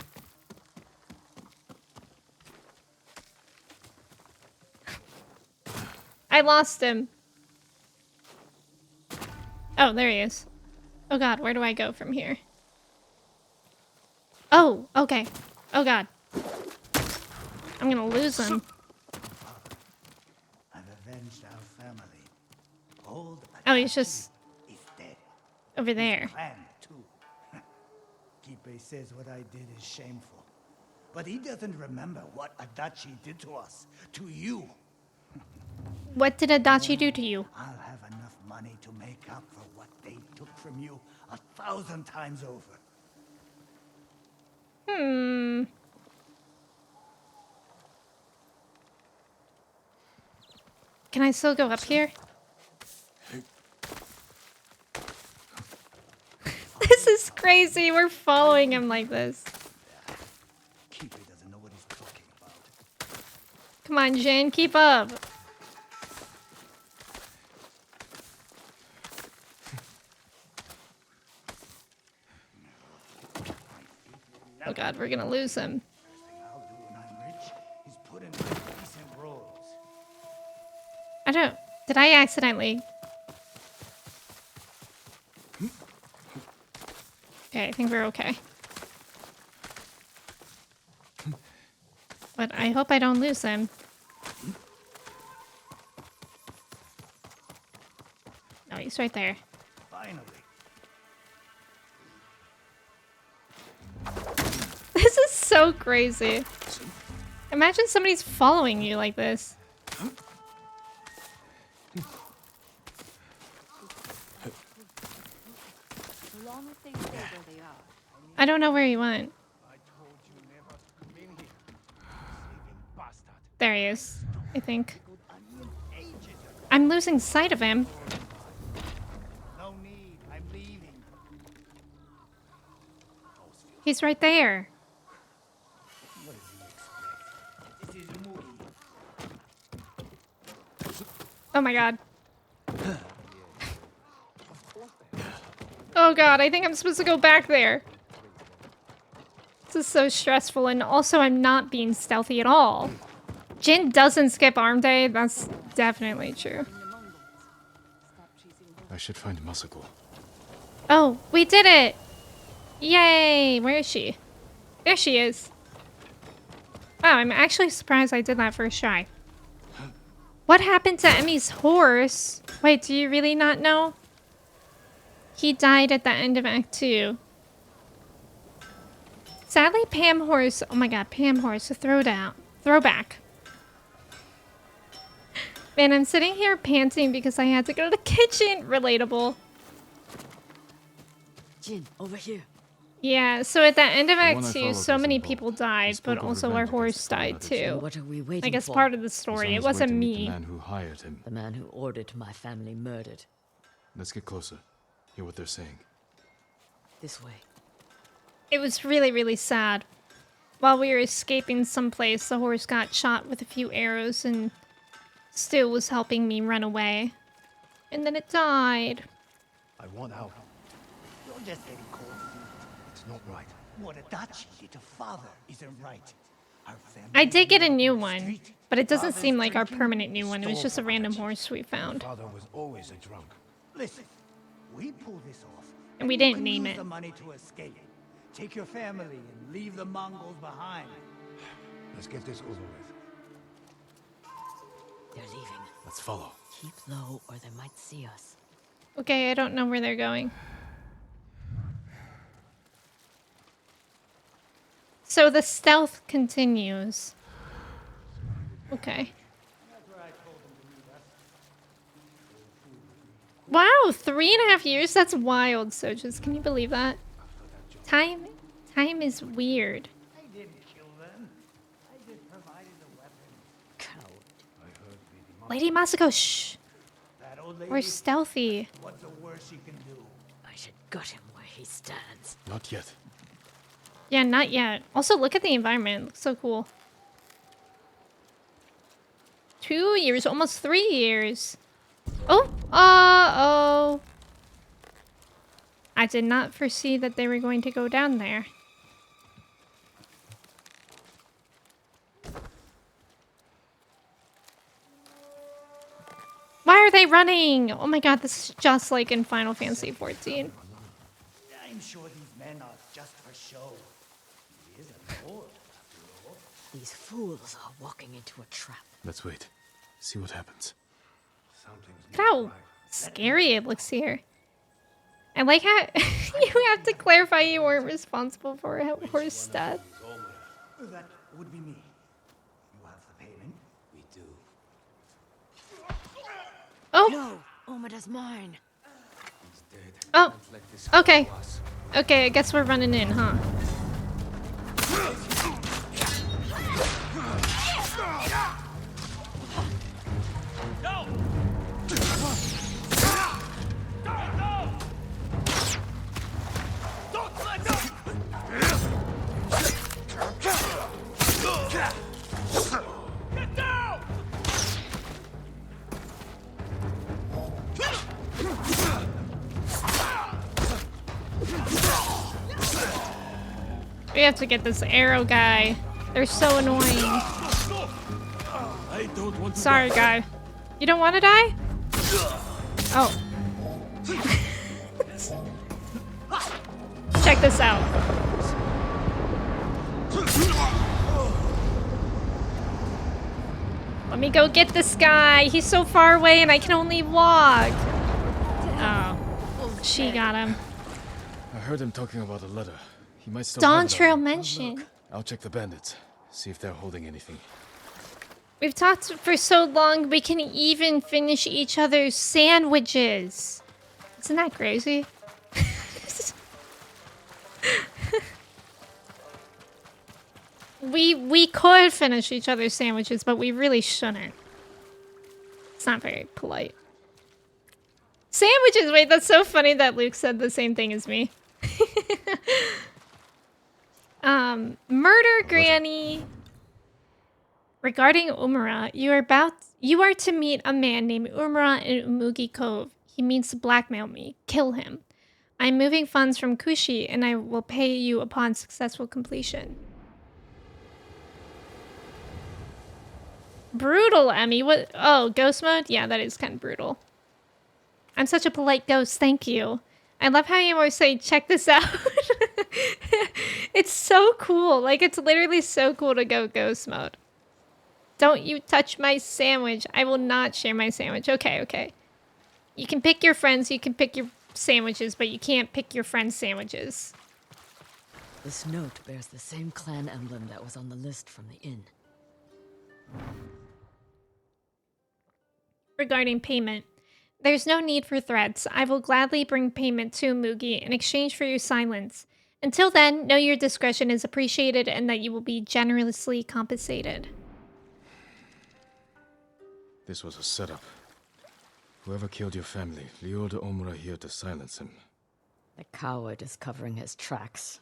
I lost him. Oh, there he is. Oh god, where do I go from here? Oh, okay. Oh god. I'm gonna lose him. I've avenged our family. Old Oh, he's Adachi just is dead. over there. Clan, too. Kipe says what I did is shameful. But he doesn't remember what Adachi did to us. To you. What did Adachi do to you? I'll have enough money to make up for what they took from you 1,000 times over. Hmm. Can I still go up here? This is crazy. We're following him like this. Kipe doesn't know what he's talking about. Come on, Jin, keep up. Oh god, we're gonna lose him. First thing I'll do when I'm rich is put in decent roads. I don't... Did I accidentally... Okay, I think we're okay. But I hope I don't lose him. No, he's right there. Finally. This is so crazy. Imagine somebody's following you like this. I don't know where he went. I told you never to come in here. Sneaking bastard. There he is, I think. I'm losing sight of him. No need. I'm leaving. He's right there. What did you expect? This is Moogie. Oh my god. Oh god, I think I'm supposed to go back there. This is so stressful, and also I'm not being stealthy at all. Jin doesn't skip arm day, that's definitely true. I should find Masako. Oh, we did it! Yay! Where is she? There she is. Wow, I'm actually surprised I did that first try. What happened to Emmy's horse? Wait, do you really not know? He died at the end of Act 2. Sadly, Pam Horse... Oh my god, Pam Horse, a throwback. Man, I'm sitting here panting because I had to go to the kitchen. Relatable. Jin, over here. Yeah, so at the end of The Act one I 2, followed so was many involved. people He died, spoke but of also our revenge horse against the died brothers. too. What are we waiting I guess for? part of the He's story. on It his wasn't way to meet me. the man who hired him. The man who ordered my family murdered. Let's get closer. Hear what they're saying. This way. It was really, really sad. While we were escaping someplace, the horse got shot with a few arrows and still was helping me run away. And then it died. I want out. You're just getting cold feet. It's not right. What Adachi did to father isn't right. Our family I did get a new on the one, street. but it doesn't Father's seem like our drinking, permanent new one. It was stole just a from random Adachi. horse we found. Father was always a drunk. Listen, we pull this off. And we you didn't can name use it. the money to escape. Take your family and leave the Mongols behind. Let's get this over with. They're leaving. Let's follow. Keep low or they might see us. Okay, I don't know where they're going. So the stealth continues. Okay. Wow, 3.5 years? That's wild, Sojas. Can you believe that? Time is weird. I didn't kill them. I just provided the weapons. Coward. Lady Masako, shh. That old lady, We're stealthy. what's the worst she can do? I should gut him where he stands. Not yet. Yeah, not yet. Also, look at the environment. It looks so cool. 2 years, almost 3 years. Oh, uh-oh. I did not foresee that they were going to go down there. Why are they running? Oh my god, this is just like in Final Fantasy 14. I'm sure these men are just for show. He is a lord, after all. These fools are walking into a trap. Let's wait. See what happens. Look how scary it looks here. I like how you have to clarify you weren't responsible for a horse death. That would be me. You have the payment? We do. Oh, No, Omada's mine. He's dead. oh, Let this okay. go us. Okay, I guess we're running in, huh? We have to get this arrow guy. They're so annoying. I don't want to Sorry, guy. You don't want to die? Oh. Check this out. Let me go get this guy. He's so far away and I can only walk. Oh. She got him. I heard him talking about a letter. He might still Dawn have it on Trail him. mention. I'll check the bandits. See if they're holding anything. We've talked for so long, we can even finish each other's sandwiches. Isn't that crazy? we could finish each other's sandwiches, but we really shouldn't. It's not very polite. Sandwiches! Wait, that's so funny that Luke said the same thing as me. Murder Granny. Regarding Umura, you are to meet a man named Umura in Umugi Cove. He means to blackmail me. Kill him. I'm moving funds from Kushi and I will pay you upon successful completion. Brutal, Emmy. What? Oh, ghost mode? Yeah, that is kind of brutal. I'm such a polite ghost. Thank you. I love how you always say, check this out. It's so cool. Like, it's literally so cool to go ghost mode. Don't you touch my sandwich. I will not share my sandwich. Okay, okay. You can pick your friends, you can pick your sandwiches, but you can't pick your friends' sandwiches. This note bears the same clan emblem that was on the list from the inn. Regarding payment, there's no need for threats. I will gladly bring payment to Mugi in exchange for your silence. Until then, know your discretion is appreciated and that you will be generously compensated. This was a setup. Whoever killed your family lured Omura here to silence him. The coward is covering his tracks.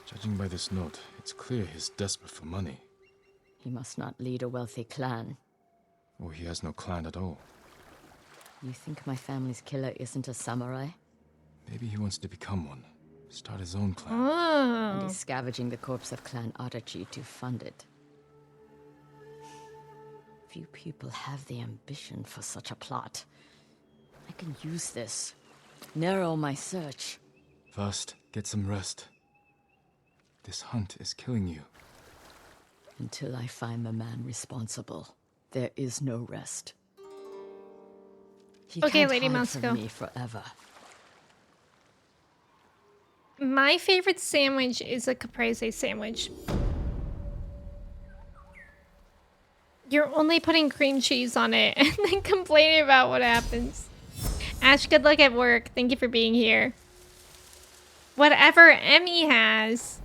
Judging by this note, it's clear he's desperate for money. He must not lead a wealthy clan. Or he has no clan at all. You think my family's killer isn't a samurai? Maybe he wants to become one. Start his own clan. And Oh. he's scavenging the corpse of Clan Adachi to fund it. Few people have the ambition for such a plot. I can use this. Narrow my search. First, get some rest. This hunt is killing you. Until I find the man responsible, there is no rest. He Okay, can't Lady hide Moscow. from me forever. My favorite sandwich is a caprese sandwich. You're only putting cream cheese on it and then complaining about what happens. Ash, good luck at work. Thank you for being here. Whatever Emmy has.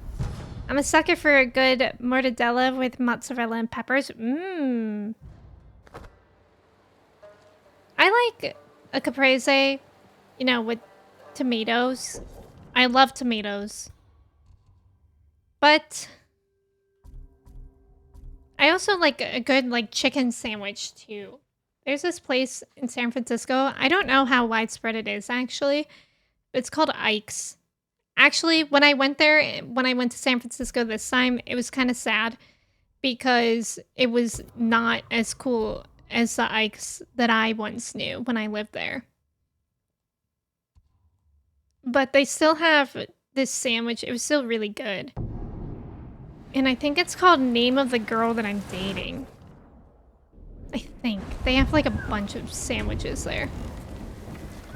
I'm a sucker for a good mortadella with mozzarella and peppers. Mmm. I like a caprese, you know, with tomatoes. I love tomatoes. But I also like a good like chicken sandwich too. There's this place in San Francisco. I don't know how widespread it is actually. It's called Ike's. Actually, when I went there, when I went to San Francisco this time, it was kind of sad because it was not as cool as the Ikes that I once knew when I lived there. But they still have this sandwich. It was still really good. And I think it's called Name of the Girl That I'm Dating. I think. They have like a bunch of sandwiches there.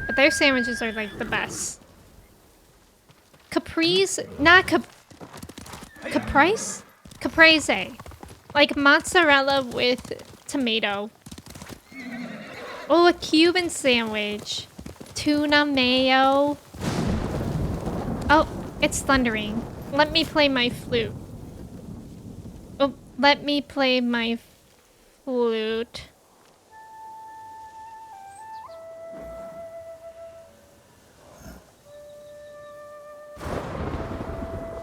But their sandwiches are like the best. Caprese, not caprese? Caprese. Like mozzarella with tomato. Oh, a Cuban sandwich. Tuna mayo. Oh, it's thundering. Let me play my flute. Oh, let me play my flute.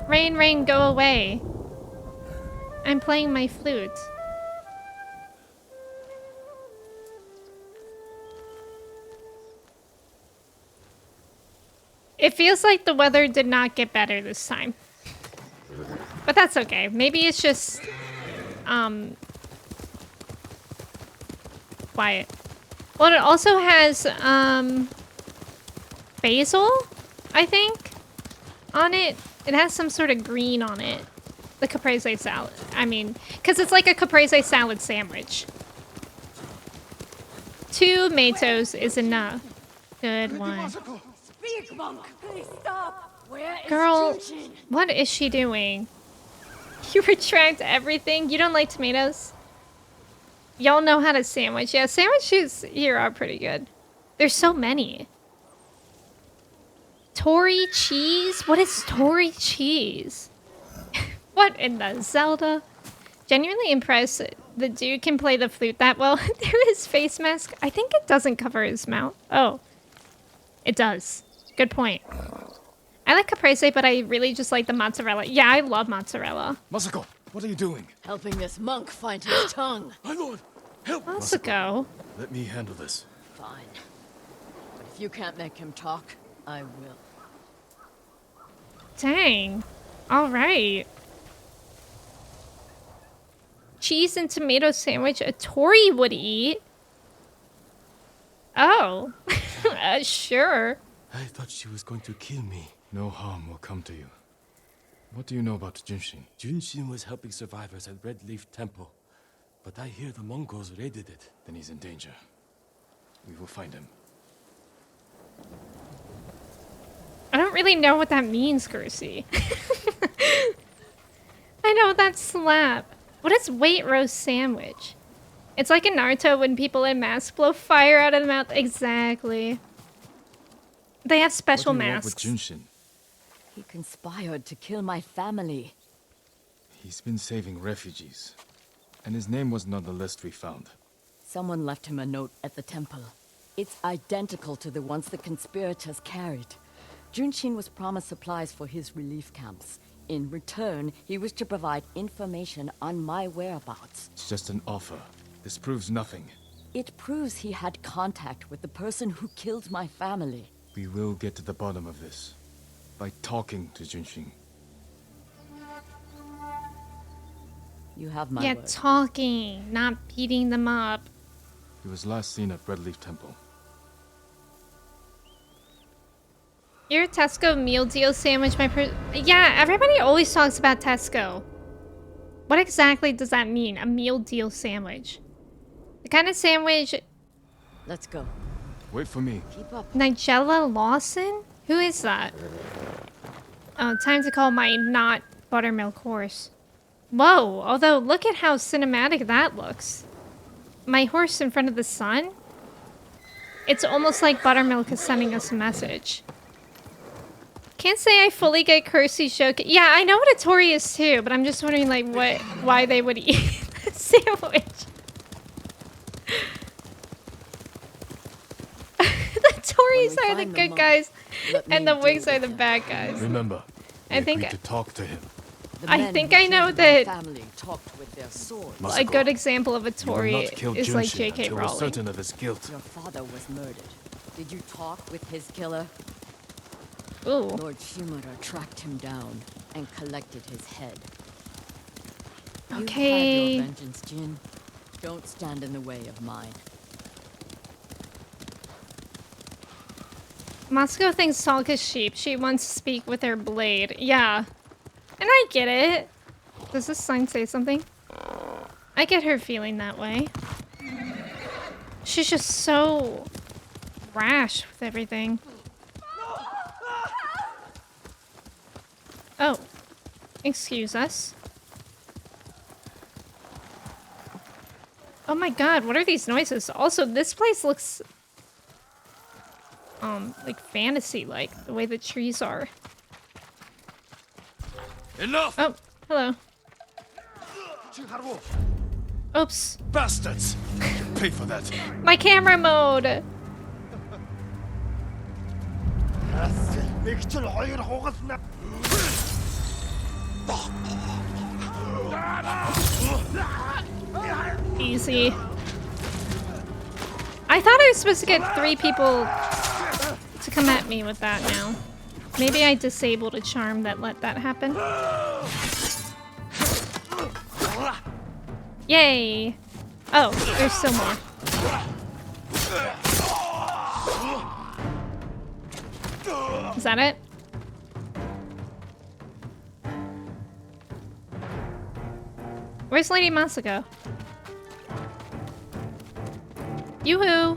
Rain, rain, go away. I'm playing my flute. It feels like the weather did not get better this time. But that's okay. Maybe it's just, quiet. Well, it also has, basil, I think, on it. It has some sort of green on it. The caprese salad. I mean, because it's like a caprese salad sandwich. 2 tomatoes is enough. Good one. Speak, monk! Please stop! Where is Girl, Junshin? what is she doing? You retract everything? You don't like tomatoes? Y'all know how to sandwich. Yeah, sandwiches here are pretty good. There's so many. Tory cheese? What is Tory cheese? What in the Zelda? Genuinely impressed. The dude can play the flute that well. There is face mask. I think it doesn't cover his mouth. Oh. It does. Good point. I like caprese, but I really just like the mozzarella. Yeah, I love mozzarella. Masako, what are you doing? Helping this monk find his tongue. My lord, help! Let's go. Let me handle this. Fine. But if you can't make him talk, I will. Dang. All right. Cheese and tomato sandwich a Tori would eat. Oh. Sure. I thought she was going to kill me. No harm will come to you. What do you know about Junshin? Junshin was helping survivors at Red Leaf Temple, but I hear the Mongols raided it. Then he's in danger. We will find him. I don't really know what that means, Gersi. I know that slap. What is weight roast sandwich? It's like in Naruto when people in masks blow fire out of the mouth. Exactly. They have special What do you want masks. with Junshin? He conspired to kill my family. He's been saving refugees. And his name wasn't on the list we found. Someone left him a note at the temple. It's identical to the ones the conspirators carried. Junshin was promised supplies for his relief camps. In return, he was to provide information on my whereabouts. It's just an offer. This proves nothing. It proves he had contact with the person who killed my family. We will get to the bottom of this. By talking to Junshin. You have my Yeah, word. talking, not beating them up. He was last seen at Red Leaf Temple. Your Tesco meal deal sandwich, yeah, everybody always talks about Tesco. What exactly does that mean, a meal deal sandwich? The kind of sandwich... Let's go. Wait for me. Keep up. Nigella Lawson? Who is that? Oh, time to call my not buttermilk horse. Whoa, although look at how cinematic that looks. My horse in front of the sun? It's almost like buttermilk is sending us a message. Can't say I fully get Kirsty's joke. Yeah, I know what a Tori is too, but I'm just wondering like why they would eat the sandwich. The Tories are the good guys, and the Wigs are the bad guys. Remember, we I think agreed to talk to him. The I men think who I know killed my that- family talked with their swords. a good example of a You will Tory not kill is like Junshin J.K. until we're Rowling. certain of his guilt. Your father was murdered. Did you talk with his killer? Ooh. Lord Shimura tracked him down and collected his head. Okay. You had your vengeance, Jin. Don't stand in the way of mine. Moscow thinks Salk is sheep. She wants to speak with her blade. Yeah. And I get it. Does this sign say something? I get her feeling that way. She's just so rash with everything. Oh. Excuse us. Oh my god, what are these noises? Also, this place looks like fantasy-like, the way the trees are. Enough! Oh, hello. Oops. Bastards! You pay for that. My camera mode! Easy. I thought I was supposed to get 3 people to come at me with that now. Maybe I disabled a charm that let that happen. Yay! Oh, there's still more. Is that it? Where's Lady Masako? Yoo-hoo!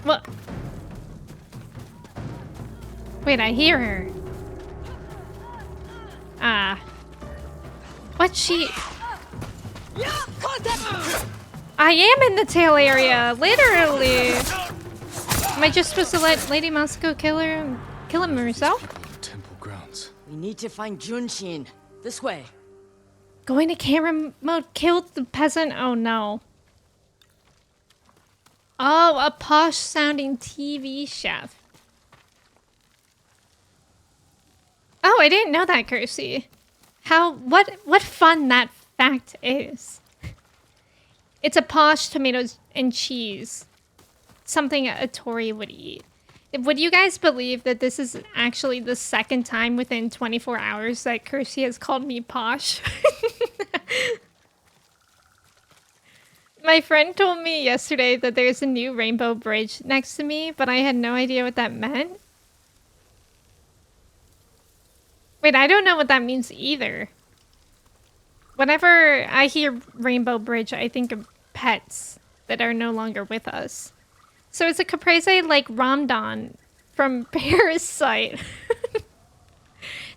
What? Wait, I hear her. Ah. What she... I am in the tail area, literally. Am I just supposed to let Lady Masako kill him herself? Temple grounds. We need to find Junshin. This way. Going to camera mode killed the peasant? Oh no. Oh, a posh sounding TV chef. Oh, I didn't know that, Kersey. What fun that fact is. It's a posh tomatoes and cheese. Something a Tory would eat. Would you guys believe that this is actually the second time within 24 hours that Kersey has called me posh? My friend told me yesterday that there's a new rainbow bridge next to me, but I had no idea what that meant. Wait, I don't know what that means either. Whenever I hear rainbow bridge, I think of pets that are no longer with us. So it's a caprese like Ramdan from Parasite.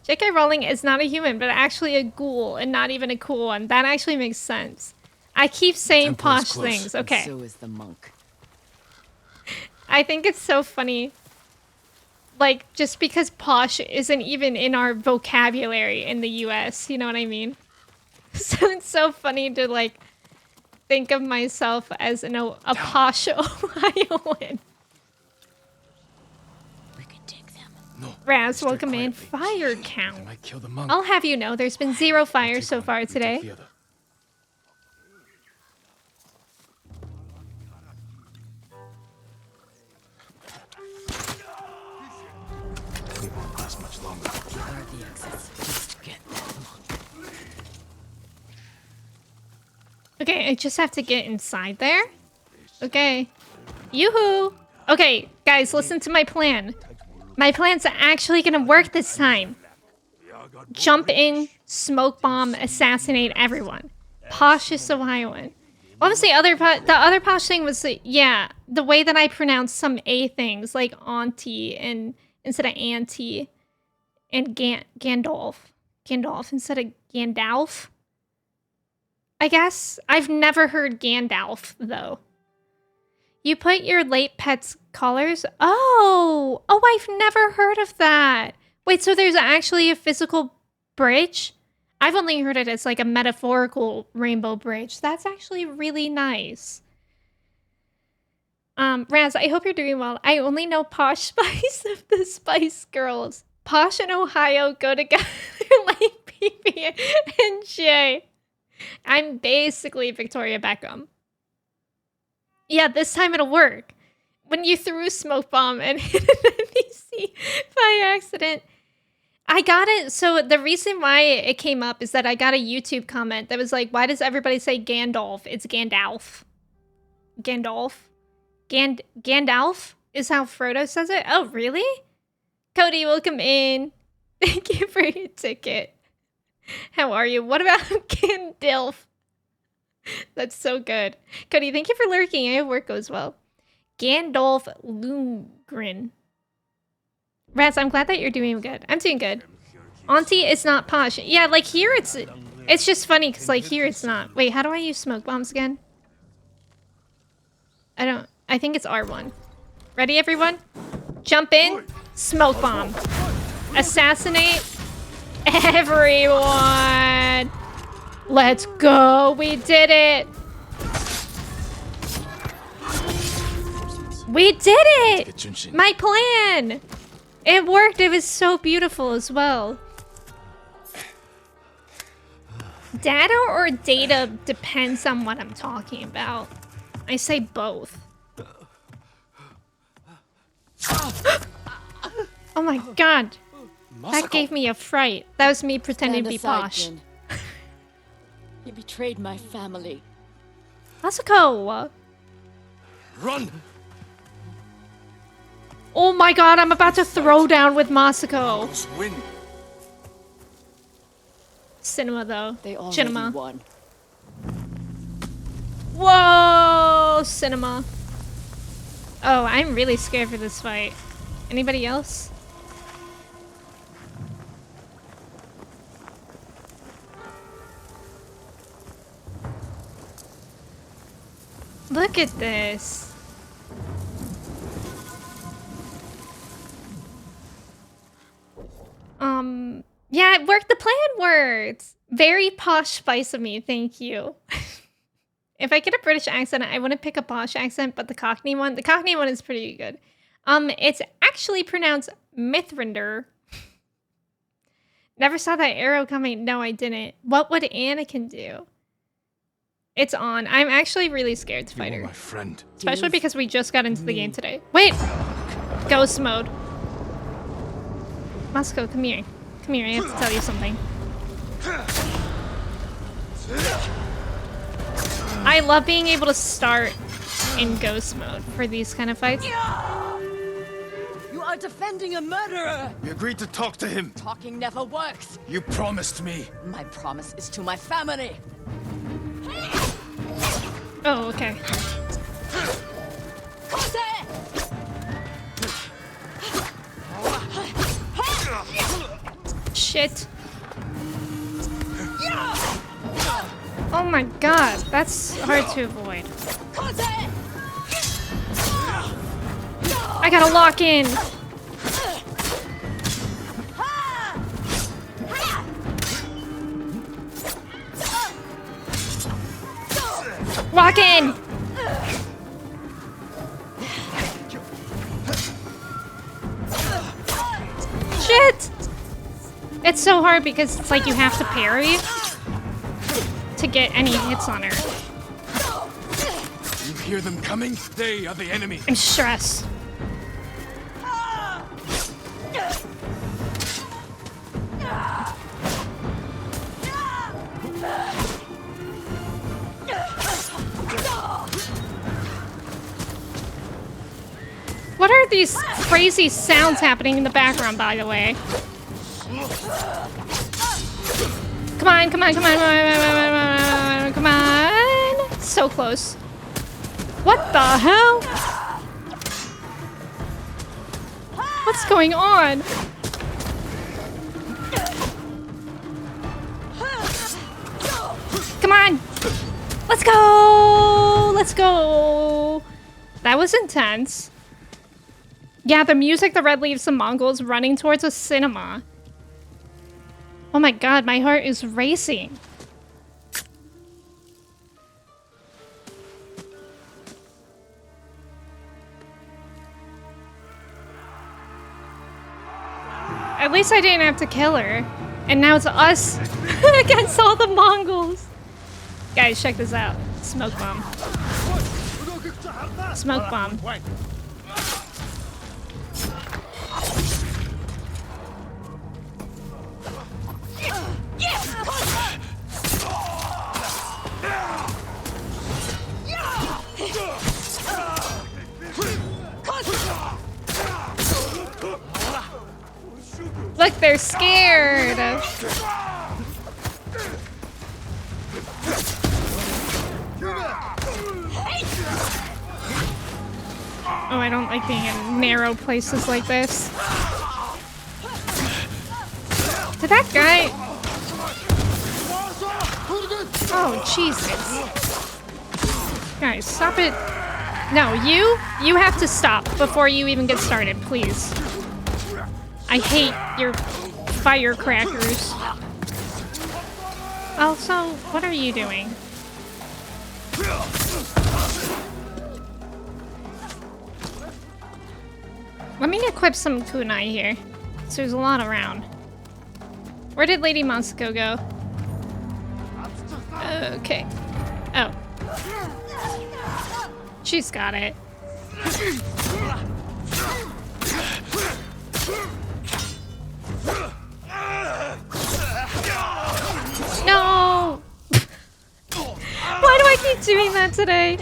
J.K. Rowling is not a human, but actually a ghoul, and not even a cool one. That actually makes sense. I keep saying posh things. Okay. And so is the monk. I think it's so funny. Like, just because posh isn't even in our vocabulary in the US, you know what I mean? So it's so funny to, like, think of myself as a posh Ohioan. We could take them. No. Raz, Stay welcome in. quietly. Fire They count. might kill the monk. I'll have you know, there's been 0 fires Take so one, far we take today. the other. We won't last much longer. Here are the exits. Just get that monk. Okay, I just have to get inside there. Okay. Yoo-hoo! Okay, guys, listen to my plan. My plan's actually gonna work this time. Jump in, smoke bomb, assassinate everyone. Posh is Ohioan. What was the other posh thing was yeah, the way that I pronounce some A things like auntie and instead of auntie, and Gandalf instead of Gandalf. I guess I've never heard Gandalf though. You put your late pet's collars. Oh, I've never heard of that. Wait, so there's actually a physical bridge? I've only heard it as like a metaphorical rainbow bridge. That's actually really nice. Raz, I hope you're doing well. I only know Posh Spice of the Spice Girls. Posh and Ohio go together like PB and J. I'm basically Victoria Beckham. Yeah, this time it'll work. When you threw a smoke bomb and hit an NPC by accident. I got it. So the reason why it came up is that I got a YouTube comment that was like, why does everybody say Gandalf? It's Gandalf. Gandalf? Gandalf is how Frodo says it? Oh, really? Cody, welcome in. Thank you for your ticket. How are you? What about Gandalf? That's so good. Cody, thank you for lurking. I hope work goes well. Gandalf Lundgren. Rats, I'm glad that you're doing good. I'm doing good. Auntie is not posh. Yeah, like here it's just funny because like here it's not. Wait, how do I use smoke bombs again? I think it's R1. Ready, everyone? Jump in. Smoke bomb. Assassinate everyone. Let's go. We did it. We did it. My plan. It worked. It was so beautiful as well. Data or data depends on what I'm talking about. I say both. Oh my god. That gave me a fright. That was me pretending to be posh. Jin. You betrayed my family. Masako! Run! Oh my god, I'm about to throw down with Masako. Mongols win. Cinema though. They already Cinema. won. Whoa! Cinema. Oh, I'm really scared for this fight. Anybody else? Look at this. Yeah, it worked. The plan worked. Very posh spice of me, thank you. If I get a British accent, I wouldn't pick a posh accent, but the Cockney one is pretty good. It's actually pronounced Mithrinder. Never saw that arrow coming. No, I didn't. What would Anakin do? It's on. I'm actually really scared to fight her. My friend. Especially because we just got into the game today. Wait! Ghost mode. Moscow, come here. Come here, I have to tell you something. I love being able to start in ghost mode for these kind of fights. You are defending a murderer! We agreed to talk to him. Talking never works. You promised me. My promise is to my family. Oh, okay. Shit. Oh my god, that's hard to avoid. I gotta lock in. Lock in. Shit. It's so hard because it's like you have to parry to get any hits on her. You hear them coming? They are the enemy. I'm stressed. What are these crazy sounds happening in the background, by the way? Come on, come on, come on, come on, come on. So close. What the hell? What's going on? Come on. Let's go. Let's go. That was intense. Yeah, the music, the red leaves, the Mongols running towards a cinema. Oh my god, my heart is racing. At least I didn't have to kill her. And now it's us against all the Mongols. Guys, check this out. Smoke bomb. Smoke bomb. Look, they're scared. Oh, I don't like being in narrow places like this. Did that guy... Oh, Jesus. Guys, stop it. No, you have to stop before you even get started, please. I hate your firecrackers. Also, what are you doing? Let me equip some kunai here. So there's a lot around. Where did Lady Masako go? Okay. Oh. She's got it. No! Why do I keep doing that today?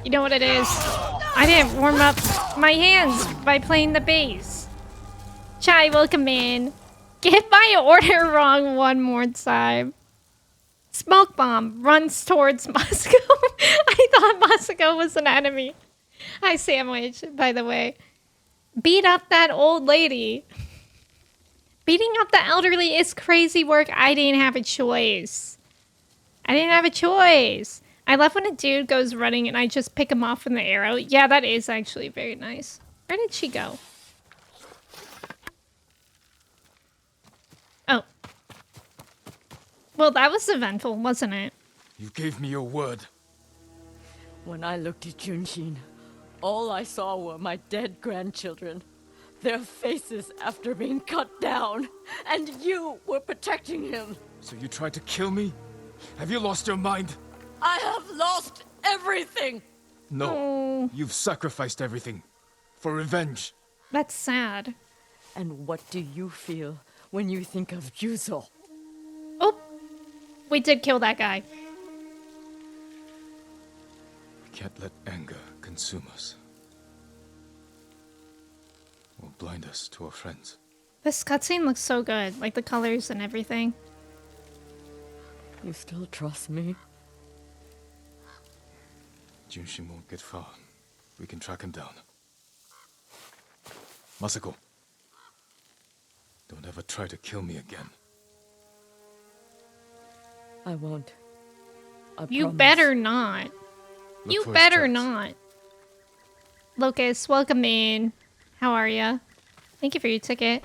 You know what it is? I didn't warm up my hands by playing the bass. Chai, welcome in. Get my order wrong one more time. Smoke bomb runs towards Masako. I thought Masako was an enemy. Hi, Sandwich, by the way. Beat up that old lady. Beating up the elderly is crazy work. I didn't have a choice. I didn't have a choice. I love when a dude goes running and I just pick him off from the arrow. Yeah, that is actually very nice. Where did she go? Oh. Well, that was eventful, wasn't it? You gave me your word. When I looked at Junshin, all I saw were my dead grandchildren. Their faces after being cut down. And you were protecting him. So you tried to kill me? Have you lost your mind? I have lost everything! No. Oh. You've sacrificed everything. For revenge. That's sad. And what do you feel when you think of Yuzo? Oh. We did kill that guy. We can't let anger consume us. Or blind us to our friends. This cutscene looks so good. Like the colors and everything. You still trust me? Junshin won't get far. We can track him down. Masako. Don't ever try to kill me again. I won't. I You promise. better not. Look You for his better tracks. not. Lucas, welcome in. How are ya? Thank you for your ticket.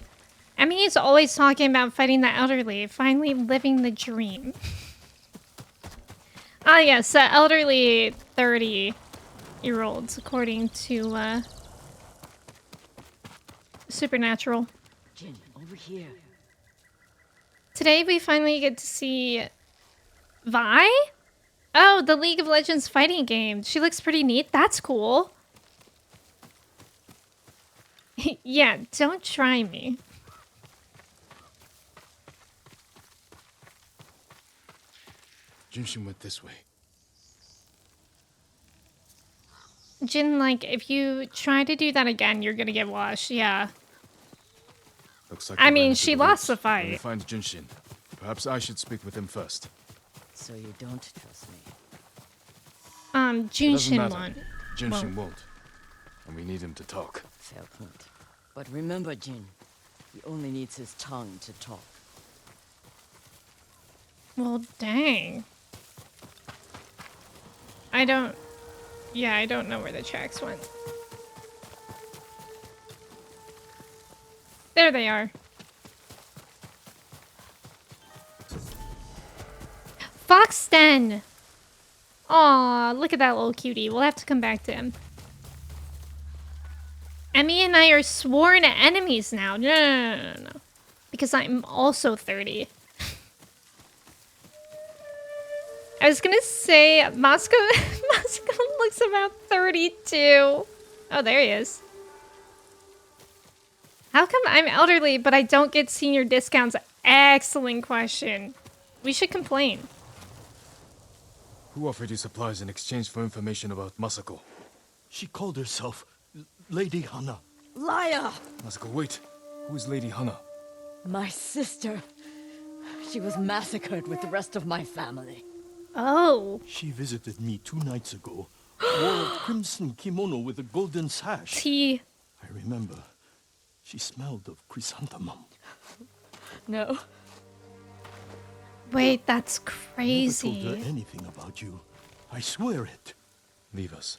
Emme is always talking about fighting the elderly, finally living the dream. Ah, yes, the elderly 30-year-olds, according to Supernatural. Jin, over here. Today we finally get to see Vi? Oh, the League of Legends fighting game. She looks pretty neat. That's cool. Yeah, don't try me. Junshin went this way. Jin, like, if you try to do that again, you're gonna get washed. Yeah. Looks like I they mean, ran into she the lost woods. the fight. When we find Junshin, perhaps I should speak with him first. So you don't trust me? It doesn't Junshin matter. won. Junshin won't. And we need him to talk. Fair point. But remember, Jin, he only needs his tongue to talk. Well, dang. I don't know where the tracks went. There they are. Foxden! Aw, look at that little cutie. We'll have to come back to him. Emme and I are sworn enemies now. No. Because I'm also 30. I was gonna say, Moscow looks about 32. Oh, there he is. How come I'm elderly, but I don't get senior discounts? Excellent question. We should complain. Who offered you supplies in exchange for information about Masako? She called herself Lady Hana. Liar! Masako, wait. Who is Lady Hana? My sister. She was massacred with the rest of my family. Oh, She visited me 2 nights ago. Wore a crimson kimono with a golden sash. tea. I remember. She smelled of chrysanthemum. No. Wait, that's Never told crazy. her anything about you. I swear it. Leave us.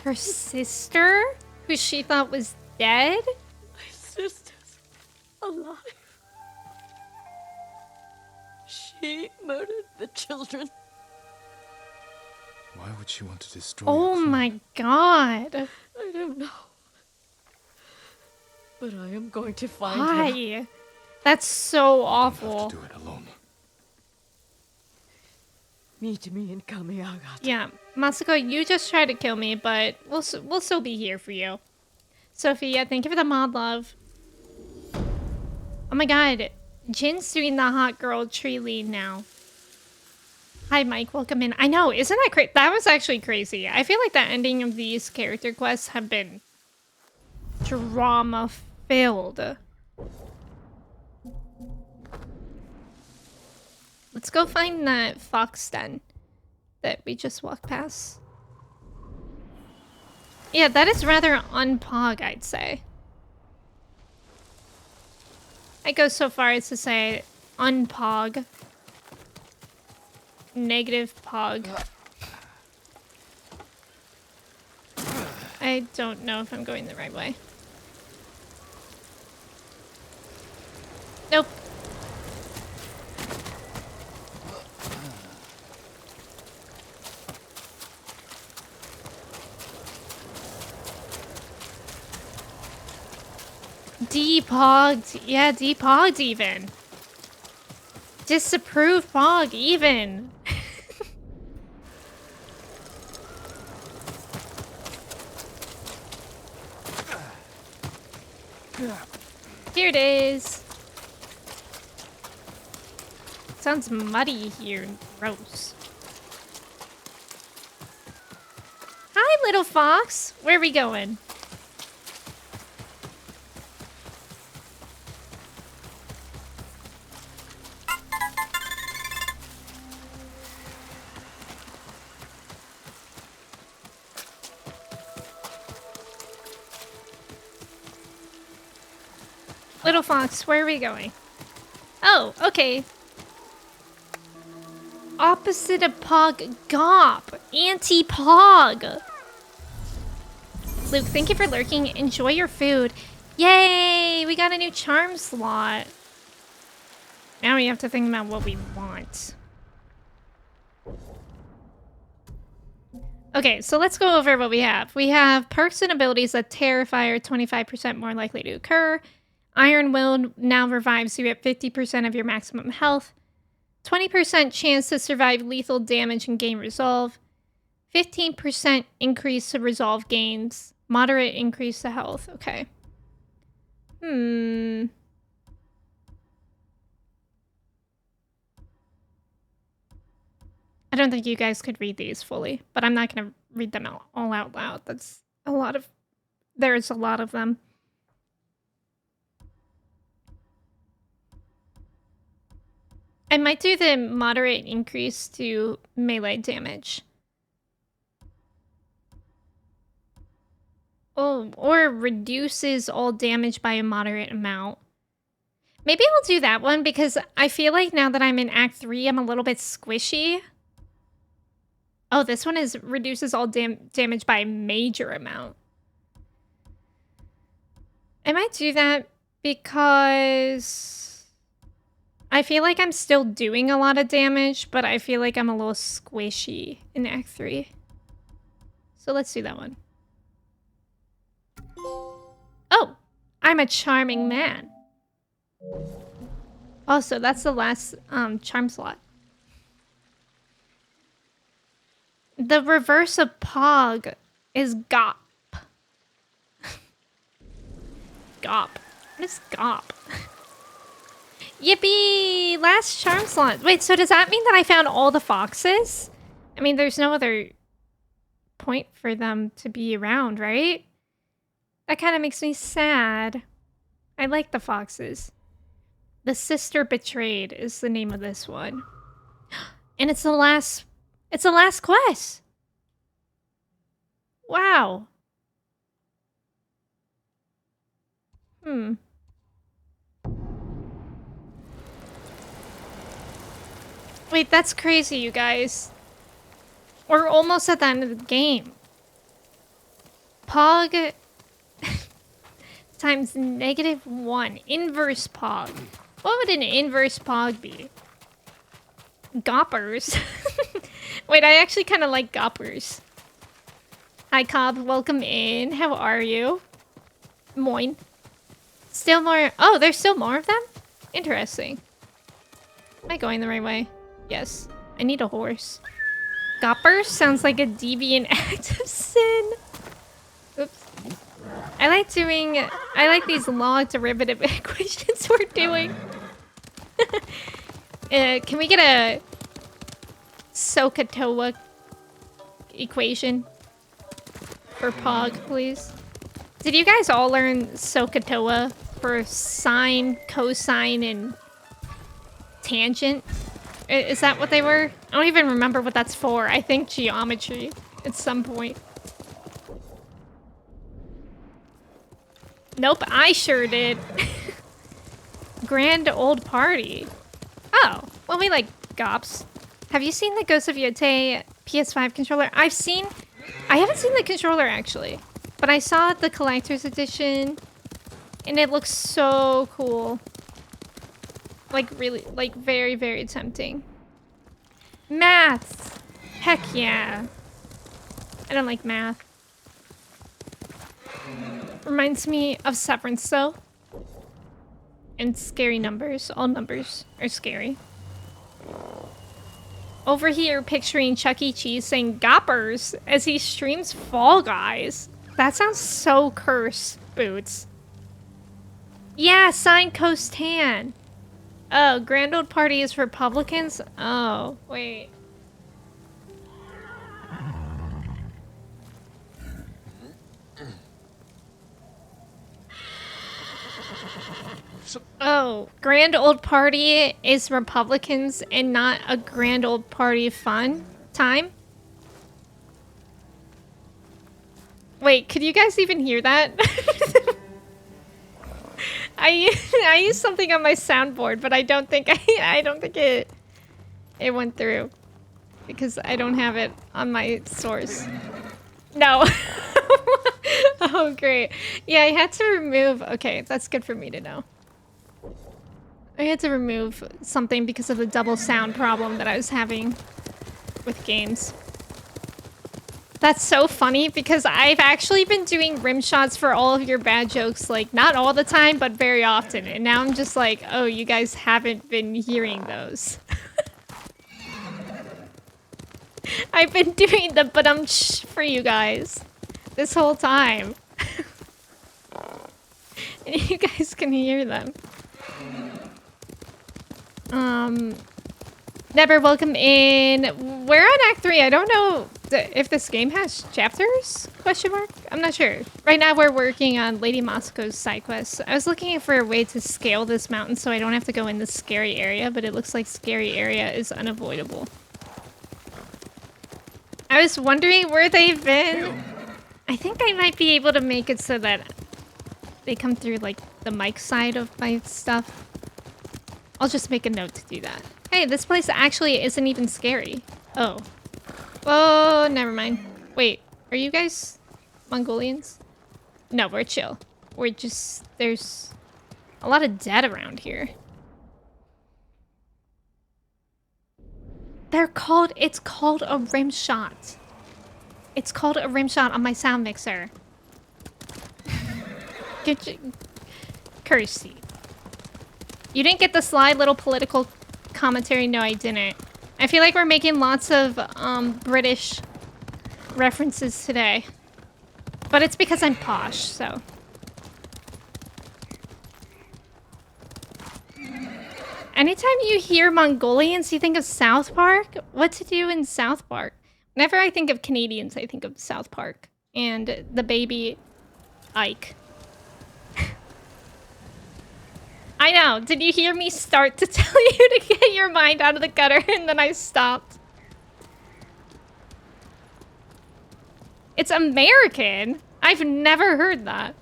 Her sister, who she thought was dead? My sister's alive. She murdered the children. Why would she want to destroy Oh your clan? my god. I don't know. But I am going to find her. Why? That's so You awful. have to do it alone. Meet me in Kamiagata. Yeah, Masako, you just tried to kill me, but we'll still be here for you. Sophia, thank you for the mod love. Oh my god, Jin's doing the hot girl tree lead now. Hi, Mike. Welcome in. I know, isn't that crazy? That was actually crazy. I feel like the ending of these character quests have been drama-filled. Let's go find that fox den that we just walked past. Yeah, that is rather unpog, I'd say. I go so far as to say unpog. Negative pog. I don't know if I'm going the right way. Nope. Depogged. Yeah, depogged even. Disapproved pog even. Here it is. Sounds muddy here and gross. Hi, little fox. Where are we going? Little fox, where are we going? Oh, okay. Opposite of Pog, Gop. Anti-Pog. Luke, thank you for lurking. Enjoy your food. Yay! We got a new charm slot. Now we have to think about what we want. Okay, so let's go over what we have. We have perks and abilities that terrify are 25% more likely to occur. Iron Will now revives you at 50% of your maximum health. 20% chance to survive lethal damage and gain resolve. 15% increase to resolve gains. Moderate increase to health. Okay. I don't think you guys could read these fully, but I'm not going to read them all out loud. That's a lot of... There's a lot of them. I might do the moderate increase to melee damage. Oh, or reduces all damage by a moderate amount. Maybe I'll do that one because I feel like now that I'm in Act 3, I'm a little bit squishy. Oh, this one is reduces all damage by a major amount. I might do that because... I feel like I'm still doing a lot of damage, but I feel like I'm a little squishy in Act 3. So let's do that one. Oh, I'm a charming man. Also, that's the last charm slot. The reverse of Pog is Gop. Gop. What is Gop? Yippee! Last charm slot. Wait, so does that mean that I found all the foxes? I mean, there's no other point for them to be around, right? That kind of makes me sad. I like the foxes. The Sister Betrayed is the name of this one. And it's the last quest. Wow. Wait, that's crazy, you guys. We're almost at the end of the game. Pog times -1. Inverse Pog. What would an inverse Pog be? Goppers. Wait, I actually kind of like goppers. Hi, Cobb. Welcome in. How are you? Moin. Still more. Oh, there's still more of them? Interesting. Am I going the right way? Yes. I need a horse. Goppers sounds like a deviant act of sin. Oops. I like these log derivative equations we're doing. Can we get a SOHCAHTOA equation for Pog, please? Did you guys all learn SOHCAHTOA for sine, cosine, and tangent? Is that what they were? I don't even remember what that's for. I think geometry at some point. Nope, I sure did. Grand old party. Oh, well, we like gops. Have you seen the Ghost of Yotei PS5 controller? I haven't seen the controller actually, but I saw the collector's edition and it looks so cool. Like really, like very, very tempting. Math! Heck yeah. I don't like math. Reminds me of Severance though. And scary numbers. All numbers are scary. Over here picturing Chuck E. Cheese saying goppers as he streams Fall Guys. That sounds so cursed, Boots. Yeah, sine, cos, tan. Oh, Grand Old Party is Republicans? Oh, wait. Oh, Grand Old Party is Republicans and not a Grand Old Party fun time? Wait, could you guys even hear that? I used something on my soundboard, but I don't think it went through because I don't have it on my source. No. Oh, great. Yeah, I had to remove. Okay, that's good for me to know. I had to remove something because of the double sound problem that I was having with games. That's so funny because I've actually been doing rim shots for all of your bad jokes, like not all the time, but very often. And now I'm just like, oh, you guys haven't been hearing those. I've been doing the but-um-shh for you guys this whole time. And you guys can hear them. Never, welcome in. We're on Act 3. I don't know if this game has chapters? Question mark? I'm not sure. Right now we're working on Lady Masiko's side quest. I was looking for a way to scale this mountain so I don't have to go in the scary area, but it looks like scary area is unavoidable. I was wondering where they've been. I think I might be able to make it so that they come through like the mic side of my stuff. I'll just make a note to do that. Hey, this place actually isn't even scary. Oh. Oh, never mind. Wait, are you guys Mongolians? No, we're chill. We're just... There's a lot of dead around here. It's called a rim shot. It's called a rim shot on my sound mixer. Kirsty. You didn't get the sly little political commentary? No, I didn't. I feel like we're making lots of British references today. But it's because I'm posh, so. Anytime you hear Mongolians, you think of South Park? What to do in South Park? Whenever I think of Canadians, I think of South Park. And the baby Ike. I know. Did you hear me start to tell you to get your mind out of the gutter and then I stopped? It's American. I've never heard that.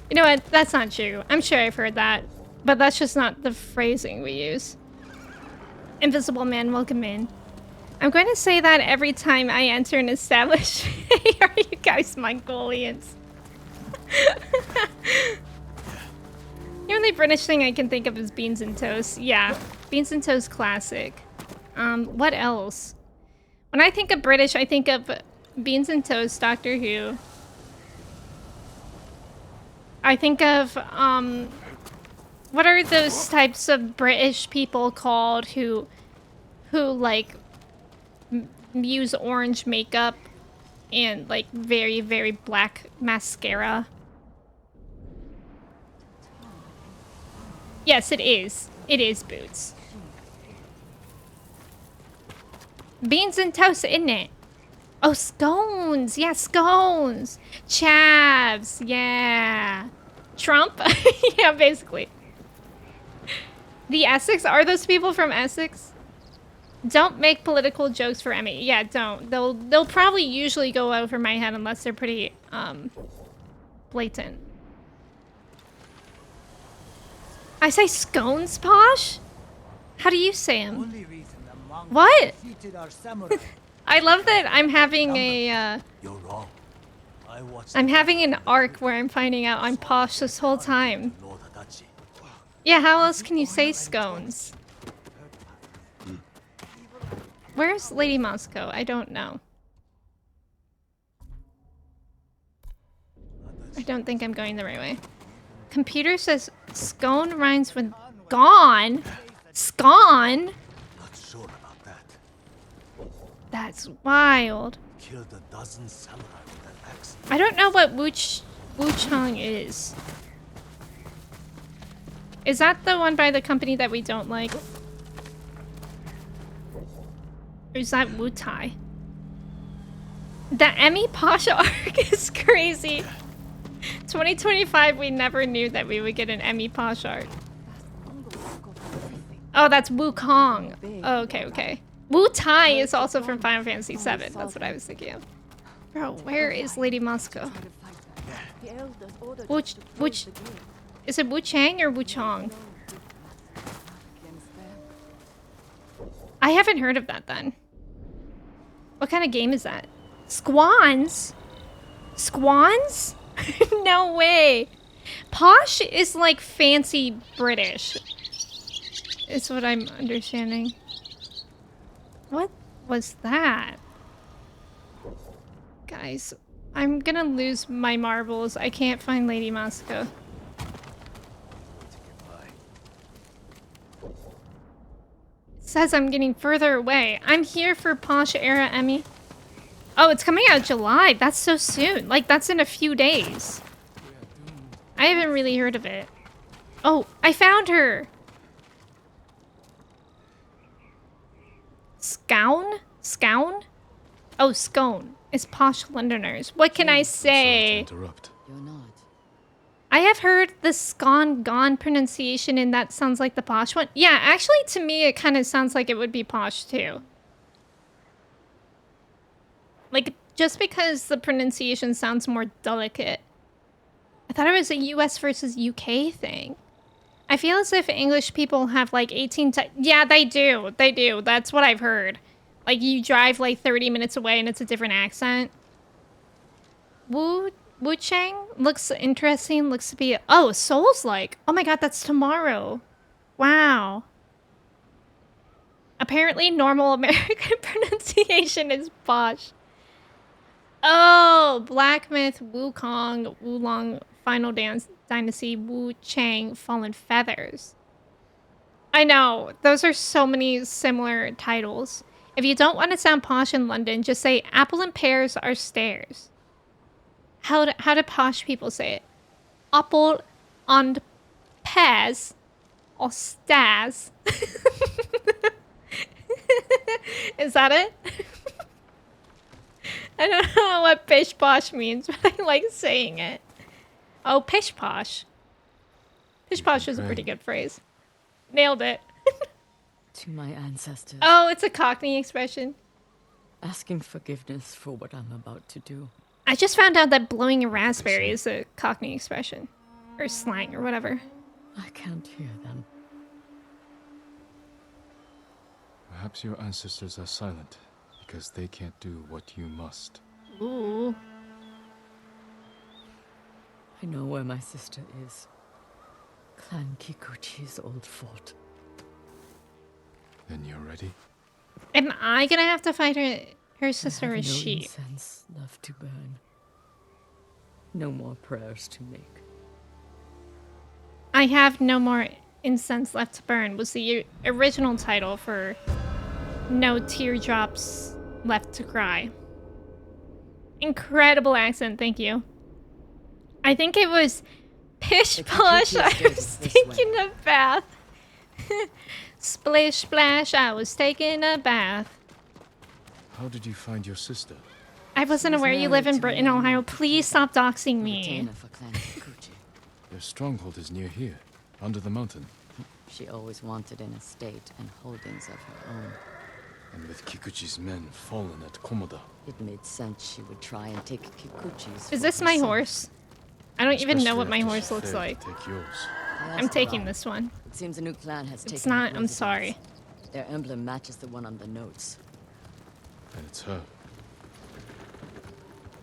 You know what? That's not true. I'm sure I've heard that. But that's just not the phrasing we use. Invisible Man, welcome in. I'm going to say that every time I enter an establishment. Are you guys Mongolians? The only British thing I can think of is beans and toast. Yeah, beans and toast classic. What else? When I think of British, I think of beans and toast, Doctor Who. I think of, what are those types of British people called who like, use orange makeup and, like, very, very black mascara? Yes, it is. It is Boots. Beans and toast, isn't it? Oh, scones. Yeah, scones. Chavs. Yeah. Trump? Yeah, basically. The Essex? Are those people from Essex? Don't make political jokes for Emmy. Yeah, don't. They'll probably usually go over my head unless they're pretty, blatant. I say scones, Posh? How do you say them? Only reason the Mongols What? defeated our samurai. I love that I'm having a, You're wrong. I watched I'm having an arc where I'm finding out I'm Posh this whole time. Lord Adachi. Yeah, how else can you say scones? Where's Lady Moscow? I don't know. I don't think I'm going the right way. Computer says scone rhymes with gone. Scone? Not sure about that. That's wild. Killed a dozen samurai with an axe. I don't know what Wuchang is. Is that the one by the company that we don't like? Or is that Wutai? The Emmy Pasha arc is crazy. 2025, we never knew that we would get an Emmy Pasha arc. Oh, that's Wukong. Oh, okay, okay. Wutai is also from Final Fantasy VII. That's what I was thinking of. Bro, where is Lady Moscow? Wuch, is it Wuchang or Wuchong? I haven't heard of that then. What kind of game is that? Squans? Squans? No way. Posh is like fancy British. Is what I'm understanding. What was that? Guys, I'm gonna lose my marbles. I can't find Lady Moscow. It says I'm getting further away. I'm here for Posh Era Emmy. Oh, it's coming out July. That's so soon. Like, that's in a few days. I haven't really heard of it. Oh, I found her. Scown? Scown? Oh, scone. It's Posh Londoners. What can I say? Interrupt. You're not. I have heard the scone gone pronunciation and that sounds like the Posh one. Yeah, actually to me it kind of sounds like it would be Posh too. Like, just because the pronunciation sounds more delicate. I thought it was a US versus UK thing. I feel as if English people have like 18 yeah, they do. They do. That's what I've heard. Like, you drive like 30 minutes away and it's a different accent. Wuchang looks interesting. Looks to be... Oh, Souls-like. Oh my god, that's tomorrow. Wow. Apparently normal American pronunciation is Posh. Oh, Black Myth, Wukong, Wulong, Final Dance Dynasty, Wu Chang, Fallen Feathers. I know, those are so many similar titles. If you don't want to sound posh in London, just say apple and pears are stairs. How do posh people say it? Apple and pears Oh, Stas. Is that it? I don't know what pish posh means, but I like saying it. Oh, pish posh. Pish posh is a pretty good phrase. Nailed it. To my ancestors, Oh, it's a Cockney expression. asking forgiveness for what I'm about to do. I just found out that blowing a raspberry is a Cockney expression. Or slang, or whatever. I can't hear them. Perhaps your ancestors are silent because they can't do what you must. Ooh. I know where my sister is. Clan Kikuchi's old fort. Then you're ready? Am I gonna have to fight her I sister, or have is no she? incense left to burn. No more prayers to make. I have no more incense left to burn was the original title for No Teardrops Left to Cry. Incredible accent, thank you. I think it was pish posh. I was taking a bath. Splish splash, I was taking a bath. How did you find your sister? I wasn't aware you live in Britain, Ohio. Please stop doxing me. Retainer for Clan Kikuchi. Their stronghold is near here, under the mountain. She always wanted an estate and holdings of her own. And with Kikuchi's men fallen at Komoda. It made sense she would try and take Kikuchi's. Is for this her my son. horse? I don't even know Especially what my after horse she looks failed like. to take yours. I I'm asked taking around. this one. It seems a new clan has taken It's not, up I'm residence. sorry. Their emblem matches the one on the notes. And it's her.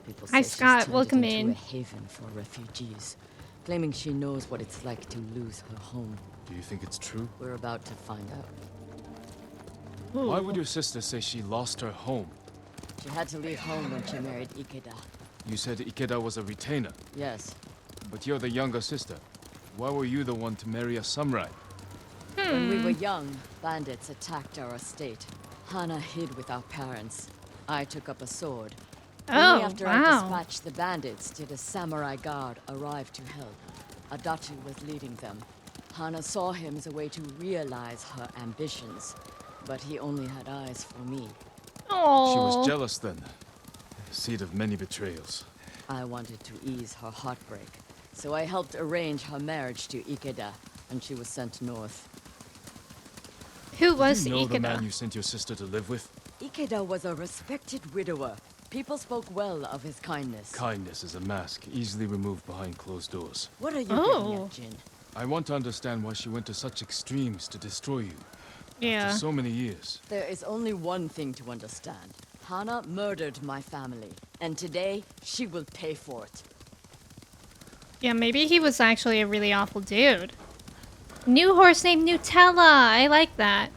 People Hi, say she's Scott. turned Welcome it into in. a haven for refugees, claiming she knows what it's like to lose her home. Do you think it's true? We're about to find out. Why would your sister say she lost her home? She had to leave home when she married Ikeda. You said Ikeda was a retainer, Yes. but you're the younger sister. Why were you the one to marry a samurai? When we were young, bandits attacked our estate. Hana hid with our parents. I took up a sword. Oh, Only after I wow. dispatched the bandits did a samurai guard arrive to help. Adachi was leading them. Hana saw him as a way to realize her ambitions, but he only had eyes for me. Oh. She was jealous then. Seed of many betrayals. I wanted to ease her heartbreak, so I helped arrange her marriage to Ikeda, and she was sent north. Who was Do you know the Ikeda? man you sent your sister to live with? Ikeda was a respected widower. People spoke well of his kindness. Kindness is a mask, easily removed behind closed doors. What are you Oh. getting at, Jin? I want to understand why she went to such extremes to destroy you. Yeah. For so many years. There is only one thing to understand. Hana murdered my family, and today she will pay for it. Yeah, maybe he was actually a really awful dude. New horse named Nutella. I like that.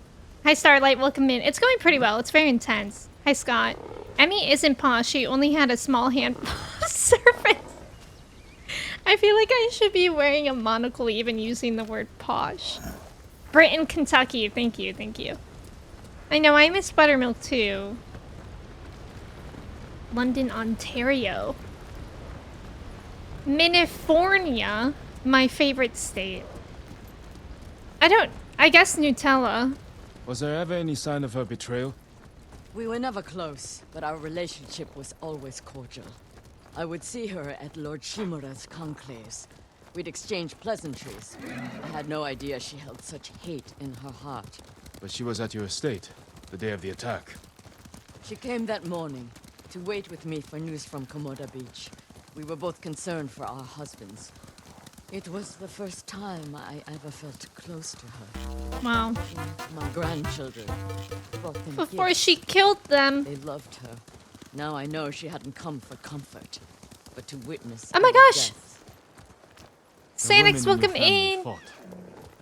Hi, Starlight. Welcome in. It's going pretty well. It's very intense. Hi, Scott. Emmy isn't posh. She only had a small handful of servants. I feel like I should be wearing a monocle even using the word posh. Britain, Kentucky. Thank you. Thank you. I know. I miss buttermilk, too. London, Ontario. California, my favorite state. I guess Nutella. Was there ever any sign of her betrayal? We were never close, but our relationship was always cordial. I would see her at Lord Shimura's conclaves. We'd exchange pleasantries. I had no idea she held such hate in her heart. But she was at your estate, the day of the attack. She came that morning to wait with me for news from Komoda Beach. We were both concerned for our husbands. It was the first time I ever felt close to her. Wow. My grandchildren brought them Before gifts. she killed them. They loved her. Now I know she hadn't come for comfort, but to witness. Oh my our gosh! deaths. The women Sanix, in your welcome family in. fought.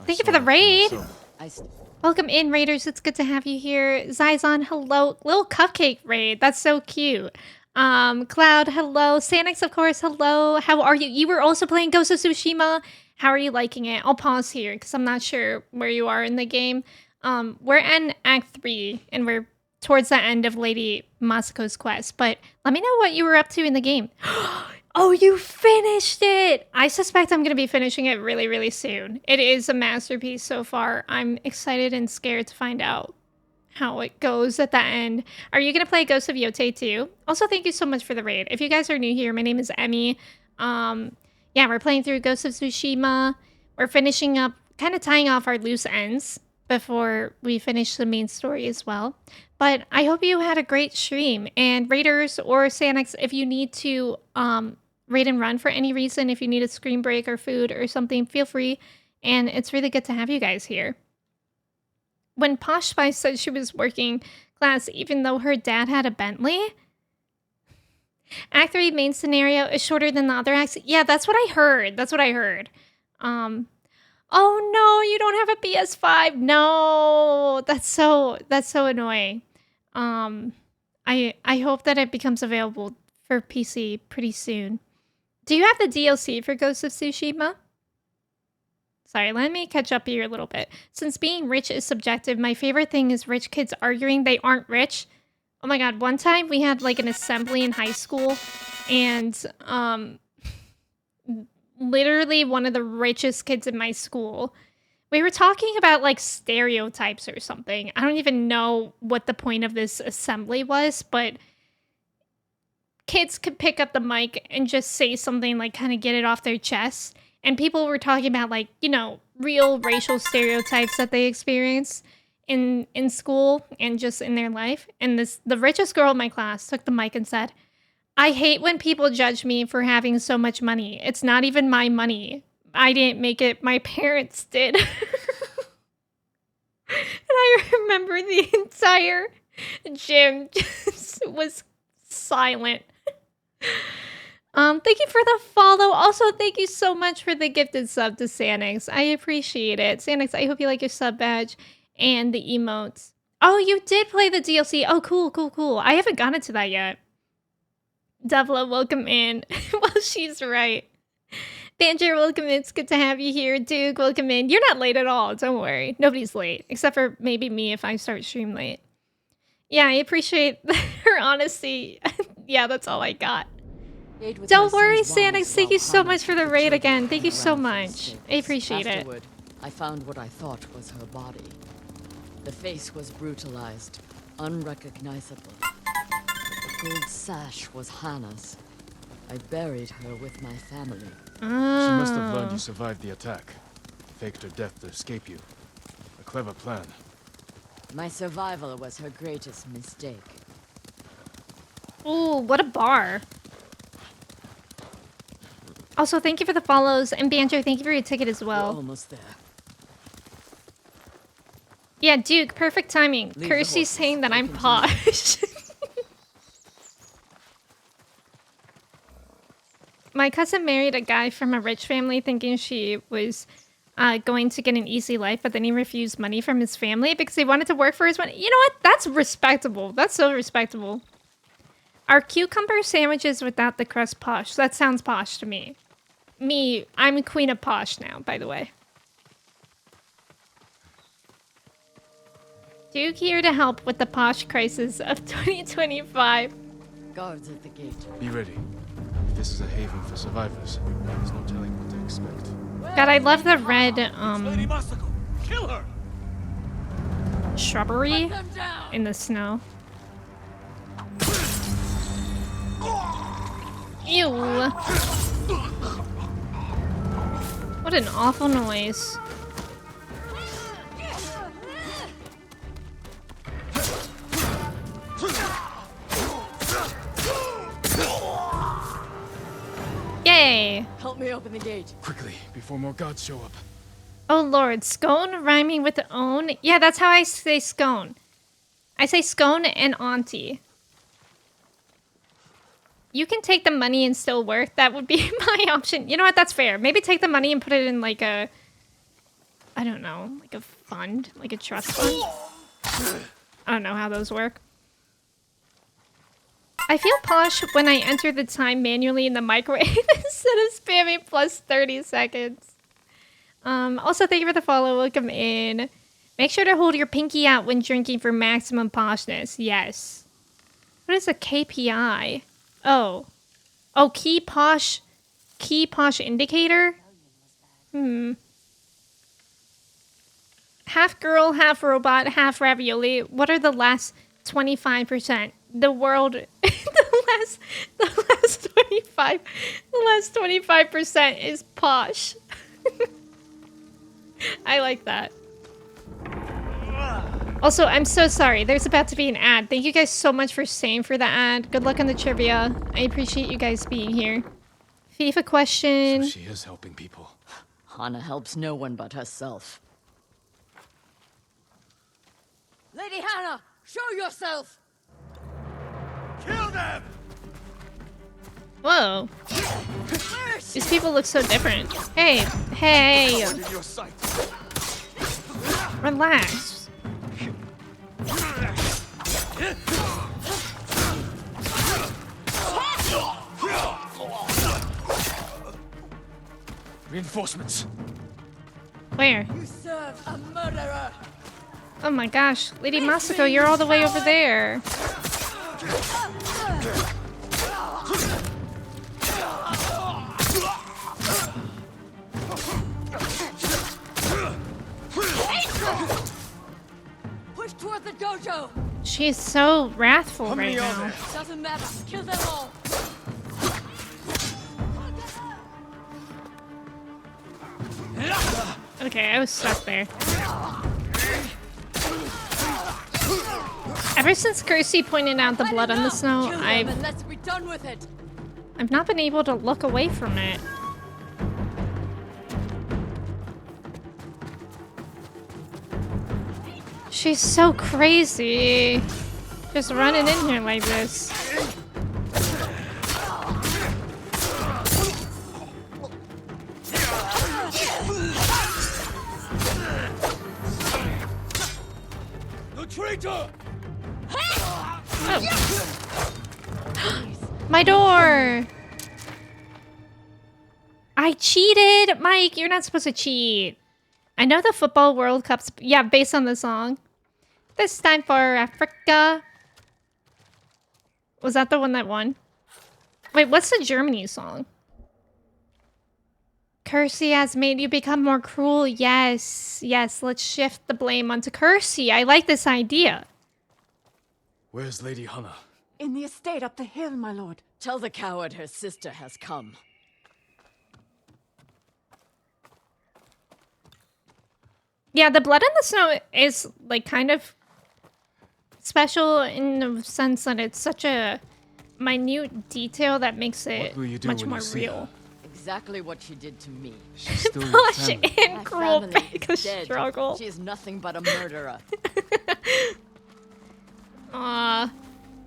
I Thank you saw for the that raid. myself. Welcome in, Raiders. It's good to have you here. Zizon, hello. Little cupcake raid. That's so cute. Cloud, hello. Sanix, of course, hello. How are you? You were also playing Ghost of Tsushima. How are you liking it? I'll pause here because I'm not sure where you are in the game. We're in Act 3 and we're towards the end of Lady Masako's quest. But let me know what you were up to in the game. Oh, you finished it! I suspect I'm going to be finishing it really, really soon. It is a masterpiece so far. I'm excited and scared to find out how it goes at the end. Are you going to play Ghost of Yote too? Also, thank you so much for the raid. If you guys are new here, my name is Emme. Yeah, we're playing through Ghost of Tsushima. We're finishing up, kind of tying off our loose ends before we finish the main story as well. But I hope you had a great stream. And raiders or Sanix, if you need to raid and run for any reason, if you need a screen break or food or something, feel free. And it's really good to have you guys here. When Posh Spice said she was working class even though her dad had a Bentley. Act 3 main scenario is shorter than the other acts. Yeah, that's what I heard. That's what I heard. Oh no, you don't have a PS5. No, that's so annoying. I hope that it becomes available for PC pretty soon. Do you have the DLC for Ghost of Tsushima? Sorry, let me catch up here a little bit. Since being rich is subjective, my favorite thing is rich kids arguing they aren't rich. Oh my god, one time we had like an assembly in high school and literally one of the richest kids in my school, we were talking about like stereotypes or something. I don't even know what the point of this assembly was, but kids could pick up the mic and just say something like kind of get it off their chest. And people were talking about like, you know, real racial stereotypes that they experience in school and just in their life. And the richest girl in my class took the mic and said, I hate when people judge me for having so much money. It's not even my money. I didn't make it. My parents did. And I remember the entire gym just was silent. Thank you for the follow. Also, thank you so much for the gifted sub to Sanix. I appreciate it. Sanix, I hope you like your sub badge and the emotes. Oh, you did play the DLC. Oh, cool, cool, cool. I haven't gotten to that yet. Devla, welcome in. Well, she's right. Banjer, welcome in. It's good to have you here. Duke, welcome in. You're not late at all. Don't worry. Nobody's late. Except for maybe me if I start stream late. Yeah, I appreciate her honesty. Yeah, that's all I got. Don't worry, Sanix. Thank you so much for the raid again. Thank you so much. I appreciate it. I found what I thought was her body. The face was brutalized, unrecognizable. The gold sash was Hannah's. I buried her with my family. She must have learned you survived the attack. Faked her death to escape you. A clever plan. My survival was her greatest mistake. Ooh, what a bar. Also, thank you for the follows. And Banjo, thank you for your ticket as well. We're almost there. Yeah, Duke, perfect timing. Kirsty's saying that I'm posh. My cousin married a guy from a rich family thinking she was going to get an easy life, but then he refused money from his family because he wanted to work for his money. You know what? That's respectable. That's so respectable. Are cucumber sandwiches without the crust posh? That sounds posh to me. Me, I'm queen of posh now, by the way. Duke here to help with the posh crisis of 2025. Guards at the gate. Be ready. If this is a haven for survivors, there's no telling what to expect. God, I love the red, Lady Masako, kill her! shrubbery in the snow. Ew. What an awful noise. Yay! Help me open the gate. Quickly, before more gods show up. Oh lord, scone rhyming with own? Yeah, that's how I say scone. I say scone and auntie. You can take the money and still work. That would be my option. You know what? That's fair. Maybe take the money and put it in like a... I don't know. Like a fund? Like a trust fund? I don't know how those work. I feel posh when I enter the time manually in the microwave instead of spamming plus 30 seconds. Also, thank you for the follow. Welcome in. Make sure to hold your pinky out when drinking for maximum poshness. Yes. What is a KPI? Oh. Oh, key posh indicator? Half girl, half robot, half ravioli. What are the last 25%? The world, the last 25% is posh. I like that. Also, I'm so sorry. There's about to be an ad. Thank you guys so much for staying for the ad. Good luck on the trivia. I appreciate you guys being here. FIFA question. So she is helping people. Hana helps no one but herself. Lady Hana, show yourself! Kill them! Whoa. These people look so different. Hey, hey. Relax. Reinforcements. Where? You serve a murderer! Oh my gosh. Lady Masako, you're all the way over there. Push toward the dojo! She's so wrathful right now. Doesn't matter, kill them all! Okay, I was stuck there. Ever since Kirsty pointed out the blood on the snow, Let's be done with it. I've not been able to look away from it. She's so crazy. Just running in here like this. The traitor! Oh. My door! I cheated! Mike, you're not supposed to cheat. I know the football World Cup's... Yeah, based on the song. This time for Africa. Was that the one that won? Wait, what's the Germany song? Kersey has made you become more cruel. Yes, yes, let's shift the blame onto Kersey. I like this idea. Where's Lady Hana? In the estate up the hill, my lord. Tell the coward her sister has come. Yeah, the blood in the snow is, like, kind of special in the sense that it's such a minute detail that makes it What will you do much when more you see real. her? Exactly what she did to me. She's still your Posh family. and My cruel family big is dead. struggle. She is nothing but a murderer. Aw.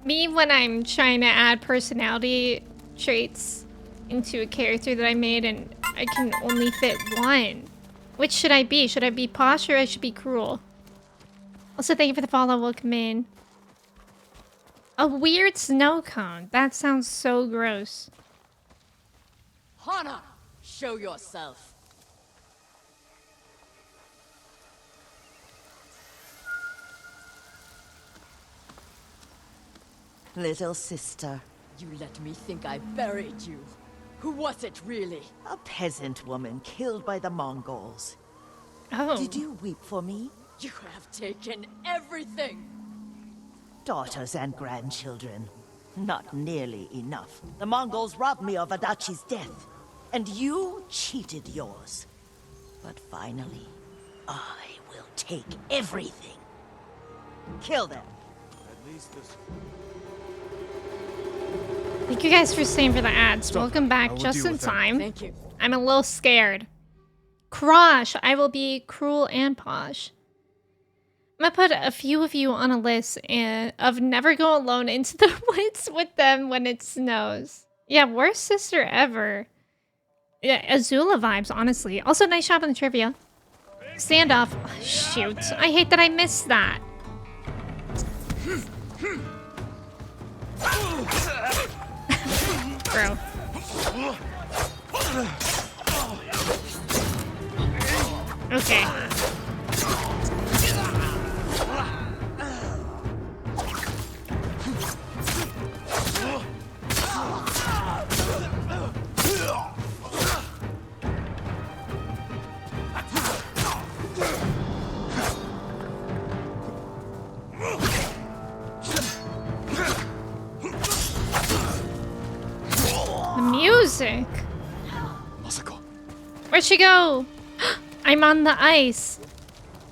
Me when I'm trying to add personality traits into a character that I made and I can only fit one. Which should I be? Should I be posh or I should be cruel? Also, thank you for the follow. Welcome in. A weird snow cone. That sounds so gross. Hana, show yourself. Little sister, You let me think I buried you. Who was it, really? a peasant woman killed by the Mongols. Oh. Did you weep for me? You have taken everything. Daughters and grandchildren. Not nearly enough. The Mongols robbed me of Adachi's death, and you cheated yours. But finally, I will take everything. Kill them. At least this... Thank you guys for staying for the ads. Stop. Welcome I back will just deal in with them. time. Thank you. I'm a little scared. Crush, I will be cruel and posh. I'm gonna put a few of you on a list of never go alone into the woods with them when it snows. Yeah, worst sister ever. Yeah, Azula vibes, honestly. Also, nice job on the trivia. Standoff. Oh, shoot, I hate that I missed that. Bro. Okay. sick. Masako. Where'd she go? I'm on the ice.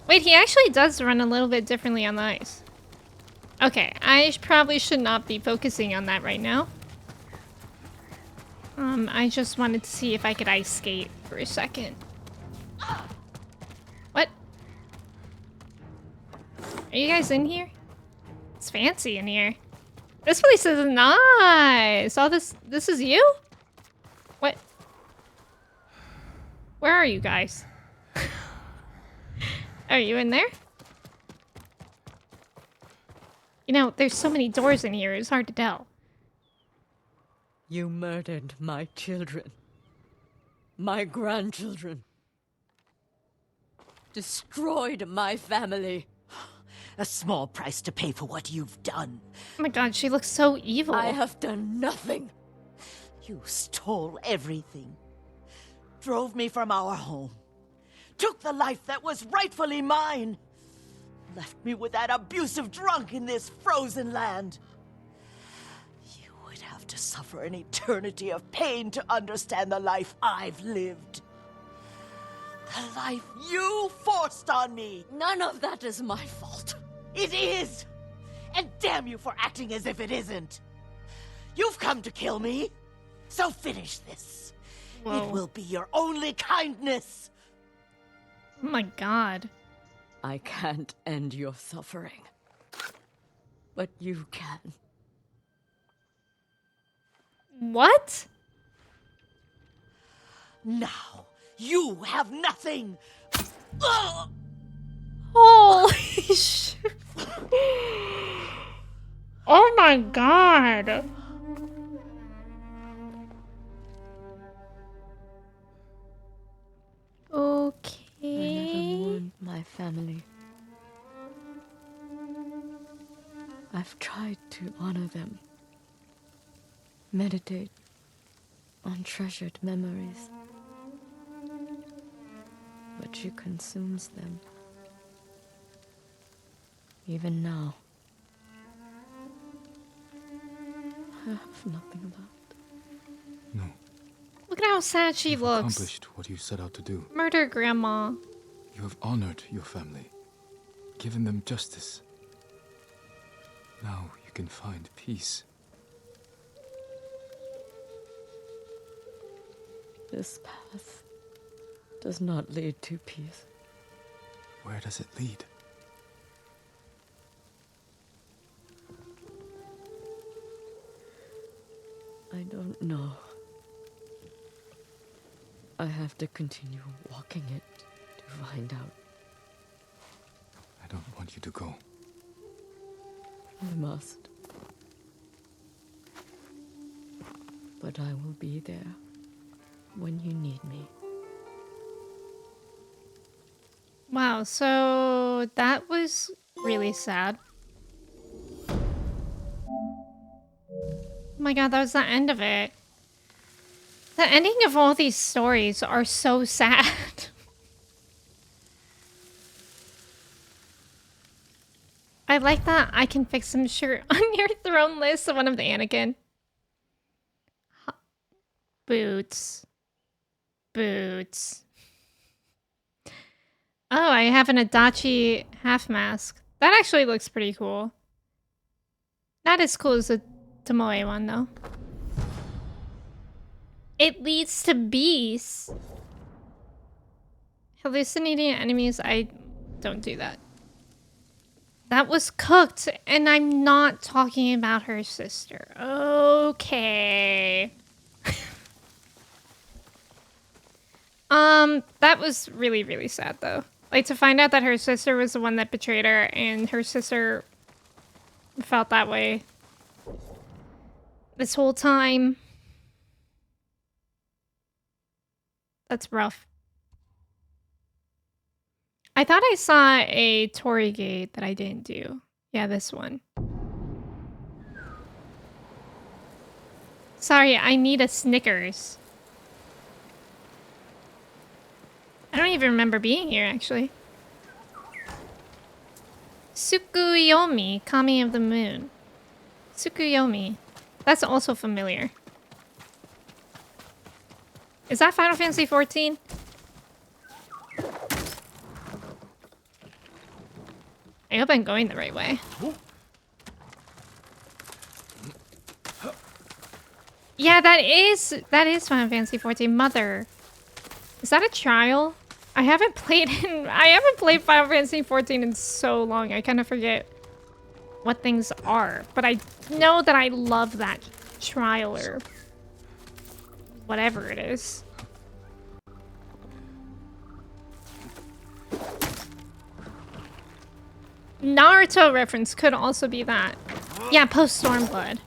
Wait, he actually does run a little bit differently on the ice. Okay, I probably should not be focusing on that right now. I just wanted to see if I could ice skate for a second. What? Are you guys in here? It's fancy in here. This place is nice. All this is you? What? Where are you guys? Are you in there? You know, there's so many doors in here, it's hard to tell. You murdered my children. My grandchildren. Destroyed my family. A small price to pay for what you've done. Oh my god, she looks so evil. I have done nothing. You stole everything. Drove me from our home. Took the life that was rightfully mine. Left me with that abusive drunk in this frozen land. You would have to suffer an eternity of pain to understand the life I've lived. The life you forced on me. None of that is my fault. It is! And damn you for acting as if it isn't. You've come to kill me, so finish this. Whoa. It will be your only kindness. Oh my god. I can't end your suffering. But you can. What? Now, you have nothing. Ugh! Holy shit. Oh my god. Okay. I never mourned my family. I've tried to honor them. Meditate on treasured memories. But she consumes them. Even now. I have nothing left. No. Look at how sad she You've looks. accomplished what you set out to do. Murder grandma. You have honored your family, given them justice. Now you can find peace. This path does not lead to peace. Where does it lead? I don't know. I have to continue walking it to find out. I don't want you to go. I must. But I will be there when you need me. Wow, so that was really sad. Oh my god, that was the end of it. The ending of all these stories are so sad. I like that I can fix some shirt on your throne list, one of the Anakin. Boots. Boots. Oh, I have an Adachi half mask. That actually looks pretty cool. Not as cool as the Tomoe one, though. It leads to beasts. Hallucinating enemies, I don't do that. That was cooked, and I'm not talking about her sister. Okay. That was really, really sad, though. Like, to find out that her sister was the one that betrayed her, and her sister felt that way this whole time. That's rough. I thought I saw a Torii gate that I didn't do. Yeah, this one. Sorry, I need a Snickers. I don't even remember being here, actually. Tsukuyomi, Kami of the Moon. Tsukuyomi. That's also familiar. Is that Final Fantasy 14? I hope I'm going the right way. Yeah, that is Final Fantasy 14. Mother. Is that a trial? I haven't played Final Fantasy 14 in so long. I kind of forget what things are, but I know that I love that trial or whatever it is. Naruto reference could also be that. Yeah, post Stormblood.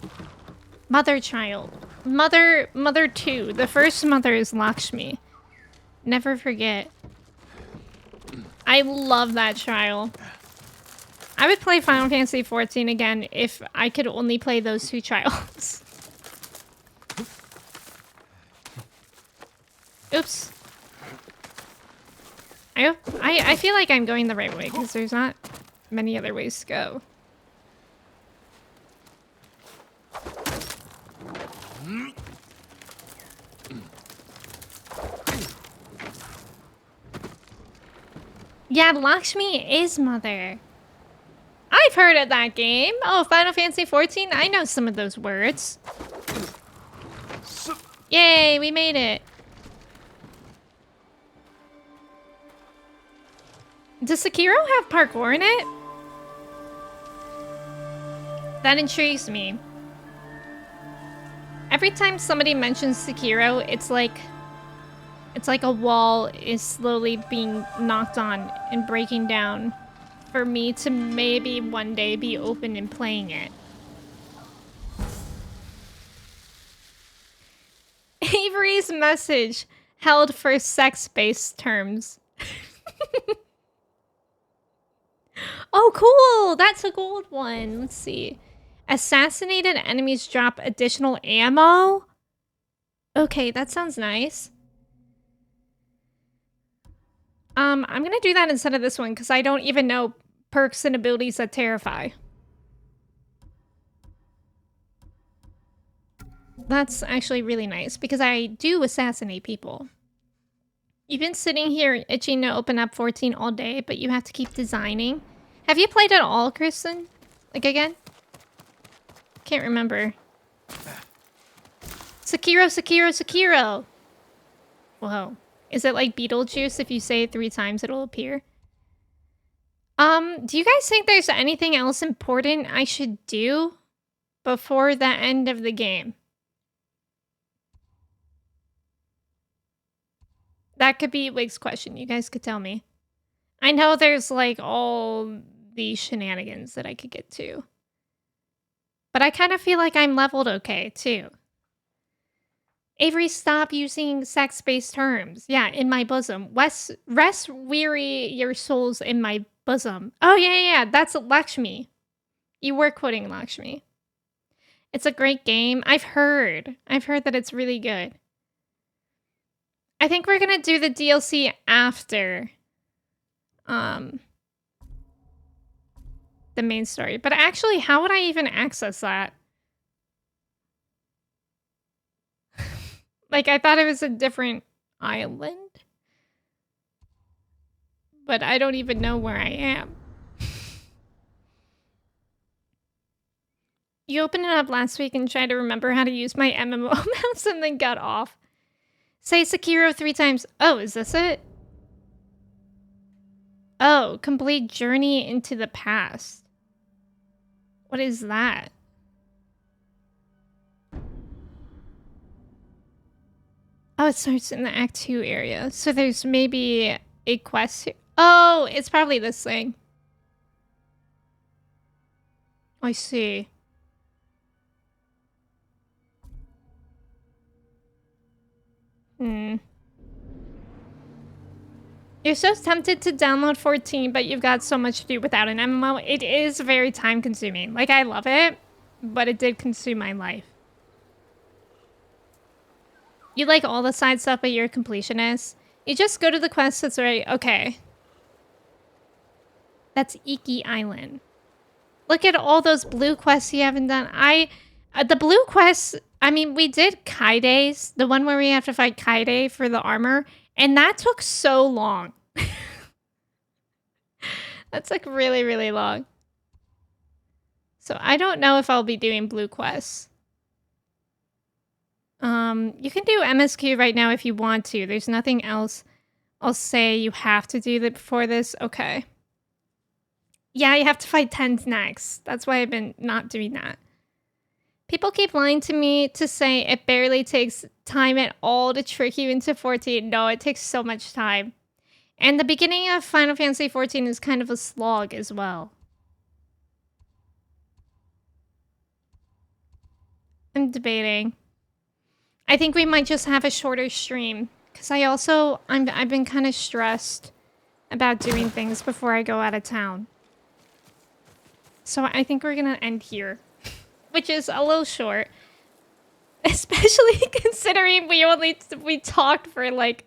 Mother child. Mother 2. The first mother is Lakshmi. Never forget. I love that trial. I would play Final Fantasy 14 again if I could only play those 2 trials. Oops. I feel like I'm going the right way because there's not many other ways to go. Yeah, Lakshmi is mother. I've heard of that game. Oh, Final Fantasy 14? I know some of those words. Yay, we made it. Does Sekiro have parkour in it? That intrigues me. Every time somebody mentions Sekiro, it's like a wall is slowly being knocked on and breaking down for me to maybe one day be open and playing it. Avery's message held for sex-based terms. Oh, cool! That's a gold one. Let's see. Assassinated enemies drop additional ammo? Okay, that sounds nice. I'm gonna do that instead of this one because I don't even know perks and abilities that terrify. That's actually really nice because I do assassinate people. You've been sitting here itching to open up 14 all day, but you have to keep designing. Have you played at all, Kristen? Like again? Can't remember. Sekiro! Whoa. Is it like Beetlejuice? If you say it 3 times, it'll appear? Do you guys think there's anything else important I should do before the end of the game? That could be Wig's question. You guys could tell me. I know there's like all these shenanigans that I could get to. But I kind of feel like I'm leveled okay, too. Avery, stop using sex-based terms. Yeah, in my bosom. Rest weary your souls in my bosom. Oh, yeah, that's Lakshmi. You were quoting Lakshmi. It's a great game. I've heard that it's really good. I think we're gonna do the DLC after the main story. But actually, how would I even access that? Like, I thought it was a different island. But I don't even know where I am. You opened it up last week and tried to remember how to use my MMO mouse and then got off. Say Sekiro 3 times. Oh, is this it? Oh, complete journey into the past. What is that? Oh, it starts in the Act 2 area. So there's maybe a quest here. Oh, it's probably this thing. I see. You're so tempted to download 14, but you've got so much to do without an MMO. It is very time consuming. Like, I love it, but it did consume my life. You like all the side stuff, but you're a completionist. You just go to the quest that's right. Okay. That's Iki Island. Look at all those blue quests you haven't done. The blue quests I mean, we did Kaide's, the one where we have to fight Kaide for the armor, and that took so long. That took really, really long. So I don't know if I'll be doing blue quests. You can do MSQ right now if you want to. There's nothing else I'll say you have to do that before this. Okay. Yeah, you have to fight 10s next. That's why I've been not doing that. People keep lying to me to say it barely takes time at all to trick you into 14. No, it takes so much time. And the beginning of Final Fantasy 14 is kind of a slog as well. I'm debating. I think we might just have a shorter stream. Because I've been kind of stressed about doing things before I go out of town. So I think we're going to end here. Which is a little short. Especially considering we talked for like...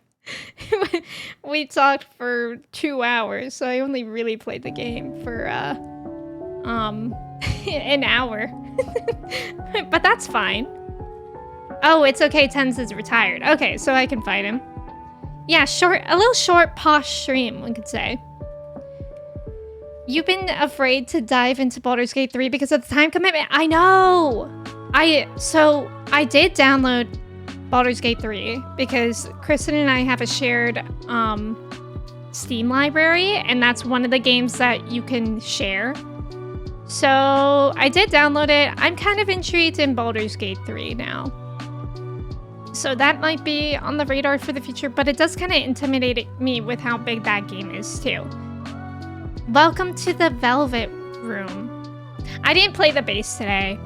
we talked for 2 hours. So I only really played the game for an hour. But that's fine. Oh, it's okay. Tens is retired. Okay, so I can fight him. Yeah, a little short, posh stream, one could say. You've been afraid to dive into Baldur's Gate 3 because of the time commitment. I know! So I did download Baldur's Gate 3 because Kristen and I have a shared Steam library, and that's one of the games that you can share. So I did download it. I'm kind of intrigued in Baldur's Gate 3 now. So that might be on the radar for the future, but it does kind of intimidate me with how big that game is too. Welcome to the Velvet Room. I didn't play the bass today.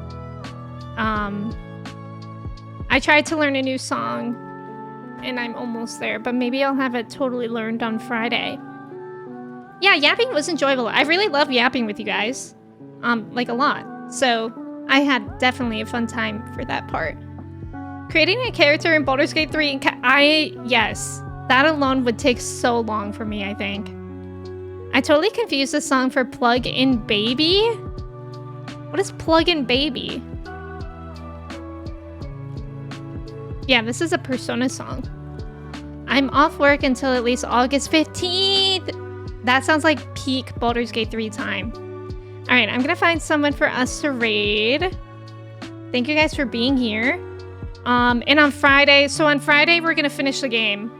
I tried to learn a new song and I'm almost there, but maybe I'll have it totally learned on Friday. Yeah, yapping was enjoyable. I really love yapping with you guys. Like a lot. So I had definitely a fun time for that part. Creating a character in Baldur's Gate 3, yes, that alone would take so long for me, I think. I totally confused the song for Plug-in Baby. What is Plug-in Baby? Yeah, this is a Persona song. I'm off work until at least August 15th. That sounds like peak Baldur's Gate 3 time. All right, I'm gonna find someone for us to raid. Thank you guys for being here. And on Friday, we're gonna finish the game.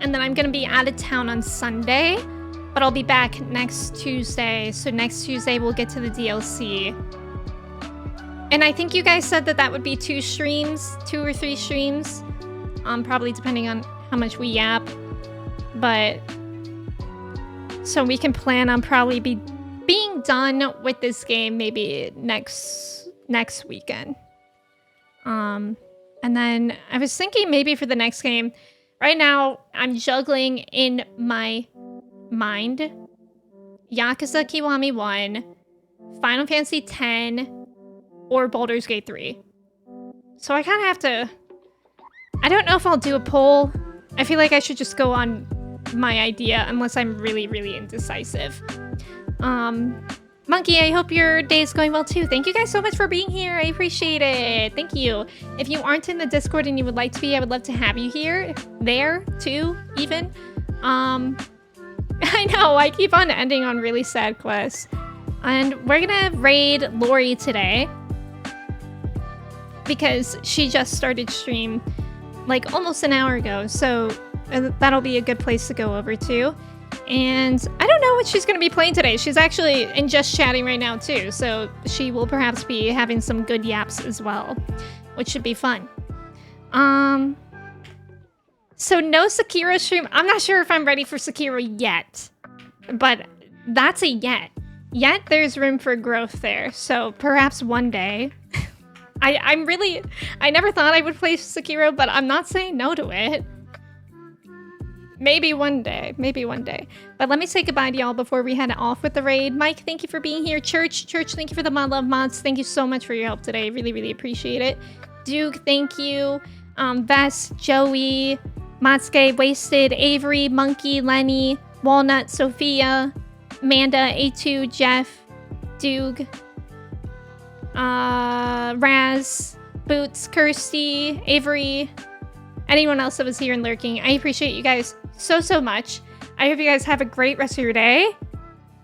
And then I'm gonna be out of town on Sunday, but I'll be back next Tuesday. So next Tuesday we'll get to the DLC. And I think you guys said that would be 2 or 3 streams. Probably depending on how much we yap. But so we can plan on probably being done with this game maybe next weekend. And then I was thinking maybe for the next game, right now I'm juggling in my mind Yakuza Kiwami 1, Final Fantasy X, or Baldur's Gate 3. So I kind of have to... I don't know if I'll do a poll. I feel like I should just go on my idea unless I'm really, really indecisive. Monkey, I hope your day is going well too. Thank you guys so much for being here. I appreciate it. Thank you. If you aren't in the Discord and you would like to be, I would love to have you here. There, too, even. I know, I keep on ending on really sad quests. And we're gonna raid Lori today. Because she just started stream like almost an hour ago. So that'll be a good place to go over to. And I don't know what she's going to be playing today. She's actually in just chatting right now too. So she will perhaps be having some good yaps as well, which should be fun. So no Sekiro stream. I'm not sure if I'm ready for Sekiro yet, but that's a yet. Yet there's room for growth there. So perhaps one day. I never thought I would play Sekiro, but I'm not saying no to it. Maybe one day. But let me say goodbye to y'all before we head off with the raid. Mike, thank you for being here. Church, thank you for the mod love mods. Thank you so much for your help today. Really, really appreciate it. Duke, thank you. Vess, Joey, Matsuke, Wasted, Avery, Monkey, Lenny, Walnut, Sophia, Amanda, A2, Jeff, Duke, Raz, Boots, Kirsty, Avery, anyone else that was here and lurking. I appreciate you guys so, so much. I hope you guys have a great rest of your day.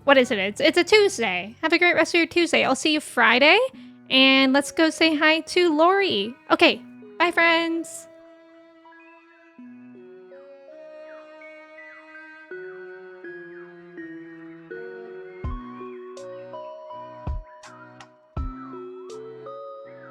What is it? It's a Tuesday. Have a great rest of your Tuesday. I'll see you Friday. And let's go say hi to Lori. Okay, bye friends.